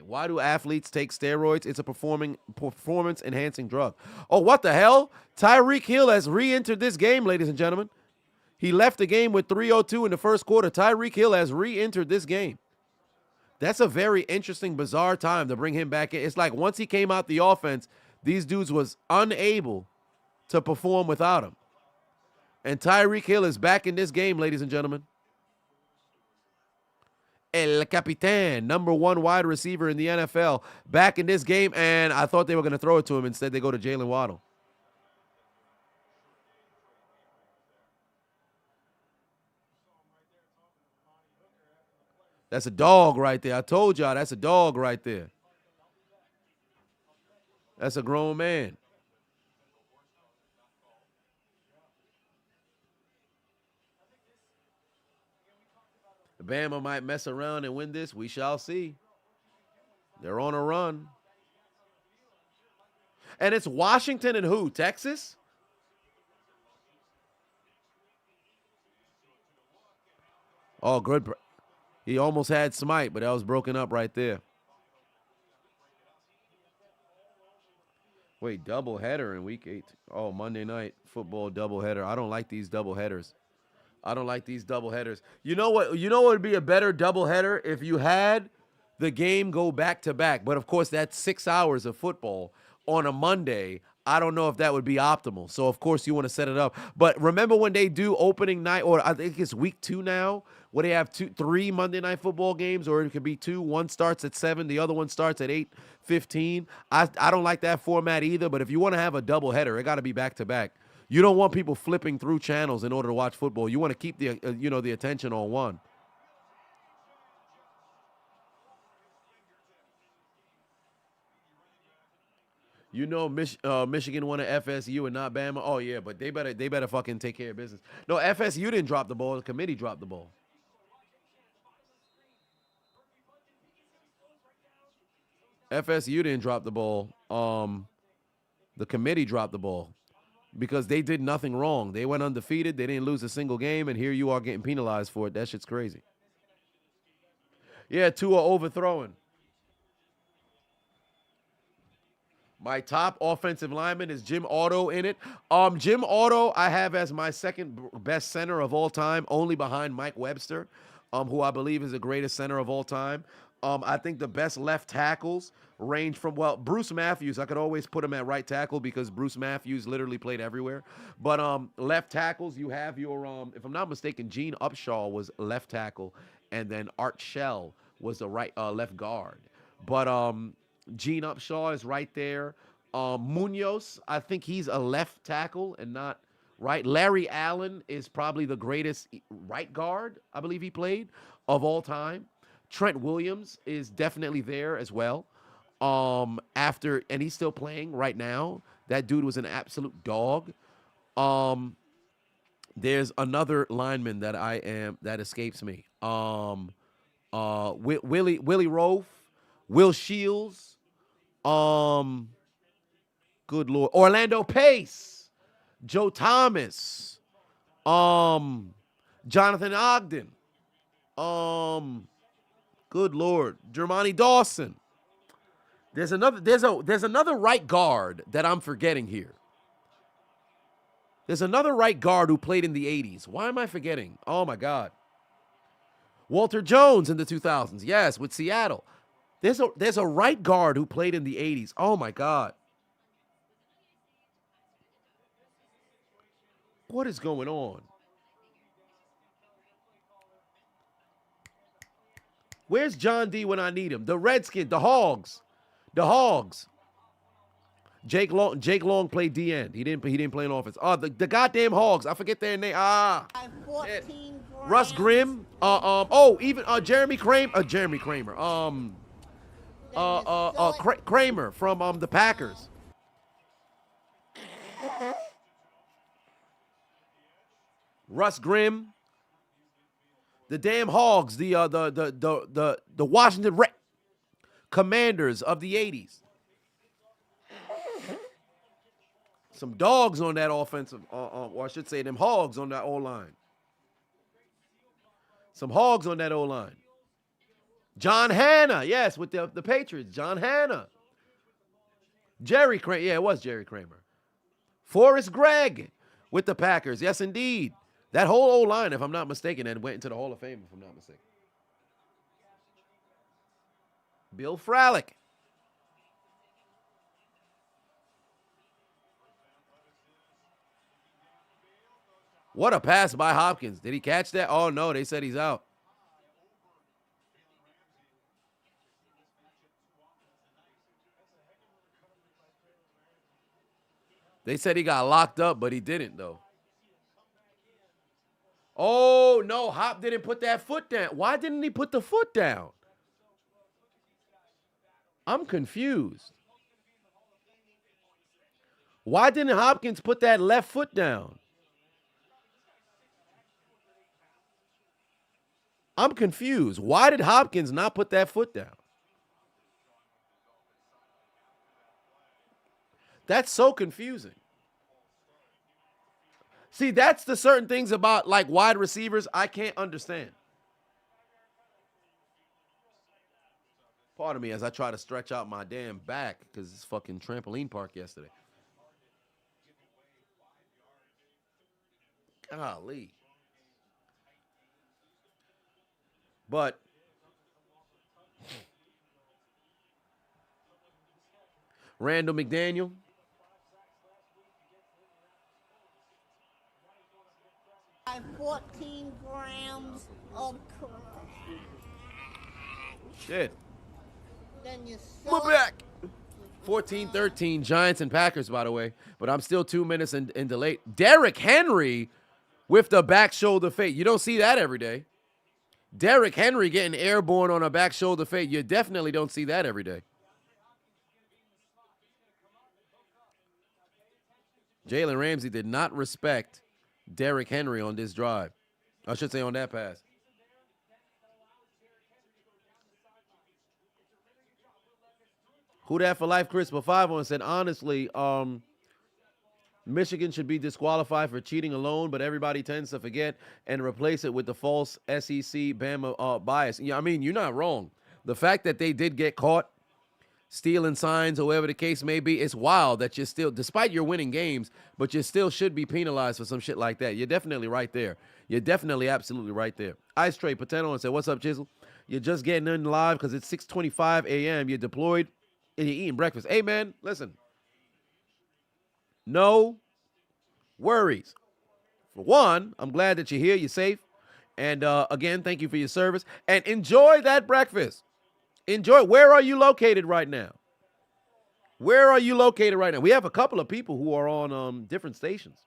S3: Why do athletes take steroids? It's a performance-enhancing drug. Oh, what the hell? Tyreek Hill has re-entered this game, ladies and gentlemen. He left the game with 3:02 in the first quarter. Tyreek Hill has re-entered this game. That's a very interesting, bizarre time to bring him back in. It's like once he came out the offense, these dudes was unable to perform without him. And Tyreek Hill is back in this game, ladies and gentlemen. El Capitan, number 1 wide receiver in the NFL, back in this game, and I thought they were going to throw it to him. Instead, they go to Jalen Waddle. That's a dog right there. I told y'all, that's a dog right there. That's a grown man. Bama might mess around and win this. We shall see. They're on a run. And it's Washington and who? Texas? Oh, good. He almost had Smite, but that was broken up right there. Wait, doubleheader in week 8. Oh, Monday night football doubleheader. I don't like these doubleheaders. You know what would be a better doubleheader if you had the game go back to back. But of course, that's 6 hours of football on a Monday. I don't know if that would be optimal. So of course you want to set it up. But remember when they do opening night, or I think it's week 2 now, where they have 3 Monday night football games, or it could be 2. One starts at 7, the other one starts at 8:15. I don't like that format either. But if you want to have a doubleheader, it got to be back to back. You don't want people flipping through channels in order to watch football. You want to keep the the attention on one. Michigan won at FSU and not Bama. Oh yeah, but they better fucking take care of business. No, FSU didn't drop the ball. The committee dropped the ball. FSU didn't drop the ball. The committee dropped the ball. Because they did nothing wrong. They went undefeated. They didn't lose a single game, and here you are getting penalized for it. That shit's crazy. Yeah, Tua overthrowing. My top offensive lineman is Jim Otto in it. Jim Otto I have as my second best center of all time, only behind Mike Webster, who I believe is the greatest center of all time. I think the best left tackles range from, Bruce Matthews. I could always put him at right tackle because Bruce Matthews literally played everywhere. But left tackles, you have your, if I'm not mistaken, Gene Upshaw was left tackle, and then Art Shell was the left guard. But Gene Upshaw is right there. Munoz, I think he's a left tackle and not right. Larry Allen is probably the greatest right guard, I believe he played, of all time. Trent Williams is definitely there as well. And he's still playing right now. That dude was an absolute dog. There's another lineman that escapes me. Willie Rofe, Will Shields, good Lord, Orlando Pace, Joe Thomas, Jonathan Ogden, good Lord, Jermani Dawson. There's another right guard that I'm forgetting here. There's another right guard who played in the 80s. Why am I forgetting? Oh my God. Walter Jones in the 2000s. Yes, with Seattle. There's a right guard who played in the 80s. Oh my God. What is going on? Where's John D when I need him? The Redskins, the Hogs. The Hogs. Jake Long played D end. He didn't play in offense. Oh, the goddamn Hogs. I forget their name. Russ Grimm. Jeremy Kramer. Kramer from the Packers. Russ Grimm. The damn Hogs. The Washington Commanders of the 80s. Some dogs on that offensive, or I should say them hogs on that O-line. Some hogs on that O-line. John Hanna, yes, with the Patriots. John Hanna. Jerry Kramer, yeah, it was Jerry Kramer. Forrest Gregg with the Packers, yes, indeed. That whole O-line, if I'm not mistaken, and went into the Hall of Fame, if I'm not mistaken. Bill Fralick. What a pass by Hopkins. Did he catch that? Oh, no, they said he's out. They said he got locked up, but he didn't, though. Oh, no, Hop didn't put that foot down. Why didn't he put the foot down? I'm confused. Why didn't Hopkins put that left foot down? I'm confused. Why did Hopkins not put that foot down? That's so confusing. See, that's the certain things about like wide receivers I can't understand. Pardon me as I try to stretch out my damn back because it's fucking trampoline park yesterday. Golly. But Randall McDaniel.
S4: 14 grams of crack.
S3: Shit.
S4: Then you sell
S3: We're back. 14-13, Giants and Packers, by the way. But I'm still 2 minutes in delay. Derrick Henry with the back shoulder fade. You don't see that every day. Derrick Henry getting airborne on a back shoulder fade. You definitely don't see that every day. Jalen Ramsey did not respect Derrick Henry on this drive. I should say on that pass. Who that for life, Chris? But 5-1 said, honestly, Michigan should be disqualified for cheating alone, but everybody tends to forget and replace it with the false SEC Bama bias. Yeah, I mean, you're not wrong. The fact that they did get caught stealing signs or whatever the case may be, it's wild that you're still, despite your winning games, but you still should be penalized for some shit like that. You're definitely right there. You're definitely absolutely right there. Ice Tray Pateno and said, what's up, Chisel? You're just getting in live because it's 6:25 a.m. You're deployed and you're eating breakfast. Hey, man, listen. No worries. For one, I'm glad that you're here. You're safe. And again, thank you for your service. And enjoy that breakfast. Enjoy. Where are you located right now? Where are you located right now? We have a couple of people who are on different stations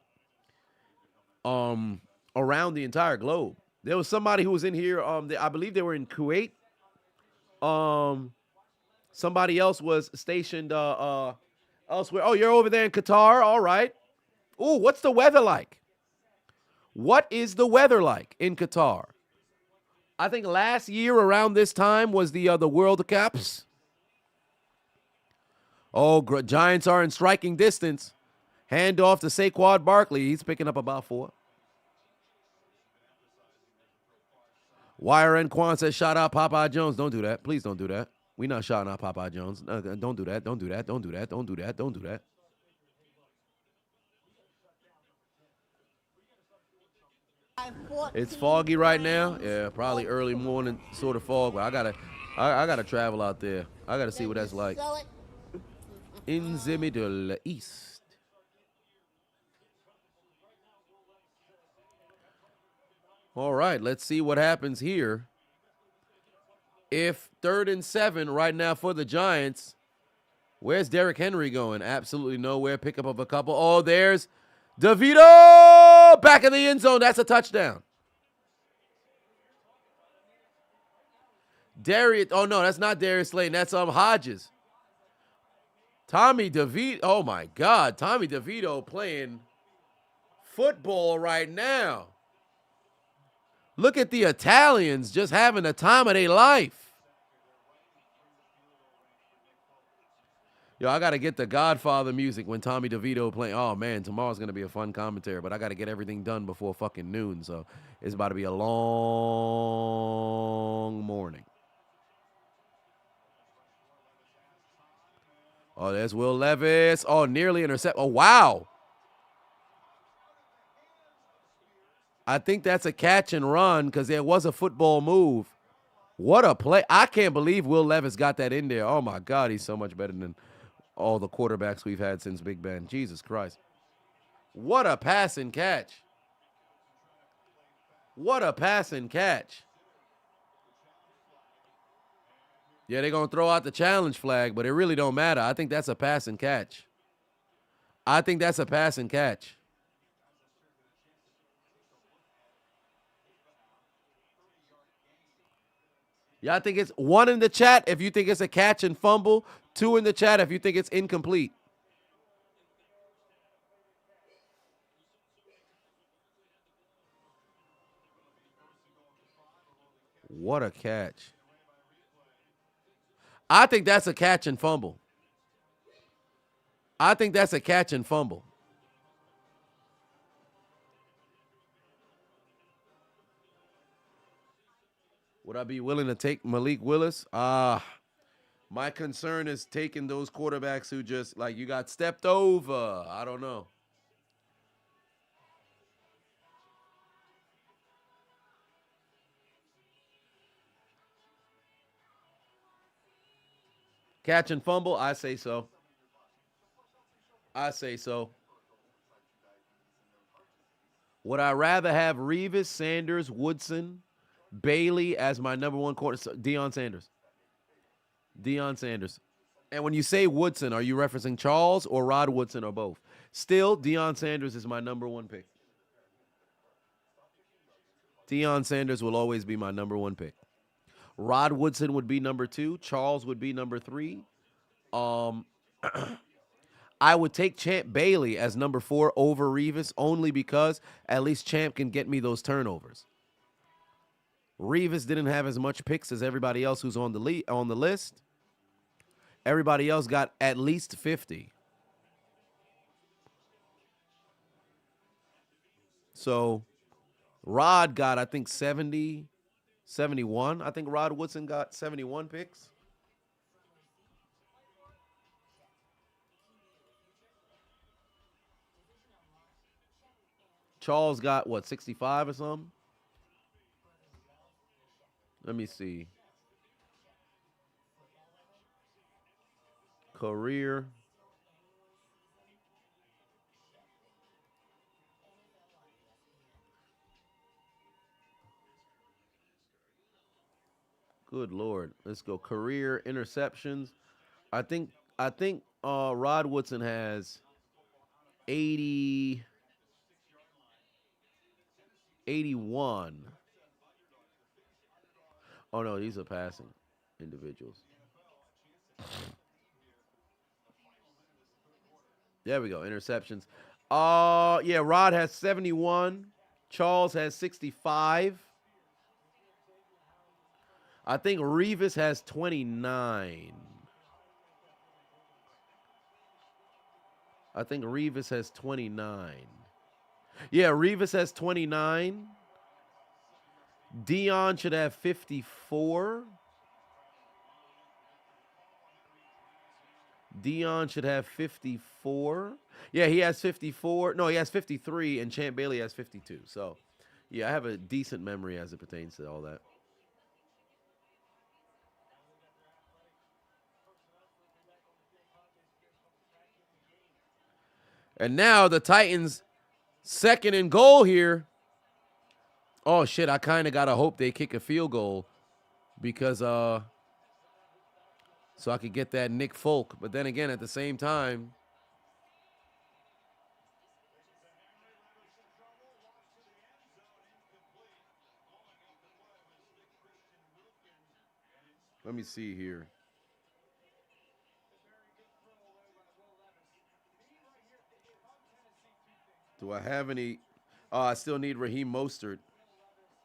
S3: around the entire globe. There was somebody who was in here. I believe they were in Kuwait. Somebody else was stationed elsewhere. Oh, you're over there in Qatar. All right. Ooh, what's the weather like? What is the weather like in Qatar? I think last year around this time was the World Cups. Oh, Giants are in striking distance. Hand off to Saquon Barkley. He's picking up about 4. Wire and Quan says, shout out Popeye Jones. Don't do that. Please don't do that. We're not shouting out Popeye Jones. No, don't do that. Don't do that. Don't do that. Don't do that. Don't do that. It's foggy right now. Yeah, probably early morning sort of fog. But I gotta travel out there. I gotta see what that's like. In the Middle East. All right, let's see what happens here. If 3rd and 7 right now for the Giants, where's Derrick Henry going? Absolutely nowhere. Pickup of a couple. Oh, there's DeVito back in the end zone. That's a touchdown. Darius. Oh no, that's not Darius Slayton. That's Hodges. Tommy DeVito. Oh my God, Tommy DeVito playing football right now. Look at the Italians just having the time of their life. Yo, I got to get the Godfather music when Tommy DeVito playing. Oh, man, tomorrow's going to be a fun commentary, but I got to get everything done before fucking noon, so it's about to be a long morning. Oh, there's Will Levis. Oh, nearly intercept. Oh, wow. I think that's a catch and run because there was a football move. What a play. I can't believe Will Levis got that in there. Oh, my God, he's so much better than all the quarterbacks we've had since Big Ben. Jesus Christ. What a pass and catch. What a pass and catch. Yeah, they're going to throw out the challenge flag, but it really don't matter. I think that's a pass and catch. I think that's a pass and catch. Yeah, I think it's 1 in the chat if you think it's a catch and fumble. 2 in the chat if you think it's incomplete. What a catch. I think that's a catch and fumble. I think that's a catch and fumble. Would I be willing to take Malik Willis? My concern is taking those quarterbacks who just, like, you got stepped over. I don't know. Catch and fumble? I say so. I say so. Would I rather have Revis, Sanders, Woodson, Bailey as my number 1 quarter? Deion Sanders. Deion Sanders. And when you say Woodson, are you referencing Charles or Rod Woodson or both? Still, Deion Sanders is my number 1 pick. Deion Sanders will always be my number 1 pick. Rod Woodson would be number 2. Charles would be number 3. I would take Champ Bailey as number 4 over Revis only because at least Champ can get me those turnovers. Revis didn't have as much picks as everybody else who's on the list. Everybody else got at least 50. So Rod got, I think, 70, 71. I think Rod Woodson got 71 picks. Charles got, what, 65 or something? Let me see. Career. Good Lord. Let's go. Career interceptions. I think Rod Woodson has 80, 81. Oh no, these are passing individuals. There we go. Interceptions. Yeah, Rod has 71. Charles has 65. I think Revis has 29. I think Revis has 29. Yeah, Revis has 29. Dion should have 54. Dion should have 54. Yeah, he has 54. No, he has 53, and Champ Bailey has 52. So, yeah, I have a decent memory as it pertains to all that. And now the Titans second and goal here. Oh shit, I kind of got to hope they kick a field goal because so I could get that Nick Folk, but then again at the same time let me see here. Do I have any? I still need Raheem Mostert.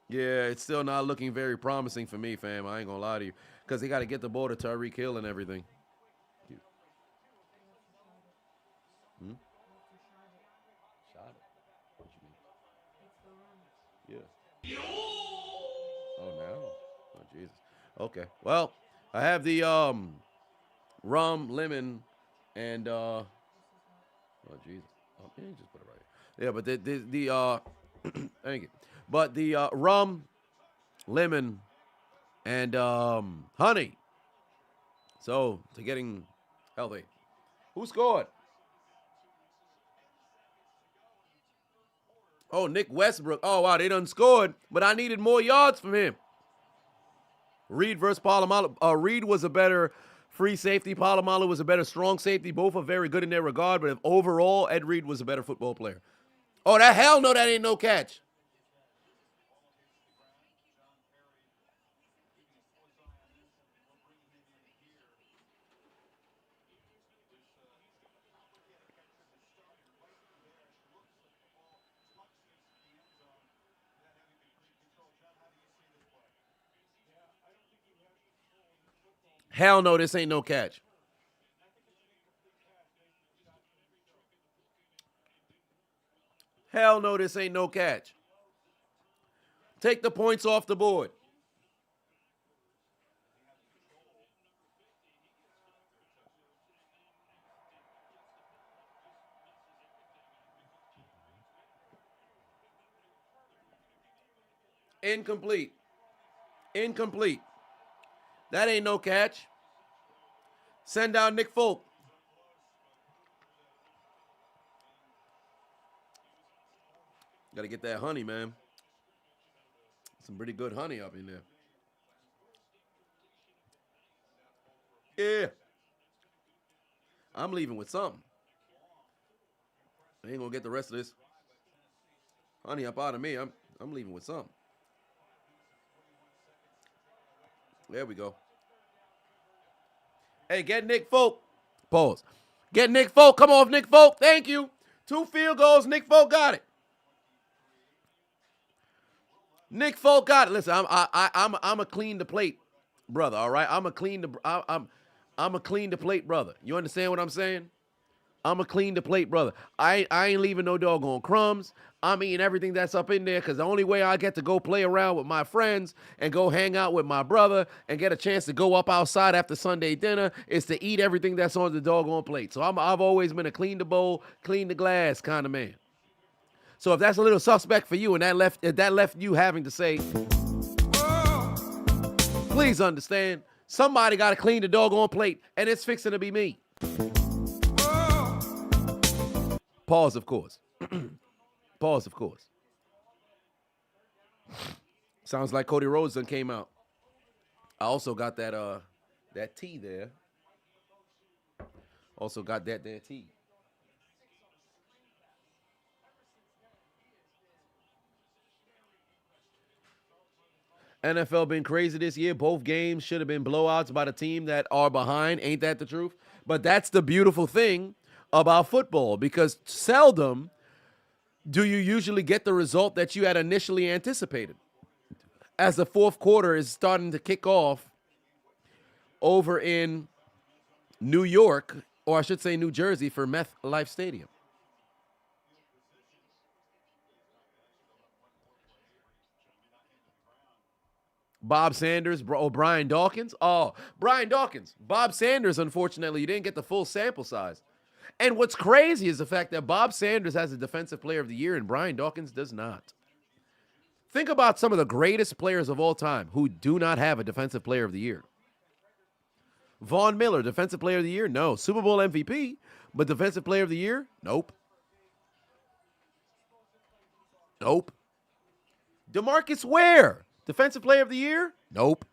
S3: Yeah, it's still not looking very promising for me, fam. I ain't gonna lie to you. Because they got to get the ball to Tyreek Hill and everything. Hmm? Shot it. What you mean? Yeah. Oh, no. Oh, Jesus. Okay. Well, I have the rum, lemon, and oh, Jesus. Oh, yeah, just put it right here. Yeah, but the thank you. But the rum, lemon, and honey. So, to getting healthy. Who scored? Oh, Nick Westbrook. Oh, wow, they done scored, but I needed more yards from him. Reed versus Polamalu. Reed was a better free safety. Polamalu was a better strong safety. Both are very good in their regard, but if overall, Ed Reed was a better football player. Oh, that hell no, that ain't no catch. Hell no, this ain't no catch. Hell no, this ain't no catch. Take the points off the board. Incomplete. Incomplete. That ain't no catch. Send down Nick Folk. Got to get that honey, man. Some pretty good honey up in there. Yeah. I'm leaving with something. I ain't going to get the rest of this honey up out of me. I'm leaving with something. There we go. Hey, get Nick Folk. Pause. Get Nick Folk. Come off, Nick Folk. Thank you. 2 field goals. Nick Folk got it. Nick Folk got it. Listen, I'm a clean the plate brother. All right, I'm a clean the plate brother. You understand what I'm saying? I'm a clean the plate brother. I ain't leaving no doggone crumbs. I'm eating everything that's up in there because the only way I get to go play around with my friends and go hang out with my brother and get a chance to go up outside after Sunday dinner is to eat everything that's on the doggone plate. So I've always been a clean the bowl, clean the glass kind of man. So if that's a little suspect for you and that left you having to say, please understand, somebody got to clean the doggone plate and it's fixing to be me. Pause, of course. Pause, of course. Sounds like Cody Rhodes done came out. I also got that tea there. Also got that there tea. NFL been crazy this year. Both games should have been blowouts by the team that are behind. Ain't that the truth? But that's the beautiful thing about football, because seldom do you usually get the result that you had initially anticipated. As the fourth quarter is starting to kick off over in New York, or I should say New Jersey, for MetLife Stadium. Bob Sanders, Brian Dawkins. Oh, Brian Dawkins. Bob Sanders, unfortunately, you didn't get the full sample size. And what's crazy is the fact that Bob Sanders has a Defensive Player of the Year and Brian Dawkins does not. Think about some of the greatest players of all time who do not have a Defensive Player of the Year. Von Miller, Defensive Player of the Year? No. Super Bowl MVP, but Defensive Player of the Year? Nope. Nope. DeMarcus Ware, Defensive Player of the Year? Nope.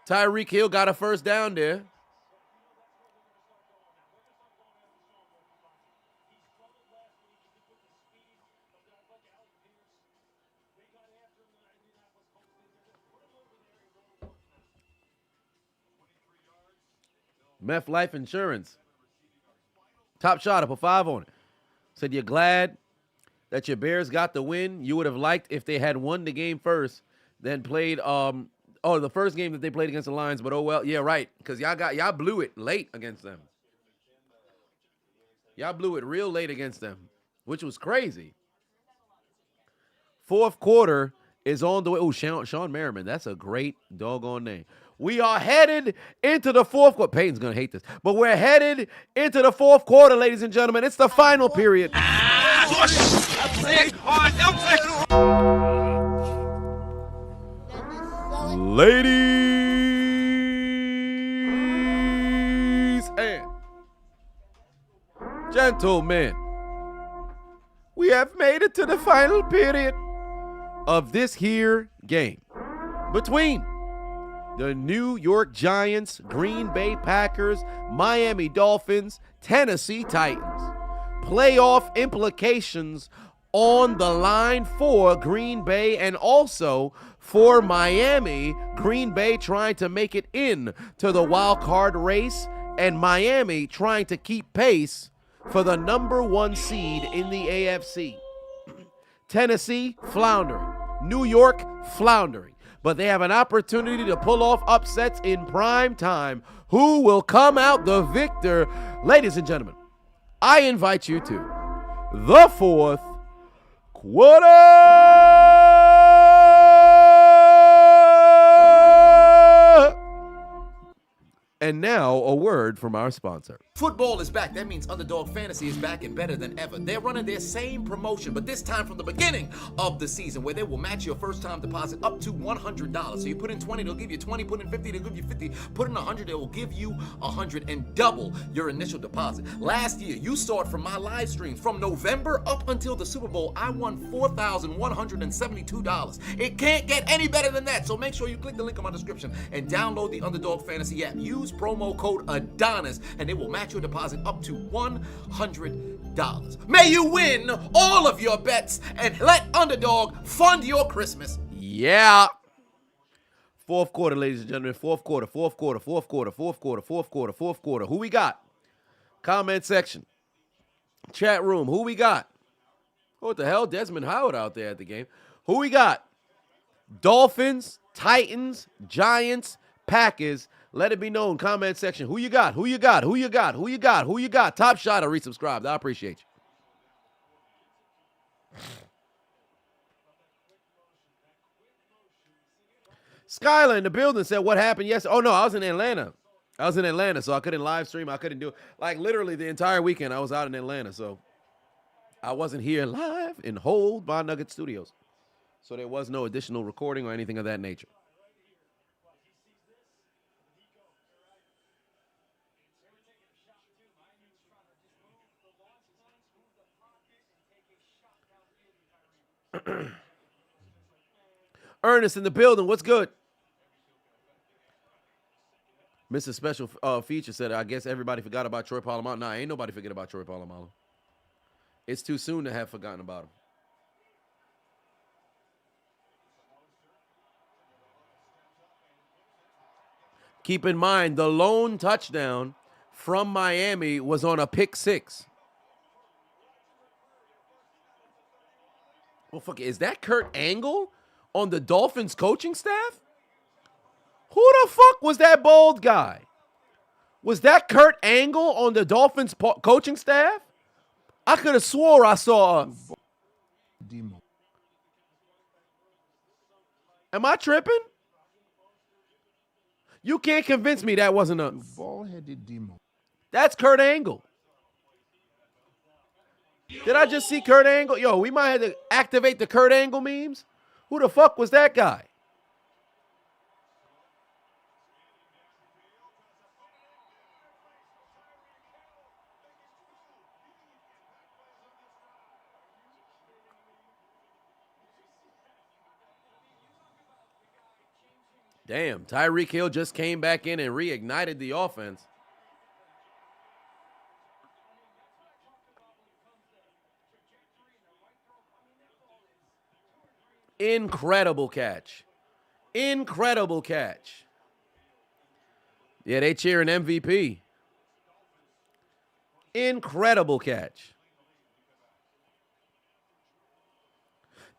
S3: Tyreek Hill got a first down there. Meth Life Insurance. Top shot, I put 5 on it. Said you're glad that your Bears got the win. You would have liked if they had won the game first, then played the first game that they played against the Lions, but oh well, yeah, right. Because y'all blew it late against them. Y'all blew it real late against them, which was crazy. Fourth quarter is on the way. Oh, Sean Merriman. That's a great doggone name. We are headed into the fourth quarter. Peyton's going to hate this. But we're headed into the fourth quarter, ladies and gentlemen. It's the final period. Ladies and gentlemen, we have made it to the final period of this here game between the New York Giants, Green Bay Packers, Miami Dolphins, Tennessee Titans. Playoff implications on the line for Green Bay and also for Miami. Green Bay trying to make it in to the wild card race, and Miami trying to keep pace for the number 1 seed in the AFC. Tennessee floundering. New York floundering. But they have an opportunity to pull off upsets in prime time. Who will come out the victor? Ladies and gentlemen, I invite you to the fourth quarter. And now, a word from our sponsor.
S7: Football is back. That means Underdog Fantasy is back and better than ever. They're running their same promotion, but this time from the beginning of the season, where they will match your first-time deposit up to $100. So you put in 20, they'll give you 20. Put in 50, they'll give you 50. Put in 100, they will give you 100 and double your initial deposit. Last year, you saw it from my live streams. From November up until the Super Bowl, I won $4,172. It can't get any better than that. So make sure you click the link in my description and download the Underdog Fantasy app. Use promo code Adonis, and it will match your deposit up to $100. May you win all of your bets and let Underdog fund your Christmas.
S3: Yeah. Fourth quarter, ladies and gentlemen. Fourth quarter. Who we got? Comment section. Chat room. Who we got? What the hell? Desmond Howard out there at the game. Who we got? Dolphins, Titans, Giants, Packers. Let it be known. Comment section. Who you got? Top shot or resubscribed. I appreciate you. Skylar in the building said, what happened yesterday? Oh, no, I was in Atlanta, so I couldn't live stream. I couldn't do it. Like, literally the entire weekend, I was out in Atlanta, so I wasn't here live in Hold by Nugget Studios. So there was no additional recording or anything of that nature. Ernest in the building. What's good? Mr. Special Feature said, I guess everybody forgot about Troy Polamalu. Nah, ain't nobody forget about Troy Polamalu. It's too soon to have forgotten about him. Keep in mind, the lone touchdown from Miami was on a pick six. Well, fuck, is that Kurt Angle on the Dolphins coaching staff? Who the fuck was that bald guy? Was that Kurt Angle on the Dolphins coaching staff? I could have swore I saw Am I tripping? You can't convince me that wasn't a bald-headed demo. That's Kurt Angle. Did I just see Kurt Angle? Yo, we might have to activate the Kurt Angle memes. Who the fuck was that guy? Damn, Tyreek Hill just came back in and reignited the offense. Incredible catch. Incredible catch. Yeah, they cheering MVP. Incredible catch.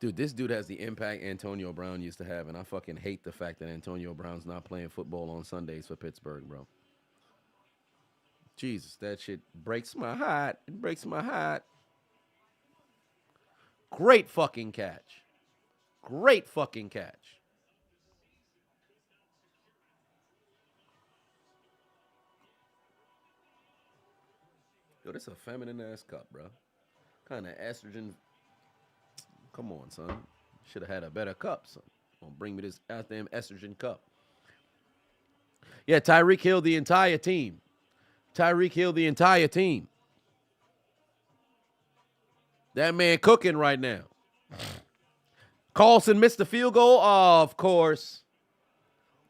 S3: Dude, this dude has the impact Antonio Brown used to have, and I fucking hate the fact that Antonio Brown's not playing football on Sundays for Pittsburgh, bro. Jesus, that shit breaks my heart. It breaks my heart. Great fucking catch. Great fucking catch. Yo, this is a feminine-ass cup, bro. Kind of estrogen. Come on, son. Should have had a better cup, son. Don't bring me this goddamn estrogen cup. Yeah, Tyreek Hill, the entire team. Tyreek Hill, the entire team. That man cooking right now. Carlson missed the field goal? Oh, of course.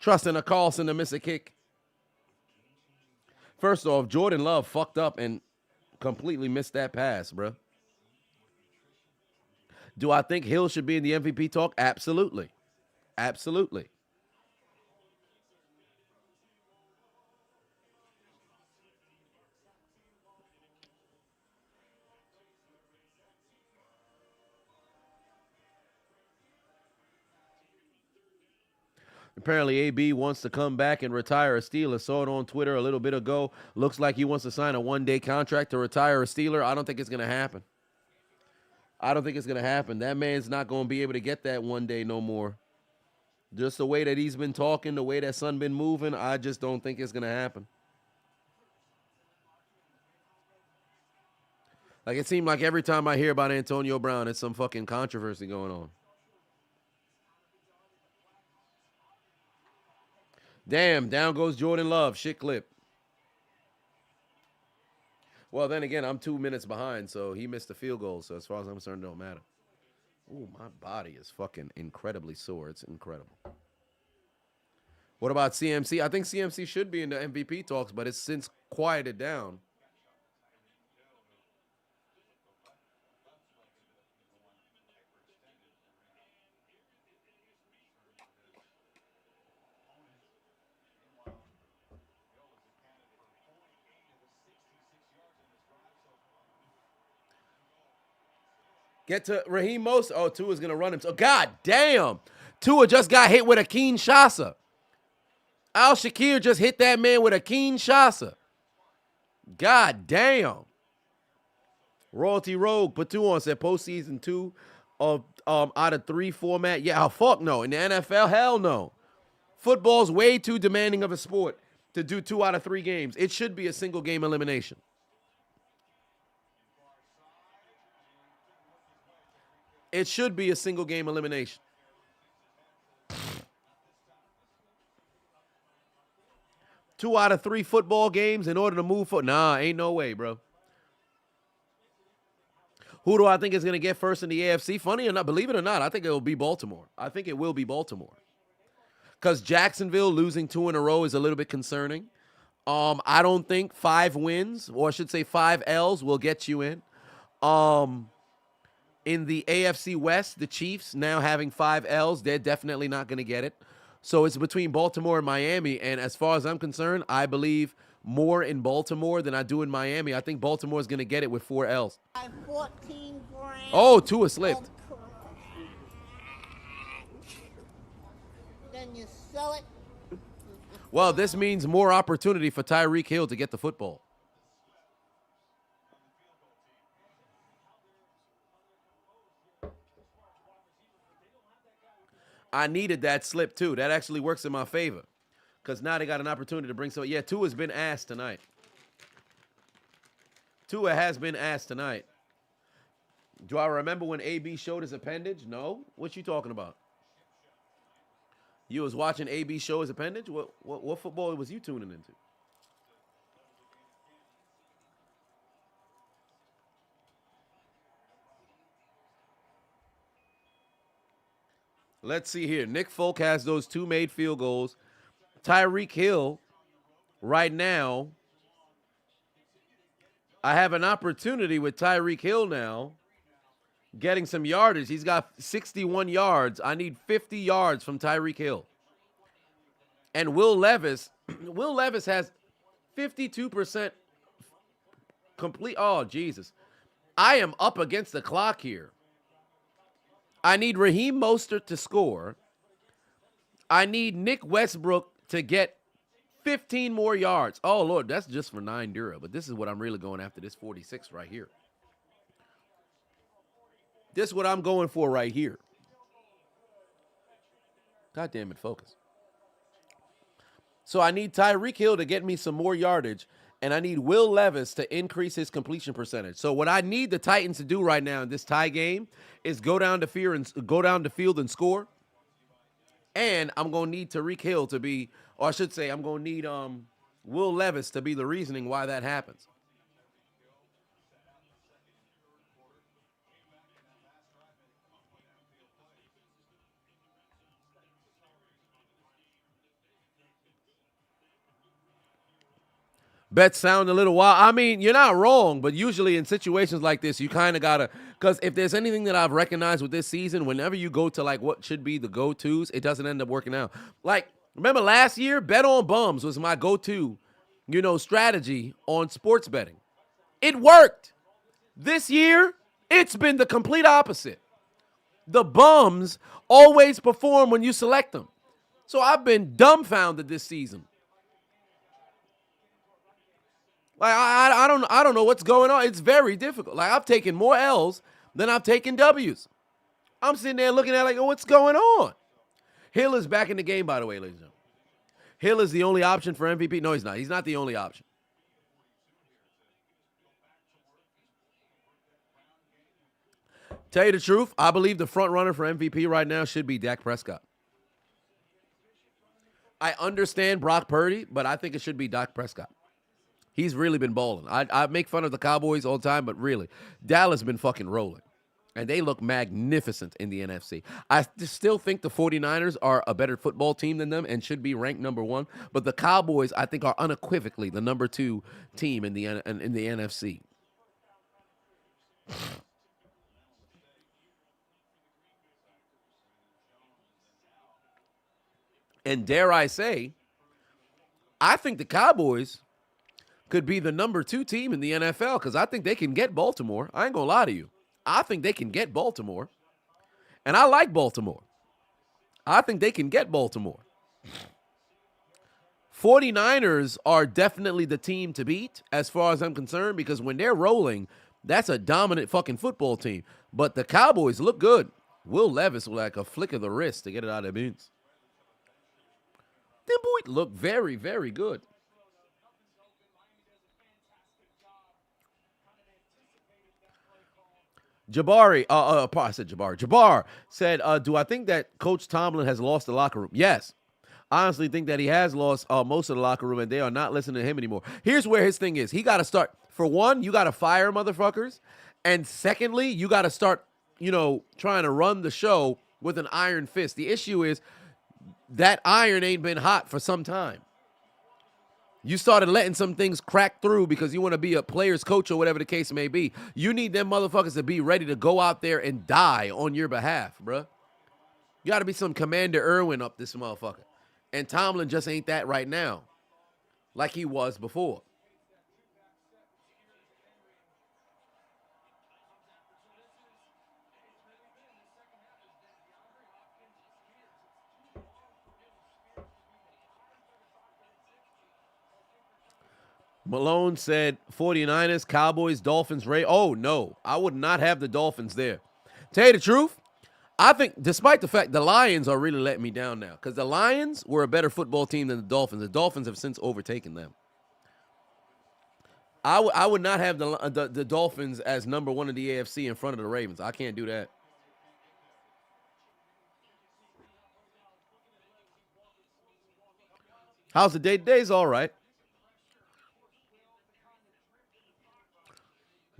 S3: Trusting a Carlson to miss a kick. First off, Jordan Love fucked up and completely missed that pass, bro. Do I think Hill should be in the MVP talk? Absolutely. Absolutely. Apparently, AB wants to come back and retire a Steeler. Saw it on Twitter a little bit ago. Looks like he wants to sign a one-day contract to retire a Steeler. I don't think it's going to happen. I don't think it's going to happen. That man's not going to be able to get that one day no more. Just the way that he's been talking, the way that son been moving, I just don't think it's going to happen. Like, it seemed like every time I hear about Antonio Brown, it's some fucking controversy going on. Damn, down goes Jordan Love. Shit clip. Well, then again, I'm 2 minutes behind, so he missed the field goal. So as far as I'm concerned, it don't matter. Ooh, my body is fucking incredibly sore. It's incredible. What about CMC? I think CMC should be in the MVP talks, but it's since quieted down. Get to Raheem Mostert. Oh, Tua's going to run him. So, God damn. Tua just got hit with a Kinshasa. Al Shakir just hit that man with a Kinshasa. God damn. Royalty Rogue put 2 on, said postseason 2 of out of 3 format. Yeah, fuck no. In the NFL, hell no. Football's way too demanding of a sport to do 2 out of 3 games. It should be a single game elimination. It should be a single game elimination. Two out of 3 football games in order to move forward. Nah, ain't no way, bro. Who do I think is going to get first in the AFC? Funny or not, believe it or not, I think it will be Baltimore. I think it will be Baltimore. Because Jacksonville losing 2 in a row is a little bit concerning. I don't think 5 wins, or I should say 5 L's, will get you in. In the AFC West, the Chiefs now having 5 L's, they're definitely not going to get it. So it's between Baltimore and Miami, and as far as I'm concerned, I believe more in Baltimore than I do in Miami. I think Baltimore is going to get it with 4 L's.
S4: 14 grams.
S3: Oh, Tua slipped.
S4: Then you sell it.
S3: Well, this means more opportunity for Tyreek Hill to get the football. I needed that slip, too. That actually works in my favor. Because now they got an opportunity to bring some. Yeah, Tua's been asked tonight. Tua has been asked tonight. Do I remember when AB showed his appendage? No. What you talking about? You was watching AB show his appendage? What football was you tuning into? Let's see here. Nick Folk has those 2 made field goals. Tyreek Hill, right now, I have an opportunity with Tyreek Hill now getting some yardage. He's got 61 yards. I need 50 yards from Tyreek Hill. And Will Levis has 52% complete. Oh, Jesus. I am up against the clock here. I need Raheem Mostert to score. I need Nick Westbrook to get 15 more yards. Oh, Lord, that's just for 9 Dura. But this is what I'm really going after, this 46 right here. This is what I'm going for right here. God damn it, focus. So I need Tyreek Hill to get me some more yardage, and I need Will Levis to increase his completion percentage. So what I need the Titans to do right now in this tie game is go down the field and score. And I'm going to need Tyreek Hill to be, or I should say, I'm going to need Will Levis to be the reasoning why that happens. Bets sound a little wild. I mean, you're not wrong, but usually in situations like this, you kind of got to, because if there's anything that I've recognized with this season, whenever you go to like what should be the go-tos, it doesn't end up working out. Like, remember last year, bet on bums was my go-to, strategy on sports betting. It worked. This year, it's been the complete opposite. The bums always perform when you select them. So I've been dumbfounded this season. Like, I don't know what's going on. It's very difficult. Like, I've taken more L's than I've taken W's. I'm sitting there looking at like, oh, what's going on? Hill is back in the game, by the way, ladies and gentlemen. Hill is the only option for MVP. No, he's not. He's not the only option. Tell you the truth, I believe the front runner for MVP right now should be Dak Prescott. I understand Brock Purdy, but I think it should be Dak Prescott. He's really been balling. I make fun of the Cowboys all the time, but really, Dallas been fucking rolling. And they look magnificent in the NFC. I still think the 49ers are a better football team than them and should be ranked number 1. But the Cowboys, I think, are unequivocally the number 2 team in the NFC. And dare I say, I think the Cowboys could be the number 2 team in the NFL because I think they can get Baltimore. I ain't going to lie to you. I think they can get Baltimore. And I like Baltimore. I think they can get Baltimore. 49ers are definitely the team to beat as far as I'm concerned because when they're rolling, that's a dominant fucking football team. But the Cowboys look good. Will Levis with like a flick of the wrist to get it out of their boots. Them boys look very, very good. Jabbar said, do I think that Coach Tomlin has lost the locker room? Yes. I honestly think that he has lost most of the locker room, and they are not listening to him anymore. Here's where his thing is. He got to start. For one, you got to fire motherfuckers. And secondly, you got to start, trying to run the show with an iron fist. The issue is that iron ain't been hot for some time. You started letting some things crack through because you want to be a player's coach or whatever the case may be. You need them motherfuckers to be ready to go out there and die on your behalf, bruh. You got to be some Commander Irwin up this motherfucker. And Tomlin just ain't that right now like he was before. Malone said 49ers, Cowboys, Dolphins, Ray. Oh, no. I would not have the Dolphins there. Tell you the truth, I think despite the fact the Lions are really letting me down now because the Lions were a better football team than the Dolphins. The Dolphins have since overtaken them. I would not have the Dolphins as number one in the AFC in front of the Ravens. I can't do that. How's the day? Today's all right.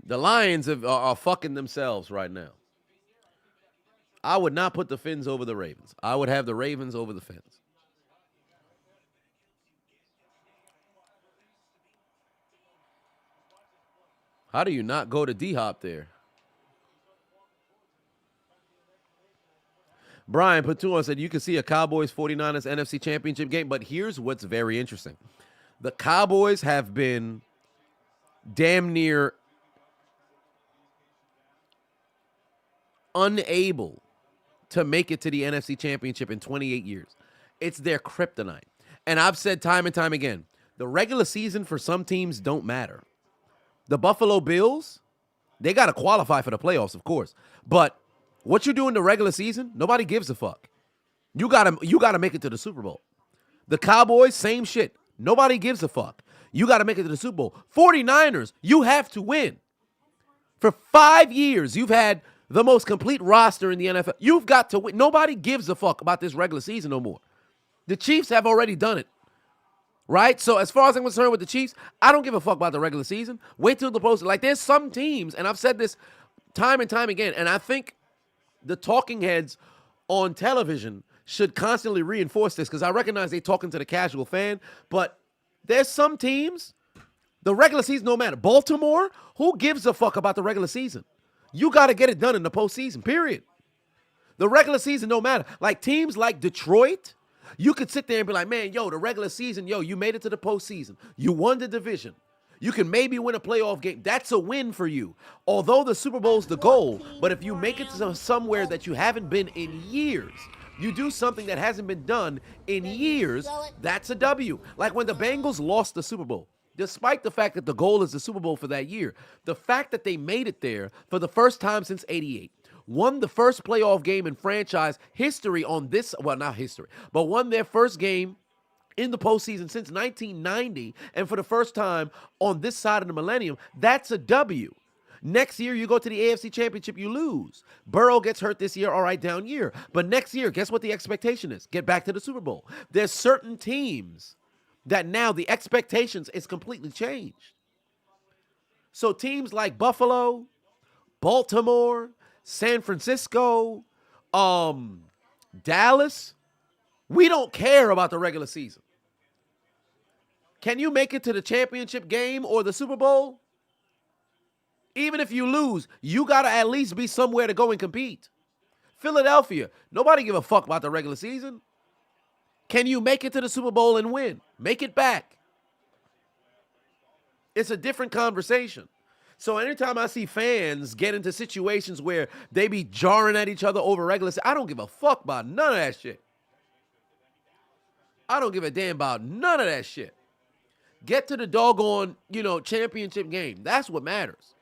S3: The Lions are fucking themselves right now. I would not put the Fins over the Ravens. I would have the Ravens over the Fins. How do you not go to D-Hop there? Brian Patu said you can see a Cowboys 49ers NFC Championship game, but here's what's very interesting. The Cowboys have been damn near unable to make it to the NFC Championship in 28 years. It's their kryptonite. And I've said time and time again, the regular season for some teams don't matter. The Buffalo Bills, they got to qualify for the playoffs, of course. But what you do in the regular season, nobody gives a fuck. You gotta make it to the Super Bowl. The Cowboys, same shit. Nobody gives a fuck. You got to make it to the Super Bowl. 49ers, you have to win. For 5 years, you've had the most complete roster in the NFL. You've got to win. Nobody gives a fuck about this regular season no more. The Chiefs have already done it. Right? So as far as I'm concerned with the Chiefs, I don't give a fuck about the regular season. Wait till the post. Like, there's some teams, and I've said this time and time again, and I think the talking heads on television should constantly reinforce this because I recognize they're talking to the casual fan, but there's some teams, the regular season no matter. Baltimore, who gives a fuck about the regular season? You got to get it done in the postseason, period. The regular season no matter. Like teams like Detroit, you could sit there and be like, man, yo, the regular season, yo, you made it to the postseason. You won the division. You can maybe win a playoff game. That's a win for you. Although the Super Bowl's the goal, but if you make it to somewhere that you haven't been in years, you do something that hasn't been done in years, that's a W. Like when the Bengals lost the Super Bowl, despite the fact that the goal is the Super Bowl for that year, the fact that they made it there for the first time since '88, won the first playoff game in franchise history on this, well, not history, but won their first game in the postseason since 1990, and for the first time on this side of the millennium, that's a W. Next year, you go to the AFC Championship, you lose. Burrow gets hurt this year, all right, down year. But next year, guess what the expectation is? Get back to the Super Bowl. There's certain teams that now the expectations is completely changed. So teams like Buffalo, Baltimore, San Francisco, Dallas, we don't care about the regular season. Can you make it to the championship game or the Super Bowl? Even if you lose, you got to at least be somewhere to go and compete. Philadelphia, nobody give a fuck about the regular season. Can you make it to the Super Bowl and win? Make it back. It's a different conversation. So anytime I see fans get into situations where they be jarring at each other over regular season, I don't give a fuck about none of that shit. I don't give a damn about none of that shit. Get to the doggone, championship game. That's what matters.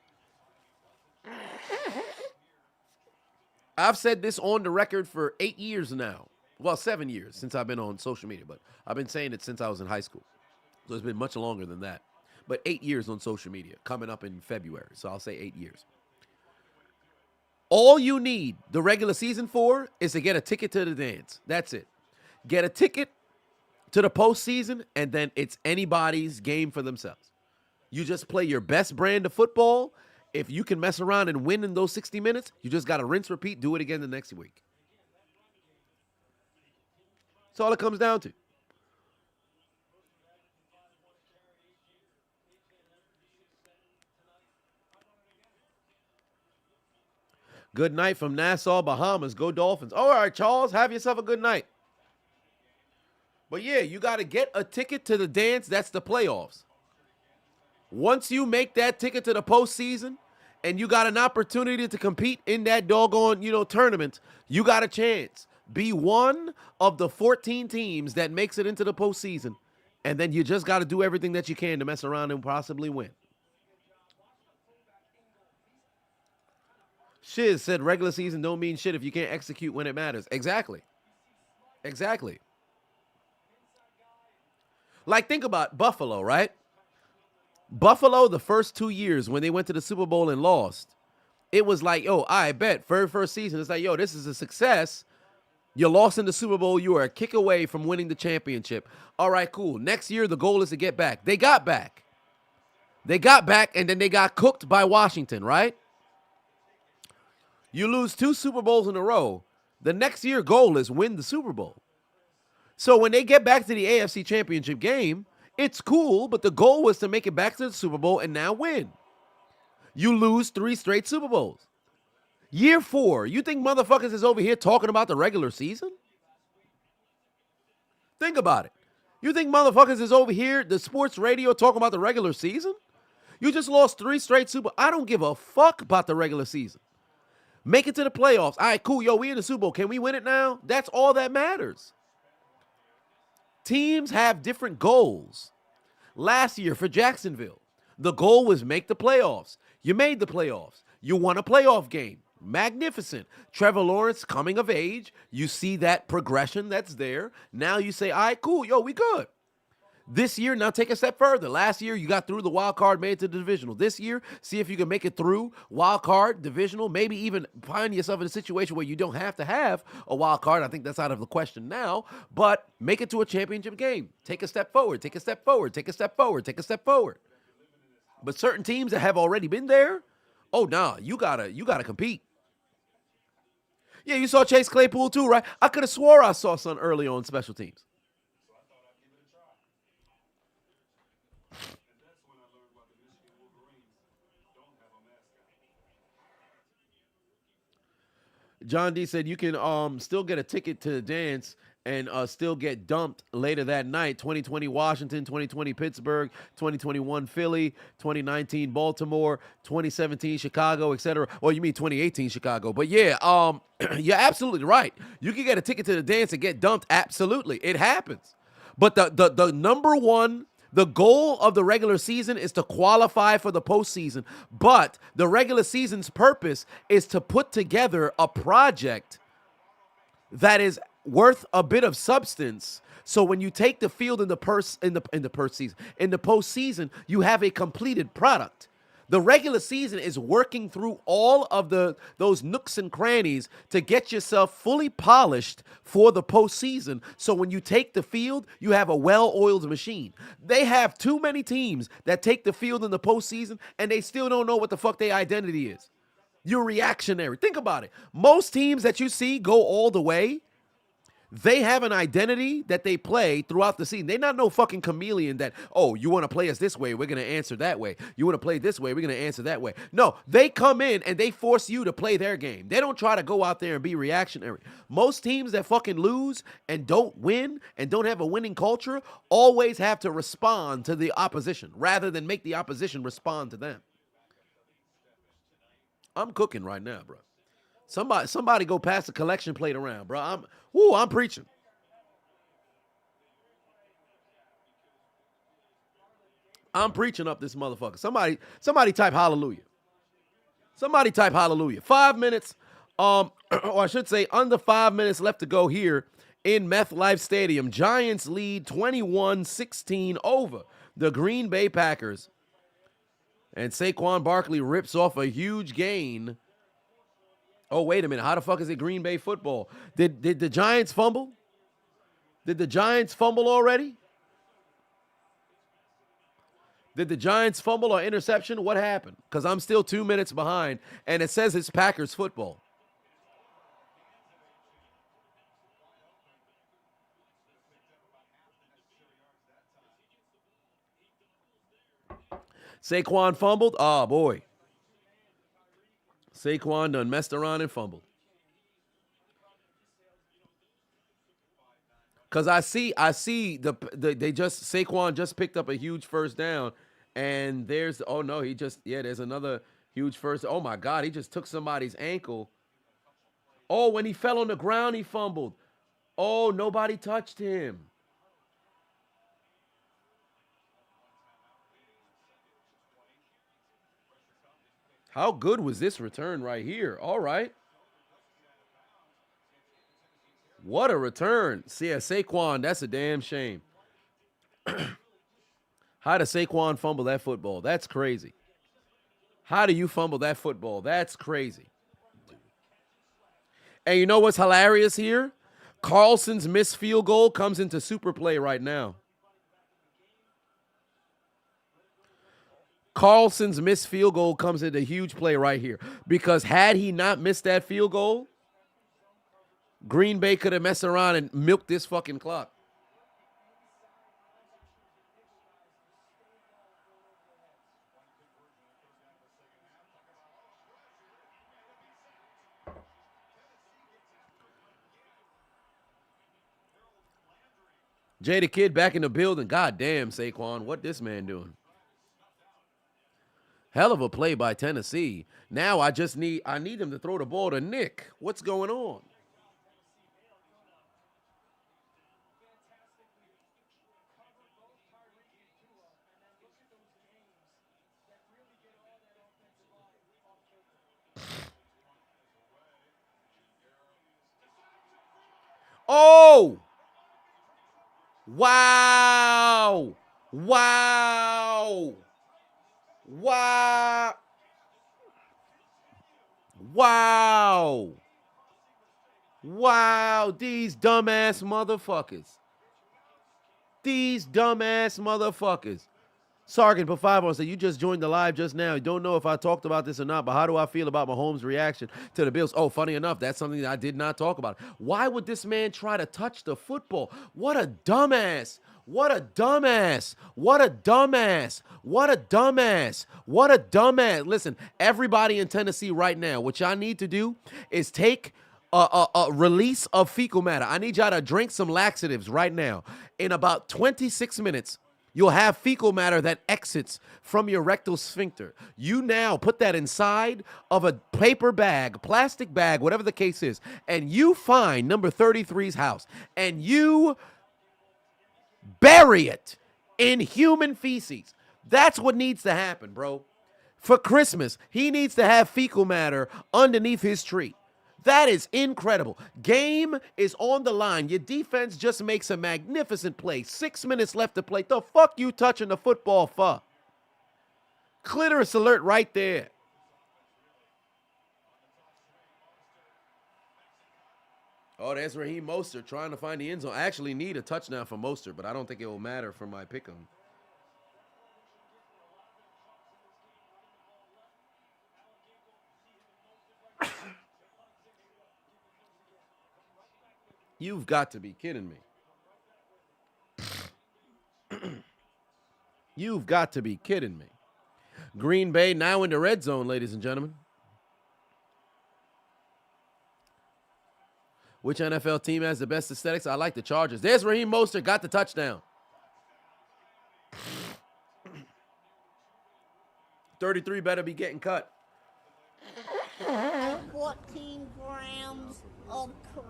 S3: I've said this on the record for 8 years now. Well, 7 years since I've been on social media, but I've been saying it since I was in high school. So it's been much longer than that. But 8 years on social media, coming up in February. So I'll say 8 years. All you need the regular season for is to get a ticket to the dance. That's it. Get a ticket to the postseason, and then it's anybody's game for themselves. You just play your best brand of football. If you can mess around and win in those 60 minutes, you just got to rinse, repeat, do it again the next week. That's all it comes down to. Good night from Nassau, Bahamas. Go Dolphins. All right, Charles, have yourself a good night. But yeah, you got to get a ticket to the dance. That's the playoffs. Once you make that ticket to the postseason and you got an opportunity to compete in that doggone, tournament, you got a chance. Be one of the 14 teams that makes it into the postseason. And then you just got to do everything that you can to mess around and possibly win. Shiz said regular season don't mean shit if you can't execute when it matters. Exactly. Like, think about Buffalo, right? Buffalo, the first 2 years when they went to the Super Bowl and lost, it was like, yo, I bet, first season, it's like, yo, this is a success. You lost in the Super Bowl. You are a kick away from winning the championship. All right, cool. Next year, the goal is to get back. They got back. And then they got cooked by Washington, right? You lose 2 Super Bowls in a row. The next year goal is win the Super Bowl. So when they get back to the AFC Championship game, it's cool, but the goal was to make it back to the Super Bowl and now win. You lose 3 straight Super Bowls. Year 4, you think motherfuckers is over here talking about the regular season? Think about it. You think motherfuckers is over here, the sports radio, talking about the regular season? You just lost 3 straight Super Bowls. I don't give a fuck about the regular season. Make it to the playoffs. All right, cool. Yo, we in the Super Bowl. Can we win it now? That's all that matters. Teams have different goals. Last year for Jacksonville, the goal was make the playoffs. You made the playoffs. You won a playoff game. Magnificent. Trevor Lawrence coming of age. You see that progression that's there. Now you say, all right, cool. Yo, we good. This year, now take a step further. Last year, you got through the wild card, made it to the divisional. This year, see if you can make it through wild card, divisional, maybe even find yourself in a situation where you don't have to have a wild card. I think that's out of the question now, but make it to a championship game. Take a step forward, take a step forward, take a step forward, take a step forward. But certain teams that have already been there, oh, nah, you gotta compete. Yeah, you saw Chase Claypool too, right? I could have swore I saw something early on special teams. John D said you can still get a ticket to the dance and still get dumped later that night. 2020 Washington, 2020 Pittsburgh, 2021 Philly, 2019 Baltimore, 2017 Chicago, etc. Well, you mean 2018 Chicago. But yeah, you're absolutely right. You can get a ticket to the dance and get dumped. Absolutely. It happens. But the number one, the goal of the regular season is to qualify for the postseason. But the regular season's purpose is to put together a project that is worth a bit of substance. So when you take the field in the postseason, you have a completed product. The regular season is working through all of those nooks and crannies to get yourself fully polished for the postseason. So when you take the field, you have a well-oiled machine. They have too many teams that take the field in the postseason and they still don't know what the fuck their identity is. You're reactionary. Think about it. Most teams that you see go all the way, they have an identity that they play throughout the season. They're not no fucking chameleon that, oh, you want to play us this way, we're going to answer that way. You want to play this way, we're going to answer that way. No, they come in and they force you to play their game. They don't try to go out there and be reactionary. Most teams that fucking lose and don't win and don't have a winning culture always have to respond to the opposition rather than make the opposition respond to them. I'm cooking right now, bro. Somebody go pass the collection plate around, bro. I'm preaching. I'm preaching up this motherfucker. Somebody type hallelujah. Somebody type hallelujah. 5 minutes, or I should say under 5 minutes left to go here in MetLife Stadium. Giants lead 21-16 over the Green Bay Packers. And Saquon Barkley rips off a huge gain. Oh, wait a minute. How the fuck is it Green Bay football? Did the Giants fumble? Did the Giants fumble already? Did the Giants fumble or interception? What happened? Because I'm still 2 minutes behind, and it says it's Packers football. Saquon fumbled? Oh, boy. Saquon done messed around and fumbled. Cause I see Saquon just picked up a huge first down, and there's there's another huge first. Oh my God, he just took somebody's ankle. Oh, when he fell on the ground, he fumbled. Oh, nobody touched him. How good was this return right here? All right. What a return. See, Saquon, that's a damn shame. How did Saquon fumble that football? That's crazy. How do you fumble that football? That's crazy. And you know what's hilarious here? Carlson's missed field goal comes into super play right now. Carlson's missed field goal comes into huge play right here. Because had he not missed that field goal, Green Bay could have messed around and milked this fucking clock. Jay the Kid back in the building. God damn, Saquon, what this man doing? Hell of a play by Tennessee. Now I need them to throw the ball to Nick. What's going on? Oh! Wow! Wow! Wow! Wow! Wow! These dumbass motherfuckers. These dumbass motherfuckers. Sargent for 5 on said, you just joined the live just now. You don't know if I talked about this or not, but how do I feel about Mahomes' reaction to the Bills? Oh, funny enough, that's something that I did not talk about. Why would this man try to touch the football? What a dumbass. What a dumbass. What a dumbass. What a dumbass. What a dumbass. Listen, everybody in Tennessee right now, what y'all need to do is take a release of fecal matter. I need y'all to drink some laxatives right now. In about 26 minutes, you'll have fecal matter that exits from your rectal sphincter. You now put that inside of a paper bag, plastic bag, whatever the case is, and you find number 33's house, and you bury it in human feces. That's what needs to happen, bro. For Christmas, he needs to have fecal matter underneath his tree. That is incredible. Game is on the line. Your defense just makes a magnificent play. 6 minutes left to play. The fuck you touching the football for? Clitoris alert right there. Oh, there's Raheem Mostert trying to find the end zone. I actually need a touchdown for Mostert, but I don't think it will matter for my pick 'em. You've got to be kidding me. You've got to be kidding me. Green Bay now in the red zone, ladies and gentlemen. Which NFL team has the best aesthetics? I like the Chargers. There's Raheem Mostert, got the touchdown. 33 better be getting cut.
S4: 14 grams of crack.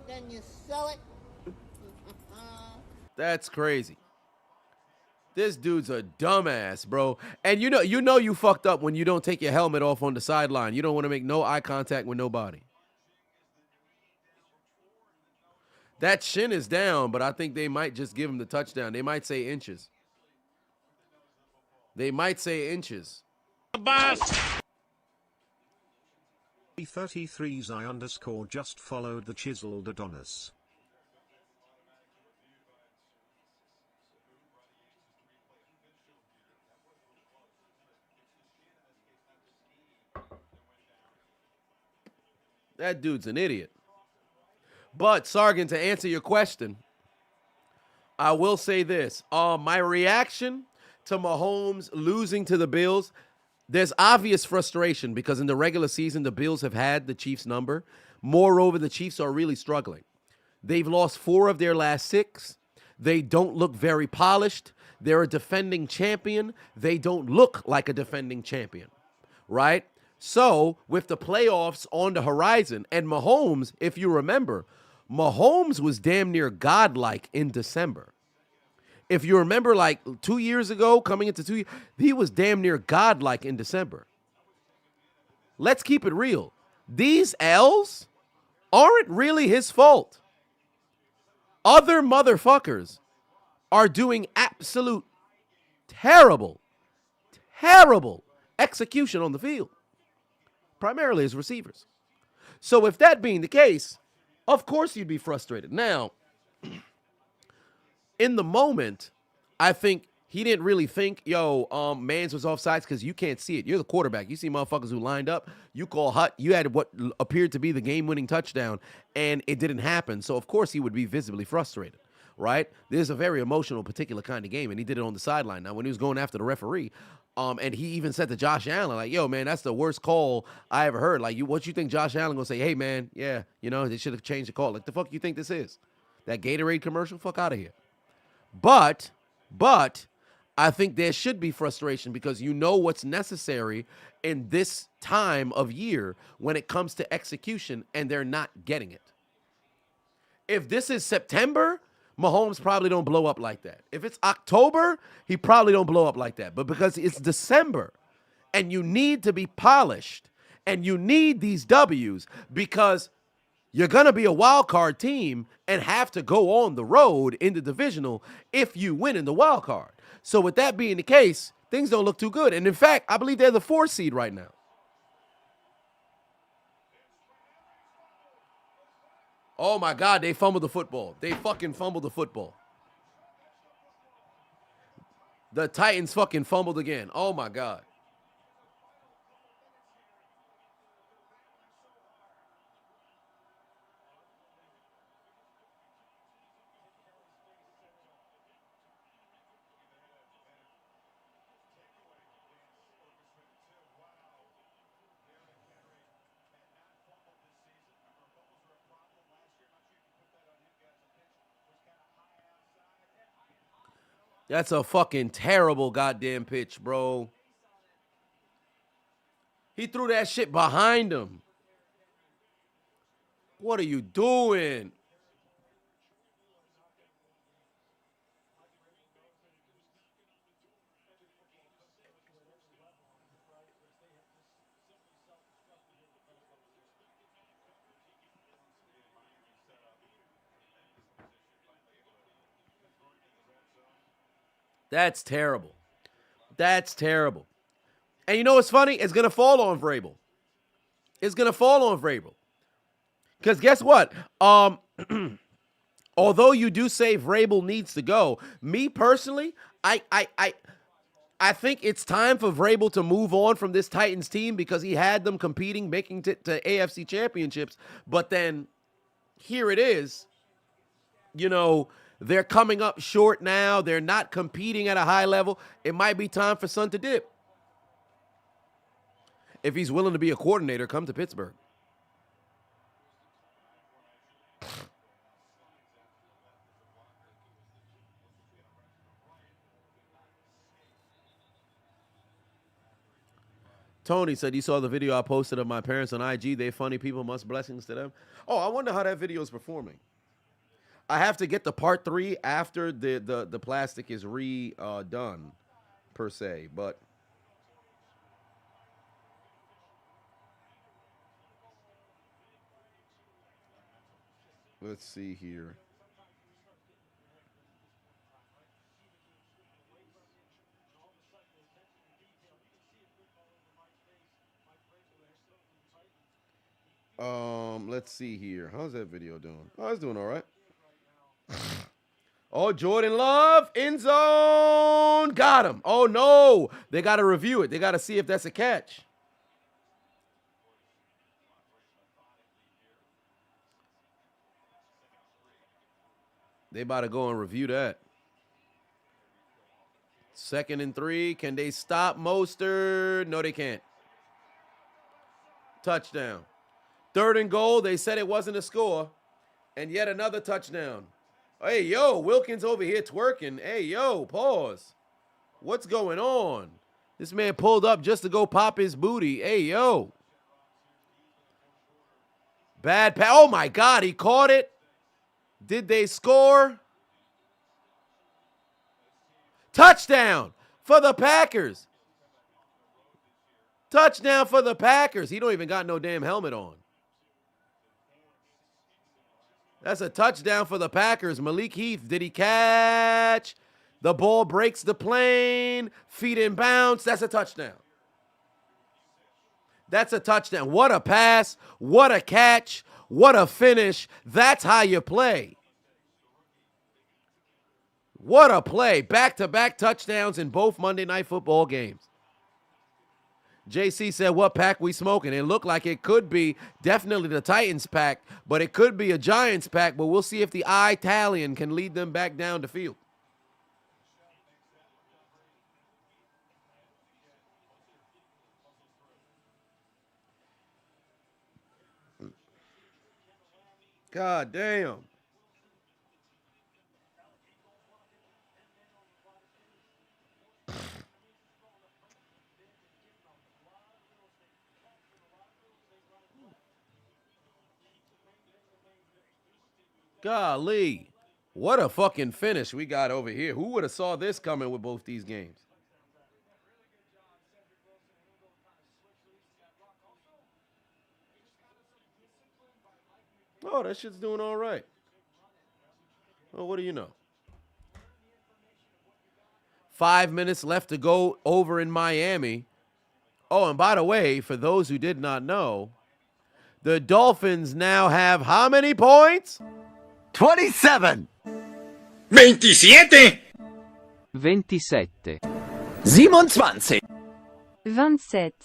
S4: Then you sell it.
S3: That's crazy. This dude's a dumbass, bro. And you know you fucked up when you don't take your helmet off on the sideline. You don't want to make no eye contact with nobody. That shin is down, but I think they might just give him the touchdown. They might say inches. They might say inches.
S5: 33's I_ just followed the Chiseled Adonis.
S3: That dude's an idiot. But, Sargent, to answer your question, I will say this. My reaction to Mahomes losing to the Bills, there's obvious frustration because in the regular season, the Bills have had the Chiefs' number. Moreover, the Chiefs are really struggling. They've lost 4 of their last 6. They don't look very polished. They're a defending champion. They don't look like a defending champion, right? So with the playoffs on the horizon, and Mahomes, if you remember, Mahomes was damn near godlike in December. If you remember, like 2 years ago, coming into 2 years, he was damn near godlike in December. Let's keep it real. These L's aren't really his fault. Other motherfuckers are doing absolute terrible execution on the field, primarily as receivers. So if that being the case, of course you'd be frustrated. Now, in the moment, I think he didn't really think, Mans was offsides because you can't see it. You're the quarterback. You see motherfuckers who lined up. You call Hut. You had what appeared to be the game-winning touchdown, and it didn't happen. So, of course, he would be visibly frustrated, right? This is a very emotional, particular kind of game, and he did it on the sideline. Now, when he was going after the referee, and he even said to Josh Allen, like, yo, man, that's the worst call I ever heard. Like, what you think Josh Allen going to say? Hey, man, yeah, they should have changed the call. Like, the fuck you think this is? That Gatorade commercial? Fuck out of here. But I think there should be frustration because you know what's necessary in this time of year when it comes to execution, and they're not getting it. If this is September, Mahomes probably don't blow up like that. If it's October, he probably don't blow up like that. But because it's December, and you need to be polished, and you need these W's because you're going to be a wild card team and have to go on the road in the divisional if you win in the wild card. So with that being the case, things don't look too good. And in fact, I believe they're the 4th seed right now. Oh my God, they fumbled the football. They fucking fumbled the football. The Titans fucking fumbled again. Oh my God. That's a fucking terrible goddamn pitch, bro. He threw that shit behind him. What are you doing? That's terrible. That's terrible. And you know what's funny? It's going to fall on Vrabel. It's going to fall on Vrabel. Because guess what? Although you do say Vrabel needs to go, me personally, I think it's time for Vrabel to move on from this Titans team because he had them competing, making to AFC championships. But then here it is. They're coming up short now. They're not competing at a high level. It might be time for Son to dip. If he's willing to be a coordinator, come to Pittsburgh. Tony said, you saw the video I posted of my parents on IG. They funny people, much blessings to them. Oh, I wonder how that video is performing. I have to get the part 3 after the plastic is redone, per se. But let's see here. Let's see here. How's that video doing? Oh, it's doing all right. Oh, Jordan Love, end zone. Got him. Oh, no. They got to review it. They got to see if that's a catch. They about to go and review that. 2nd and 3. Can they stop Mostert? No, they can't. Touchdown. 3rd and goal. They said it wasn't a score. And yet another touchdown. Hey, yo, Wilkins over here twerking. Hey, yo, pause. What's going on? This man pulled up just to go pop his booty. Hey, yo. Bad pass. Oh, my God, he caught it. Did they score? Touchdown for the Packers. Touchdown for the Packers. He don't even got no damn helmet on. That's a touchdown for the Packers. Malik Heath, did he catch? The ball breaks the plane. Feet in bounds. That's a touchdown. That's a touchdown. What a pass. What a catch. What a finish. That's how you play. What a play. Back-to-back touchdowns in both Monday Night Football games. JC said, what pack we smoking? It looked like it could be definitely the Titans pack, but it could be a Giants pack, but we'll see if the Italian can lead them back down the field. God damn. Golly, what a fucking finish we got over here. Who would have saw this coming with both these games? Oh, that shit's doing all right. Well, what do you know? 5 minutes left to go over in Miami. Oh, and by the way, for those who did not know, the Dolphins now have how many points?
S8: 27.
S6: 27.
S9: 27.
S8: 27.
S10: 27.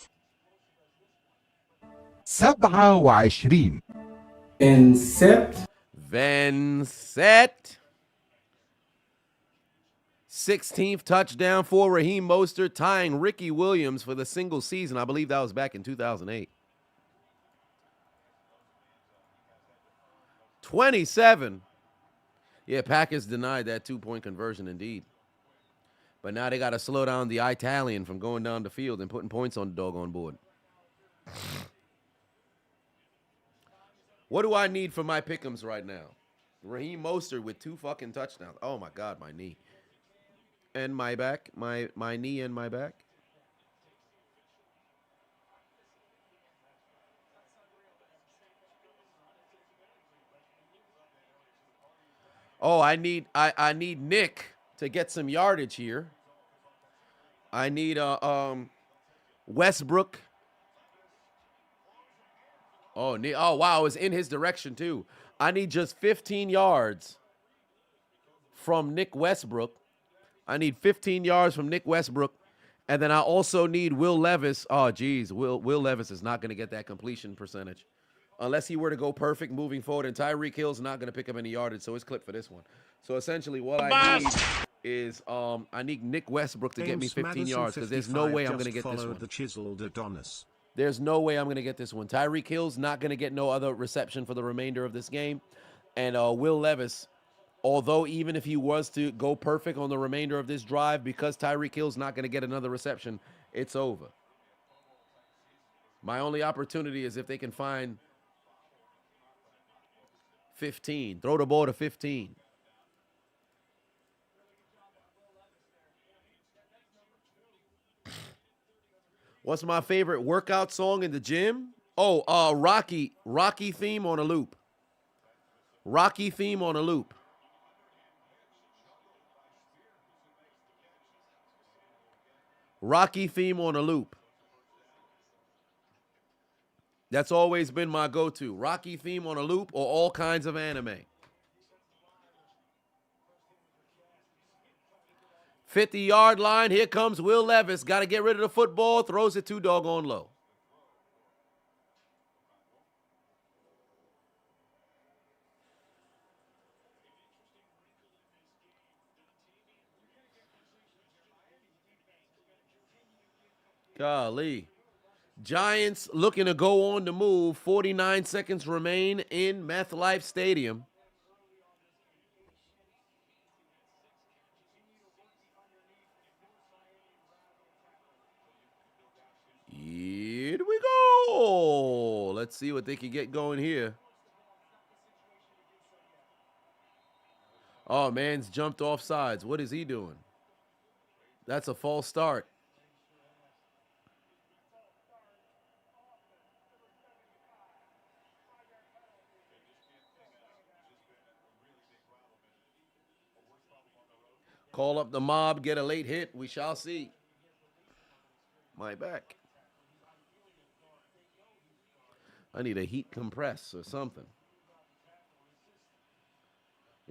S11: 27.
S3: Vanset. 16th touchdown for Raheem Mostert, tying Ricky Williams for the single season. I believe that was back in 2008. 27. Yeah, Packers denied that 2-point conversion indeed. But now they got to slow down the Italian from going down the field and putting points on the doggone board. What do I need for my pick'ems right now? Raheem Mostert with 2 fucking touchdowns. Oh, my God, my knee. And my back. My knee and my back. Oh, I need Nick to get some yardage here. I need Westbrook. Oh wow, it was in his direction too. I need just 15 yards from Nick Westbrook. I need 15 yards from Nick Westbrook. And then I also need Will Levis. Oh, geez, Will Levis is not going to get that completion percentage. Unless he were to go perfect moving forward, and Tyreek Hill's not going to pick up any yardage, so it's clipped for this one. So essentially what I need is I need Nick Westbrook to get me 15 yards, because there's no way I'm going to get this one.
S5: The Chiseled Adonis.
S3: There's no way I'm going to get this one. Tyreek Hill's not going to get no other reception for the remainder of this game. And Will Levis, although even if he was to go perfect on the remainder of this drive, because Tyreek Hill's not going to get another reception, it's over. My only opportunity is if they can find 15. Throw the ball to 15. What's my favorite workout song in the gym? Oh, Rocky theme on a loop. Rocky theme on a loop. Rocky theme on a loop. That's always been my go-to. Rocky theme on a loop or all kinds of anime. 50-yard line. Here comes Will Levis. Got to get rid of the football. Throws it too doggone low. Golly. Giants looking to go on the move. 49 seconds remain in MetLife Stadium. Here we go. Let's see what they can get going here. Oh, man's jumped off sides. What is he doing? That's a false start. Call up the mob, get a late hit. We shall see. My back. I need a heat compress or something.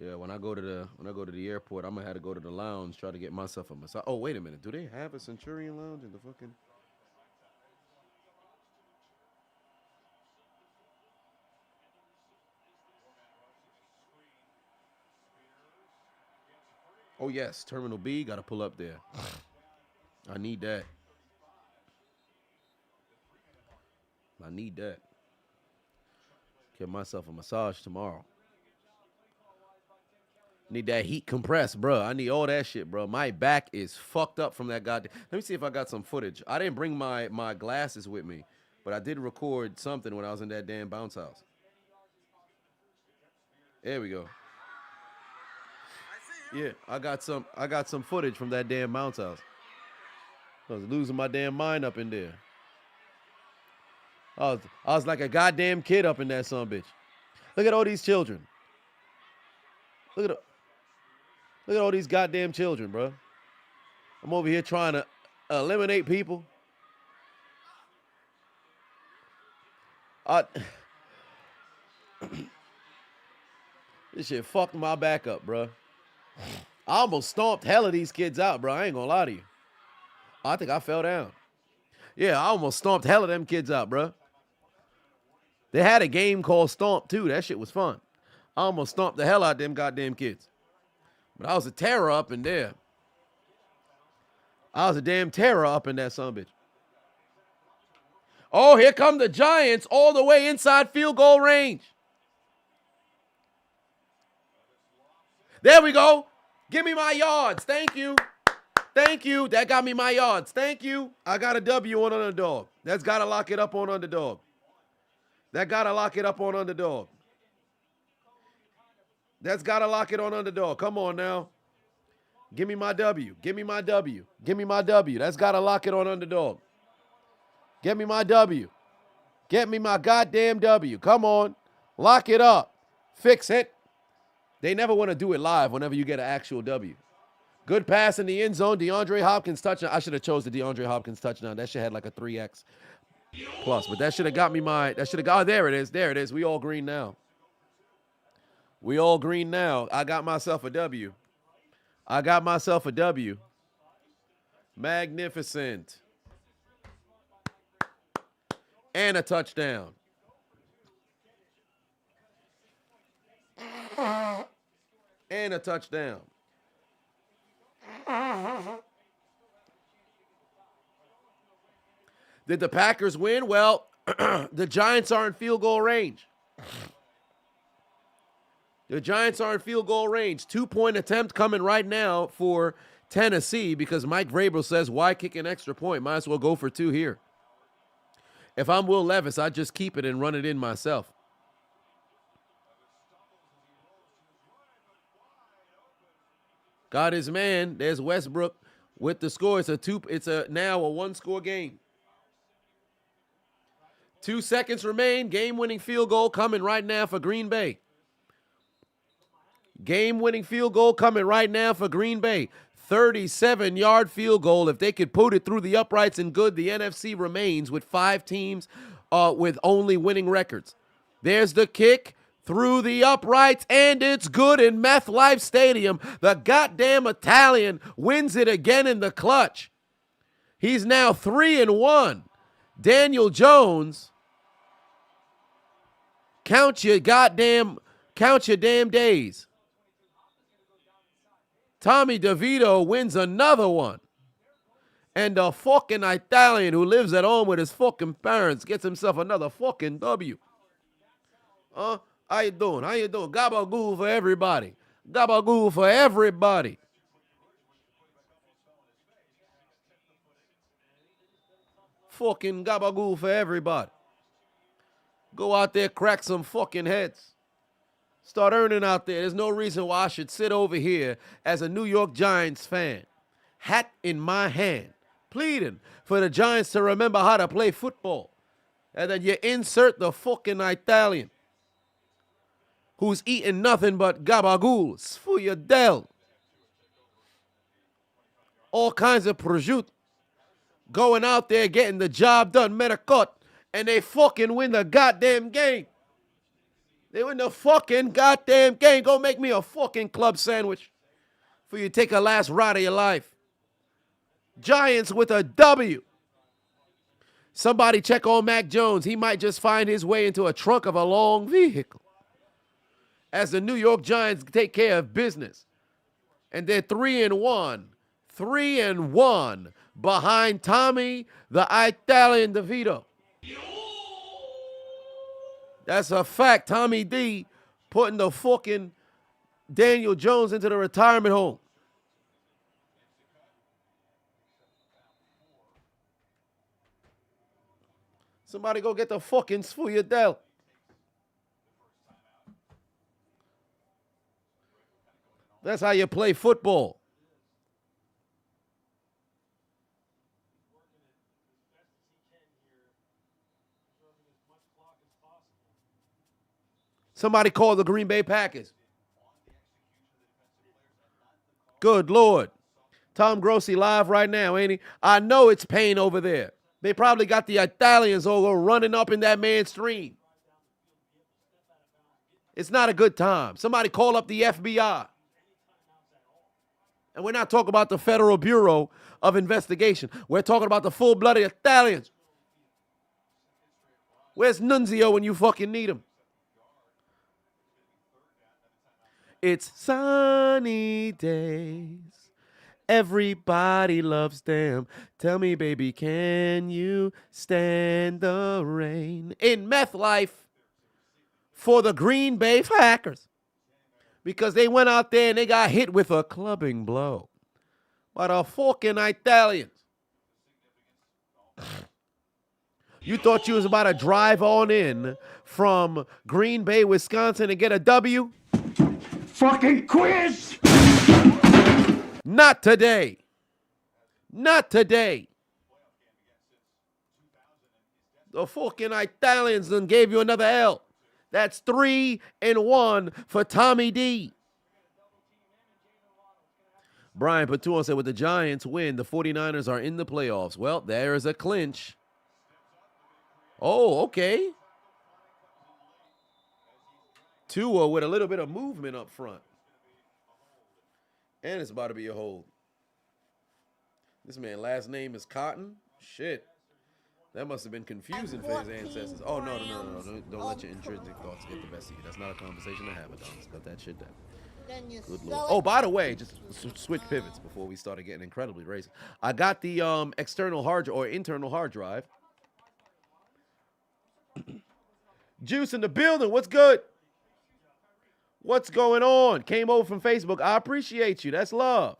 S3: Yeah, when I go to the airport, I'm gonna have to go to the lounge, try to get myself a massage. Oh, wait a minute. Do they have a Centurion lounge in the fucking? Oh yes, Terminal B, gotta pull up there. I need that. I need that. Get myself a massage tomorrow. Need that heat compress, bro. I need all that shit, bro. My back is fucked up from that goddamn. Let me see if I got some footage. I didn't bring my glasses with me, but I did record something when I was in that damn bounce house. There we go. Yeah, I got some footage from that damn bounce house. I was losing my damn mind up in there. I was like a goddamn kid up in that son bitch. Look at all these children. Look at all these goddamn children, bro. I'm over here trying to eliminate people. This shit fucked my back up, bro. I almost stomped hell of these kids out, bro. I ain't gonna lie to you. I think I fell down. Yeah, I almost stomped hell of them kids out, bro. They had a game called Stomp, too. That shit was fun. I almost stomped the hell out of them goddamn kids. But I was a terror up in there. I was a damn terror up in that sumbitch. Oh, here come the Giants all the way inside field goal range. There we go. Give me my yards. Thank you. Thank you. That got me my yards. Thank you. I got a W on Underdog. That's got to lock it up on Underdog. That got to lock it up on Underdog. That's got to lock it on Underdog. Come on now. Give me my W. Give me my W. Give me my W. That's got to lock it on Underdog. Get me my W. Get me my goddamn W. Come on. Lock it up. Fix it. They never want to do it live whenever you get an actual W. Good pass in the end zone. DeAndre Hopkins touchdown. I should have chose the DeAndre Hopkins touchdown. That shit had like a 3X plus. But that should have got me oh, there it is. There it is. We all green now. We all green now. I got myself a W. I got myself a W. Magnificent. And a touchdown. And a touchdown. Did the Packers win? Well, the Giants are in field goal range. The Giants are in field goal range. 2-point attempt coming right now for Tennessee because Mike Vrabel says, why kick an extra point? Might as well go for 2 here. If I'm Will Levis, I'd just keep it and run it in myself. Got his man. There's Westbrook with the score. It's now a 1-score game. 2 seconds remain. Game-winning field goal coming right now for Green Bay. Game-winning field goal coming right now for Green Bay. 37-yard field goal. If they could put it through the uprights and good, the NFC remains with 5 teams with only winning records. There's the kick through the uprights, and it's good in MetLife Stadium. The goddamn Italian wins it again in the clutch. He's now 3-1. Daniel Jones, count your damn days. Tommy DeVito wins another one. And the fucking Italian who lives at home with his fucking parents gets himself another fucking W. How you doing? How you doing? Gabagool for everybody. Gabagool for everybody. Fucking gabagool for everybody. Go out there, crack some fucking heads. Start earning out there. There's no reason why I should sit over here as a New York Giants fan, hat in my hand, pleading for the Giants to remember how to play football. And then you insert the fucking Italian who's eating nothing but gabagools for your Dell. All kinds of prosciutto. Going out there getting the job done, Metacot, and they fucking win the goddamn game. They win the fucking goddamn game. Go make me a fucking club sandwich for you to take a last ride of your life. Giants with a W. Somebody check on Mac Jones. He might just find his way into a trunk of a long vehicle. As the New York Giants take care of business. And they're 3-1. 3-1 behind Tommy, the Italian DeVito. That's a fact. Tommy D putting the fucking Daniel Jones into the retirement home. Somebody go get the fucking Sfuyadel. That's how you play football. Somebody call the Green Bay Packers. Good Lord. Tom Grossi live right now, ain't he? I know it's pain over there. They probably got the Italians all running up in that man's stream. It's not a good time. Somebody call up the FBI. And we're not talking about the Federal Bureau of Investigation. We're talking about the full-blooded Italians. Where's Nunzio when you fucking need him? It's sunny days. Everybody loves them. Tell me, baby, can you stand the rain? In meth life for the Green Bay Packers. Because they went out there and they got hit with a clubbing blow by the fucking Italians. You thought you was about to drive on in from Green Bay, Wisconsin and get a W?
S8: Fucking quiz!
S3: Not today. Not today. The fucking Italians done gave you another L. That's 3-1 for Tommy D. Brian Patuan said, with the Giants win, the 49ers are in the playoffs. Well, there is a clinch. Oh, okay. Tua with a little bit of movement up front. And it's about to be a hold. This man, last name is Cotton. Shit. That must have been confusing for his ancestors. Oh, no. Don't let your intrinsic thoughts get the best of you. That's not a conversation to have, Adonis. Cut that shit down. Good Lord. Oh, by the way, just switch pivots before we started getting incredibly racist. I got the external hard or internal hard drive. Juice in the building. What's good? What's going on? Came over from Facebook. I appreciate you. That's love.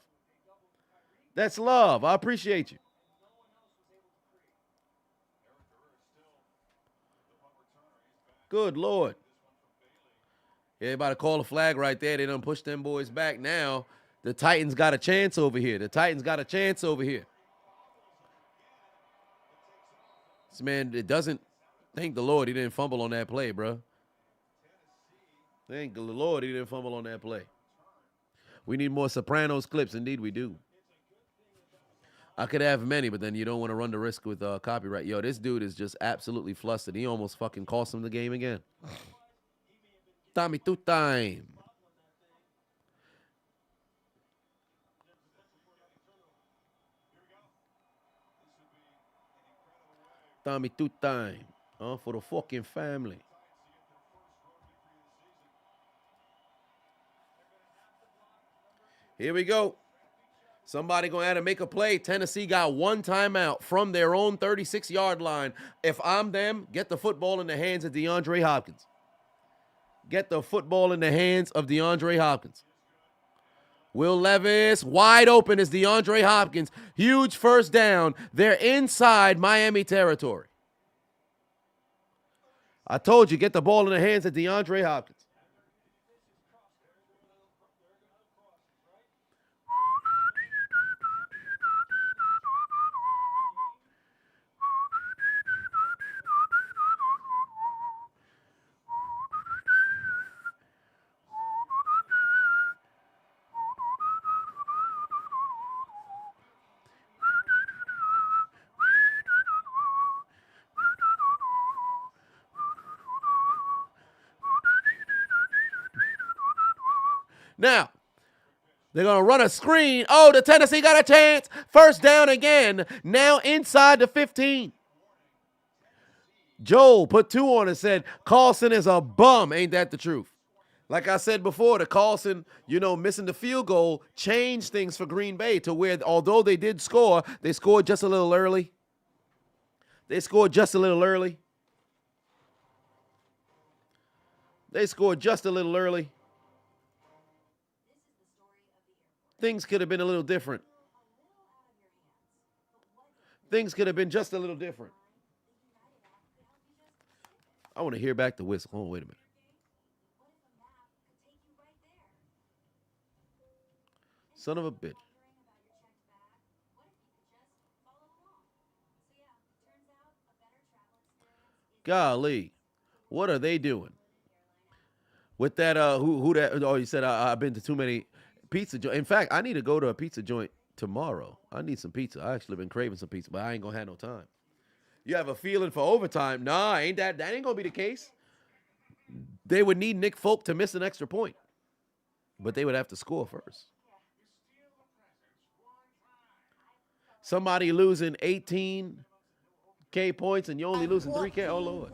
S3: That's love. I appreciate you. Good Lord. Everybody call a flag right there. They done push them boys back. Now the Titans got a chance over here. The Titans got a chance over here. This man, it doesn't. Thank the Lord he didn't fumble on that play, bro. Thank the Lord he didn't fumble on that play. We need more Sopranos clips. Indeed, we do. I could have many, but then you don't want to run the risk with copyright. Yo, this dude is just absolutely flustered. He almost fucking cost him the game again. Tommy two time. Tommy two time. For the fucking family. Here we go. Somebody going to have to make a play. Tennessee got one timeout from their own 36-yard line. If I'm them, get the football in the hands of DeAndre Hopkins. Get the football in the hands of DeAndre Hopkins. Will Levis, wide open is DeAndre Hopkins. Huge first down. They're inside Miami territory. I told you, get the ball in the hands of DeAndre Hopkins. Now, they're going to run a screen. Oh, the Tennessee got a chance. First down again. Now inside the 15. Joel put 2 on and said, Carlson is a bum. Ain't that the truth? Like I said before, the Carlson, missing the field goal changed things for Green Bay to where, although they did score, they scored just a little early. They scored just a little early. Things could have been a little different. Things could have been just a little different. I want to hear back the whistle. Oh, wait a minute. Son of a bitch. Golly. What are they doing? With that, who that? Oh, you said I've been to too many pizza joints. In fact, I need to go to a pizza joint tomorrow. I need some pizza. I actually been craving some pizza, but I ain't gonna have no time. You have a feeling for overtime? Nah, that ain't gonna be the case. They would need Nick Folk to miss an extra point, but they would have to score first. Somebody losing 18K points and you only losing 3K. Oh Lord.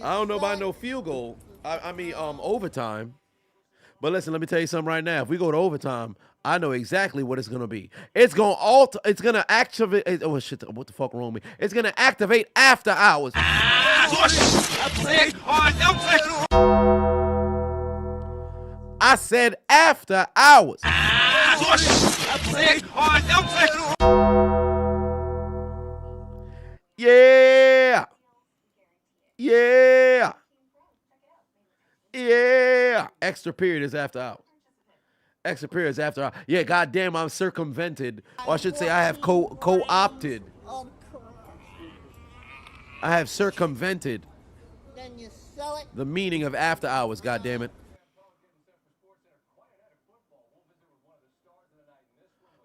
S3: I don't know about no field goal. I mean, overtime. But listen, let me tell you something right now. If we go to overtime, I know exactly what it's gonna be. It's gonna activate. Oh shit! What the fuck wrong with me? It's gonna activate after hours. I said after hours. Yeah. Yeah. Yeah. Extra period is after hours. Extra period is after hours. Yeah, goddamn, I'm circumvented. Or I should say I have co-opted. I have circumvented the meaning of after hours, goddammit.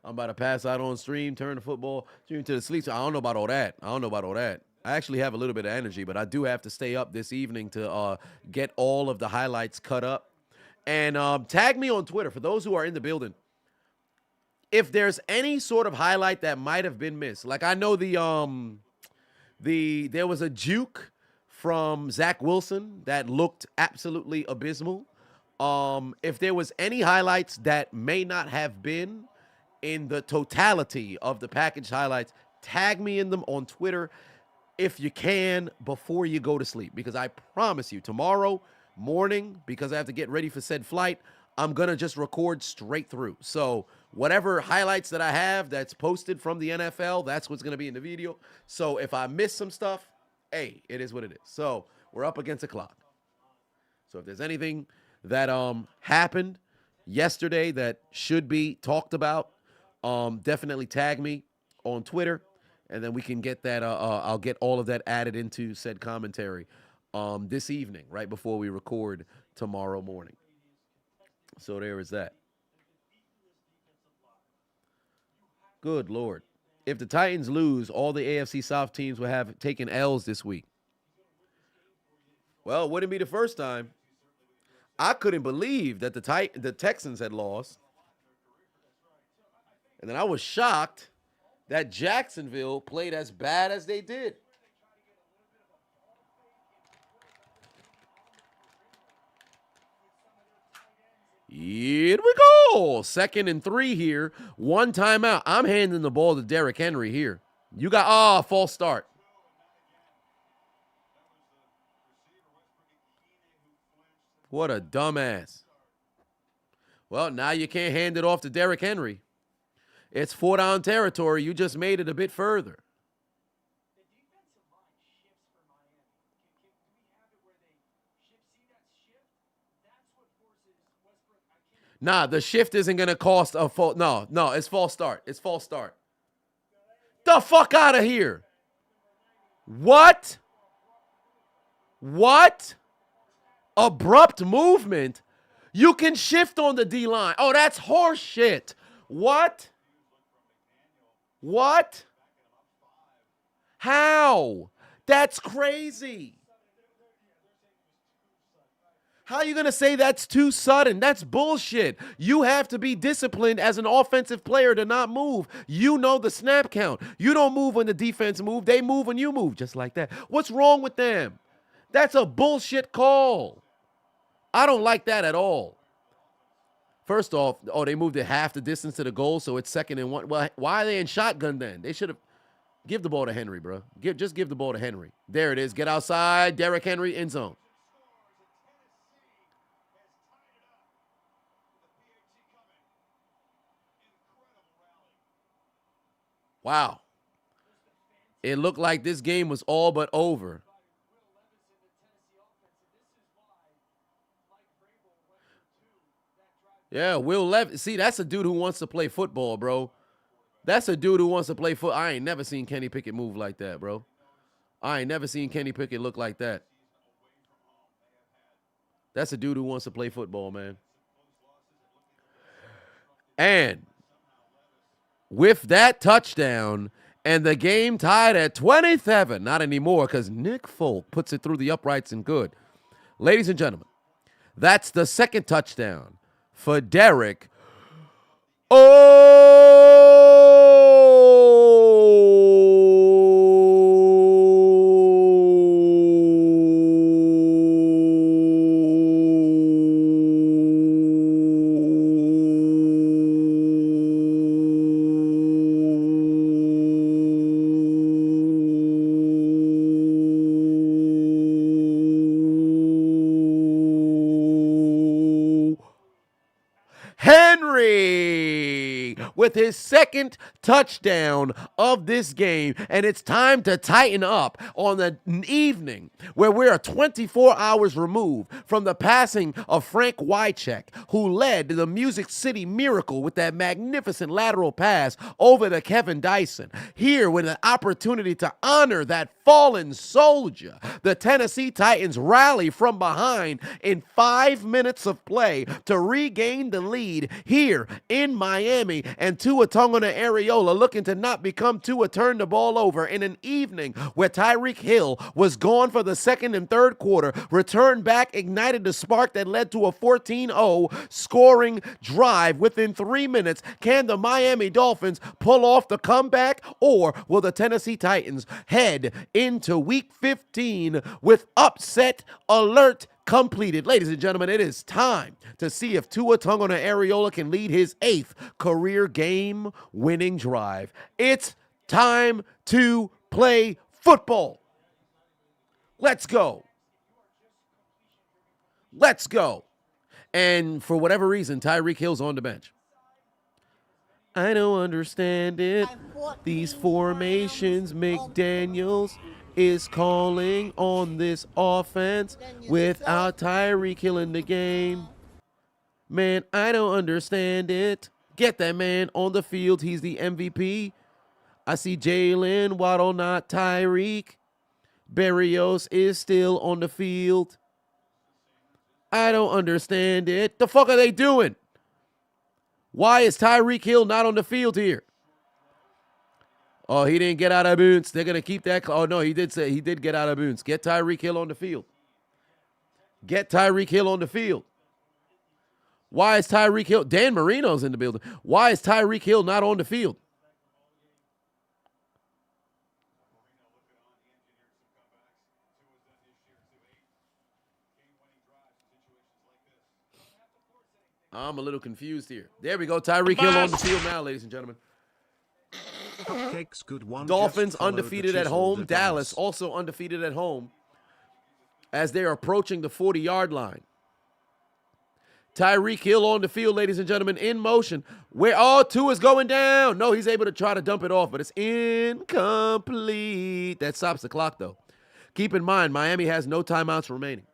S3: I'm about to pass out on stream, turn the football, stream to the sleep. I don't know about all that. I actually have a little bit of energy, but I do have to stay up this evening to get all of the highlights cut up. And tag me on Twitter for those who are in the building. If there's any sort of highlight that might have been missed. Like I know there was a juke from Zach Wilson that looked absolutely abysmal. If there was any highlights that may not have been in the totality of the package highlights, tag me in them on Twitter if you can before you go to sleep. Because I promise you, tomorrow morning, because I have to get ready for said flight, I'm going to just record straight through. So whatever highlights that I have that's posted from the NFL, that's what's going to be in the video. So if I miss some stuff, hey, it is what it is. So we're up against the clock. So if there's anything that happened yesterday that should be talked about, definitely tag me on Twitter, and then we can get that. I'll get all of that added into said commentary this evening, right before we record tomorrow morning. So there is that. Good Lord. If the Titans lose, all the AFC South teams will have taken L's this week. Well, it wouldn't be the first time. I couldn't believe that the Texans had lost. And then I was shocked that Jacksonville played as bad as they did. Here we go. 2nd and 3 here. 1 timeout. I'm handing the ball to Derrick Henry here. You got, false start. What a dumbass. Well, now you can't hand it off to Derrick Henry. It's 4-down territory. You just made it a bit further. Nah, the shift isn't going to cost a full. No, it's false start. It's false start. The fuck out of here. What? What? Abrupt movement? You can shift on the D-line. Oh, that's horse shit. What? What? How? That's crazy. How are you going to say that's too sudden? That's bullshit. You have to be disciplined as an offensive player to not move. You know the snap count. You don't move when the defense move. They move when you move, just like that. What's wrong with them? That's a bullshit call. I don't like that at all. First off, they moved it half the distance to the goal, so it's 2nd and 1. Well, why are they in shotgun then? They should have. Give the ball to Henry, bro. Just give the ball to Henry. There it is. Get outside. Derrick Henry, end zone. Wow. It looked like this game was all but over. Yeah, Will Levis. See, that's a dude who wants to play football, bro. That's a dude who wants to play football. I ain't never seen Kenny Pickett move like that, bro. I ain't never seen Kenny Pickett look like that. That's a dude who wants to play football, man. And with that touchdown and the game tied at 27, not anymore because Nick Folk puts it through the uprights and good. Ladies and gentlemen, that's the 2nd touchdown for Derrick. Henry with his 2nd touchdown of this game, and it's time to tighten up on the evening where we're 24 hours removed from the passing of Frank Wycheck, who led the Music City Miracle with that magnificent lateral pass over to Kevin Dyson. Here with an opportunity to honor that fallen soldier, the Tennessee Titans rally from behind in 5 minutes of play to regain the lead here in Miami, and Tua Tagovailoa looking to not become Tua turn the ball over in an evening where Tyreek Hill was gone for the 2nd and 3rd quarter, returned back, ignited the spark that led to a 14-0 scoring drive within 3 minutes. Can the Miami Dolphins pull off the comeback, or will the Tennessee Titans head into Week 15 with upset alert completed? Ladies and gentlemen, it is time to see if Tua Tagovailoa can lead his 8th career game-winning drive. It's time to play football. Let's go. Let's go. And for whatever reason, Tyreek Hill's on the bench. I don't understand it. These formations, McDaniels is calling on this offense without Tyreek Hill in the game. Man, I don't understand it. Get that man on the field. He's the MVP. I see Jalen Waddle, not Tyreek. Berrios is still on the field. I don't understand it. The fuck are they doing? Why is Tyreek Hill not on the field here? Oh, he didn't get out of bounds. They're going to keep that. Oh, no, he did get out of bounds. Get Tyreek Hill on the field. Get Tyreek Hill on the field. Why is Tyreek Hill? Dan Marino's in the building. Why is Tyreek Hill not on the field? I'm a little confused here. There we go. Tyreek Hill on the field now, ladies and gentlemen.
S5: Cupcakes good one.
S3: Dolphins undefeated at home. Dallas also undefeated at home as they're approaching the 40-yard line. Tyreek Hill on the field, ladies and gentlemen, in motion. Where Tua is going down. No, he's able to try to dump it off, but it's incomplete. That stops the clock, though. Keep in mind, Miami has no timeouts remaining.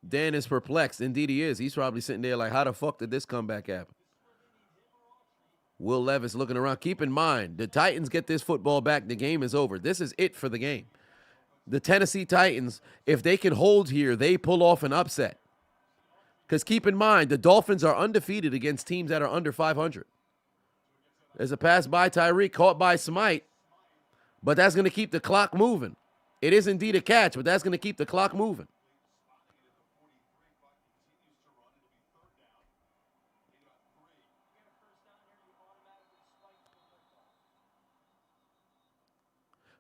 S3: Dan is perplexed. Indeed, he is. He's probably sitting there like, how the fuck did this comeback happen? Will Levis looking around. Keep in mind, the Titans get this football back. The game is over. This is it for the game. The Tennessee Titans, if they can hold here, they pull off an upset. Because keep in mind, the Dolphins are undefeated against teams that are under 500. There's a pass by Tyreek, caught by Smite. But that's going to keep the clock moving. It is indeed a catch, but that's going to keep the clock moving.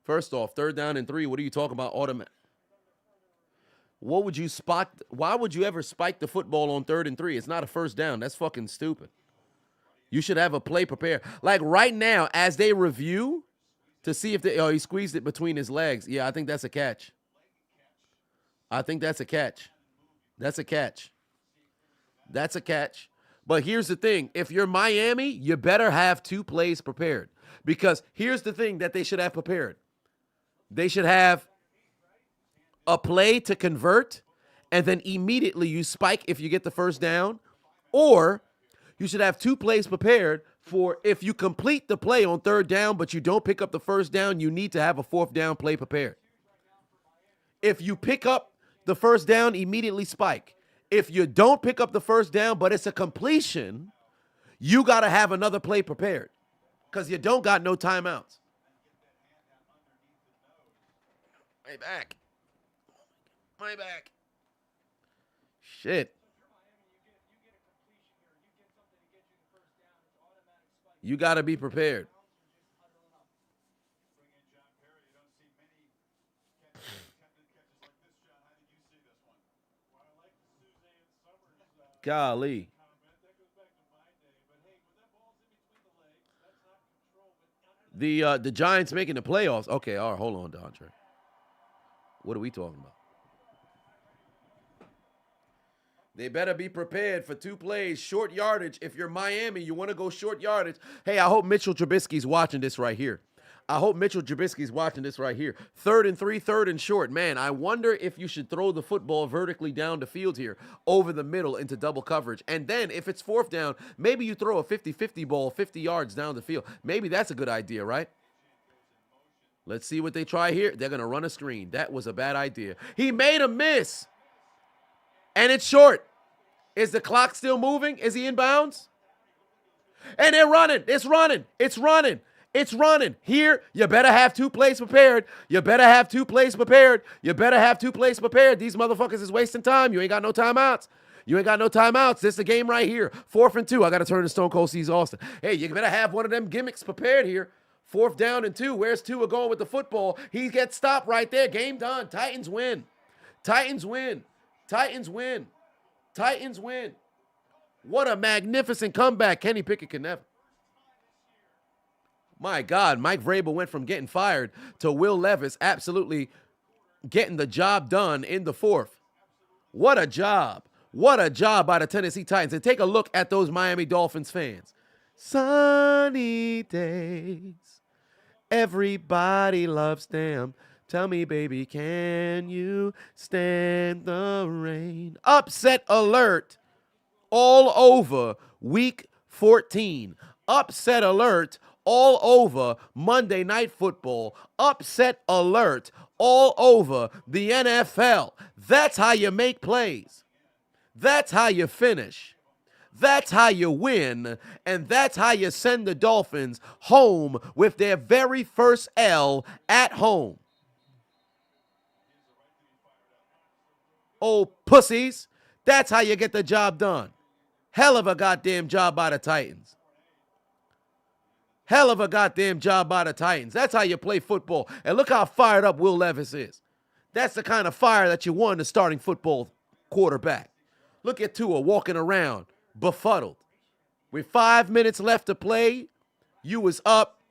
S3: First off, 3rd down and 3. What are you talking about? What would you spot? Why would you ever spike the football on 3rd and 3? It's not a first down. That's fucking stupid. You should have a play prepared. Like right now, as they review to see if he squeezed it between his legs. Yeah, I think that's a catch. That's a catch. That's a catch. But here's the thing. If you're Miami, you better have 2 plays prepared. Because here's the thing that they should have prepared. They should have a play to convert, and then immediately you spike if you get the first down. Or you should have 2 plays prepared for if you complete the play on 3rd down, but you don't pick up the first down, you need to have a 4th down play prepared. If you pick up the first down, immediately spike. If you don't pick up the first down, but it's a completion, you got to have another play prepared because you don't got no timeouts. My back. Shit. You got to be prepared. Golly. The Giants making the playoffs. Okay, all right, hold on, DeAndre. What are we talking about? They better be prepared for 2 plays, short yardage. If you're Miami, you want to go short yardage. Hey, I hope Mitchell Trubisky's watching this right here. 3rd and 3, 3rd and short. Man, I wonder if you should throw the football vertically down the field here, over the middle into double coverage. And then if it's 4th down, maybe you throw a 50-50 ball 50 yards down the field. Maybe that's a good idea, right? Let's see what they try here. They're going to run a screen. That was a bad idea. He made a miss. And it's short. Is the clock still moving? Is he in bounds? And they're running. It's running. Here, you better have 2 plays prepared. These motherfuckers is wasting time. You ain't got no timeouts. This is the game right here. 4th and 2. I got to turn to Stone Cold Steve Austin. Hey, you better have one of them gimmicks prepared here. 4th down and 2. Where's Tua going with the football? He gets stopped right there. Game done. Titans win. What a magnificent comeback. Kenny Pickett can never. My God, Mike Vrabel went from getting fired to Will Levis absolutely getting the job done in the 4th. What a job. What a job by the Tennessee Titans. And take a look at those Miami Dolphins fans. Sunny days. Everybody loves them. Tell me, baby, can you stand the rain? Upset alert all over week 14. Upset alert all over Monday Night Football. Upset alert all over the NFL. That's how you make plays. That's how you finish. That's how you win. And that's how you send the Dolphins home with their very first L at home. Oh, pussies. That's how you get the job done. Hell of a goddamn job by the Titans. Hell of a goddamn job by the Titans. That's how you play football. And look how fired up Will Levis is. That's the kind of fire that you want in a starting football quarterback. Look at Tua walking around, befuddled. With 5 minutes left to play, you was up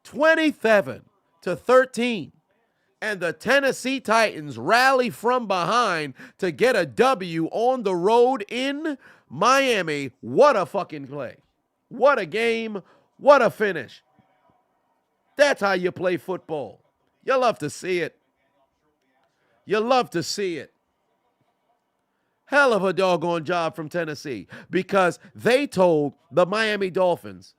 S3: 27-13. And the Tennessee Titans rally from behind to get a W on the road in Miami. What a fucking play. What a game. What a finish. That's how you play football. You love to see it. You love to see it. Hell of a doggone job from Tennessee because they told the Miami Dolphins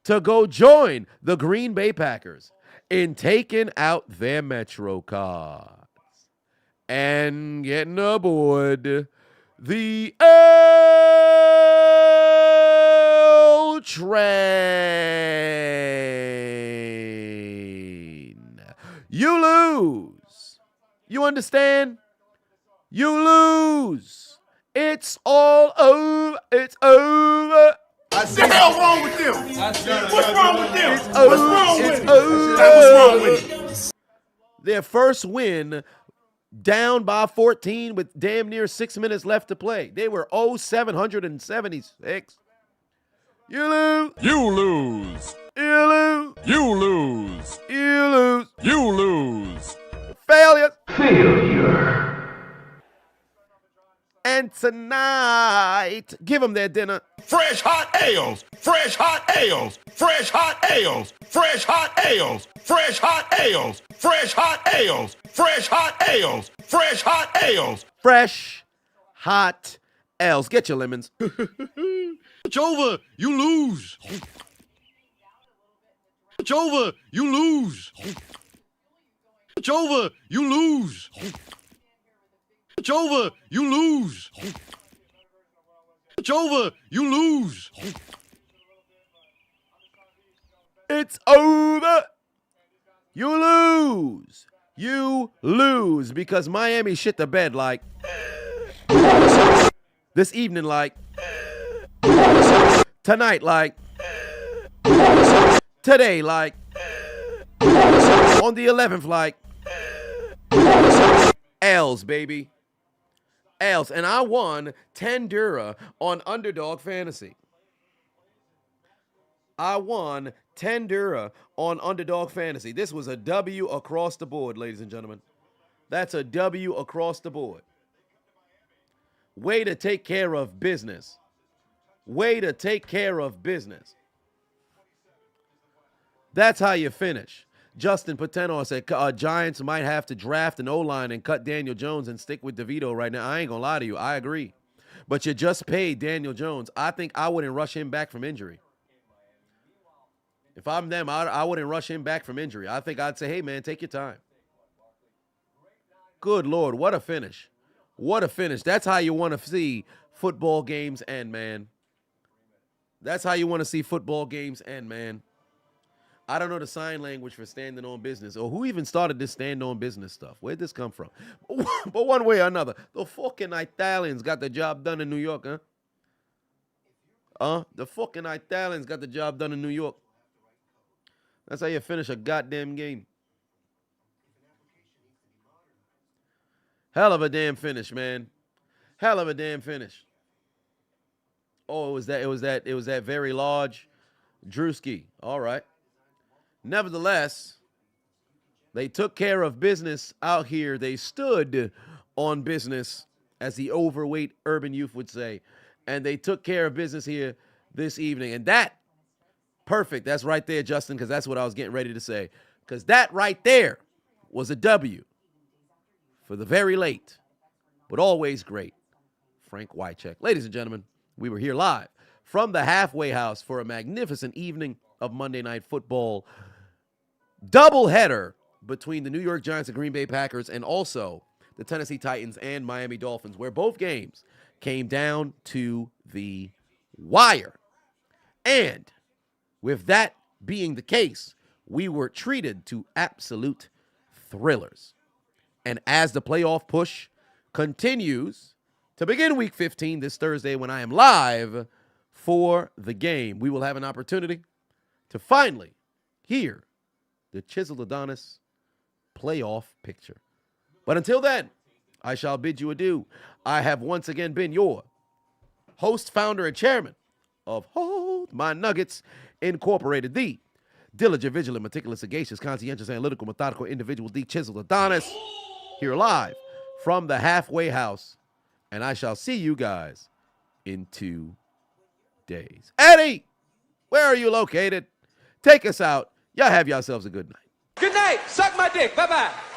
S3: to go join the Green Bay Packers in taking out their Metro cards and getting aboard the L train. You lose. You understand? You lose. It's all over. It's over.
S1: What the hell wrong with them? What's wrong with them?
S3: It's over.
S1: What's wrong with
S3: It's
S1: it?
S3: over.
S1: What's wrong with it?
S3: Their first win down by 14 with damn near 6 minutes left to play. They were 776. You lose.
S5: You lose.
S3: You lose.
S5: You lose.
S3: You lose.
S5: You lose.
S3: Failure.
S8: Failure.
S3: And tonight, give them their dinner.
S6: Fresh hot ales, fresh hot ales, fresh hot ales, fresh hot ales, fresh hot ales, fresh hot ales, fresh hot ales, fresh hot ales.
S3: Fresh, hot L's. Get your lemons.
S5: It's over. You lose. It's over. You lose. It's over. You lose. It's over. You lose. It's over. You lose.
S3: It's over. You lose. You lose because Miami shit the bed like this evening like tonight like today like on the 11th like L's, baby. L's. And I won 10 Dura on Underdog Fantasy. I won 10 Dura on Underdog Fantasy. This was a W across the board, ladies and gentlemen. That's a W across the board. Way to take care of business. Way to take care of business. That's how you finish. Justin Pateno said Giants might have to draft an O-line and cut Daniel Jones and stick with DeVito right now. I ain't going to lie to you. I agree. But you just paid Daniel Jones. I think I wouldn't rush him back from injury. If I'm them, I wouldn't rush him back from injury. I think I'd say, hey, man, take your time. Good Lord, what a finish. What a finish. That's how you want to see football games end, man. That's how you want to see football games end, man. I don't know the sign language for standing on business or who even started this stand on business stuff. Where'd this come from? But one way or another, the fucking Italians got the job done in New York, huh? The fucking Italians got the job done in New York. That's how you finish a goddamn game. Hell of a damn finish, man. Hell of a damn finish. Oh, it was that very large Drewski. All right. Nevertheless, they took care of business out here. They stood on business, as the overweight urban youth would say. And they took care of business here this evening. And that, perfect. That's right there, Justin, because that's what I was getting ready to say. Because that right there was a W for the very late, but always great Frank Wycheck. Ladies and gentlemen, we were here live from the halfway house for a magnificent evening of Monday Night Football. Doubleheader between the New York Giants and Green Bay Packers and also the Tennessee Titans and Miami Dolphins, where both games came down to the wire. And with that being the case, we were treated to absolute thrillers. And as the playoff push continues to begin Week 15 this Thursday when I am live for the game, we will have an opportunity to finally hear the Chiseled Adonis playoff picture. But until then, I shall bid you adieu. I have once again been your host, founder, and chairman of Hold My Nuggets Incorporated, the diligent, vigilant, meticulous, sagacious, conscientious, analytical, methodical individual, the Chiseled Adonis, here live from the halfway house. And I shall see you guys in 2 days. Eddie, where are you located? Take us out. Y'all have yourselves a good night.
S12: Good night. Suck my dick. Bye-bye.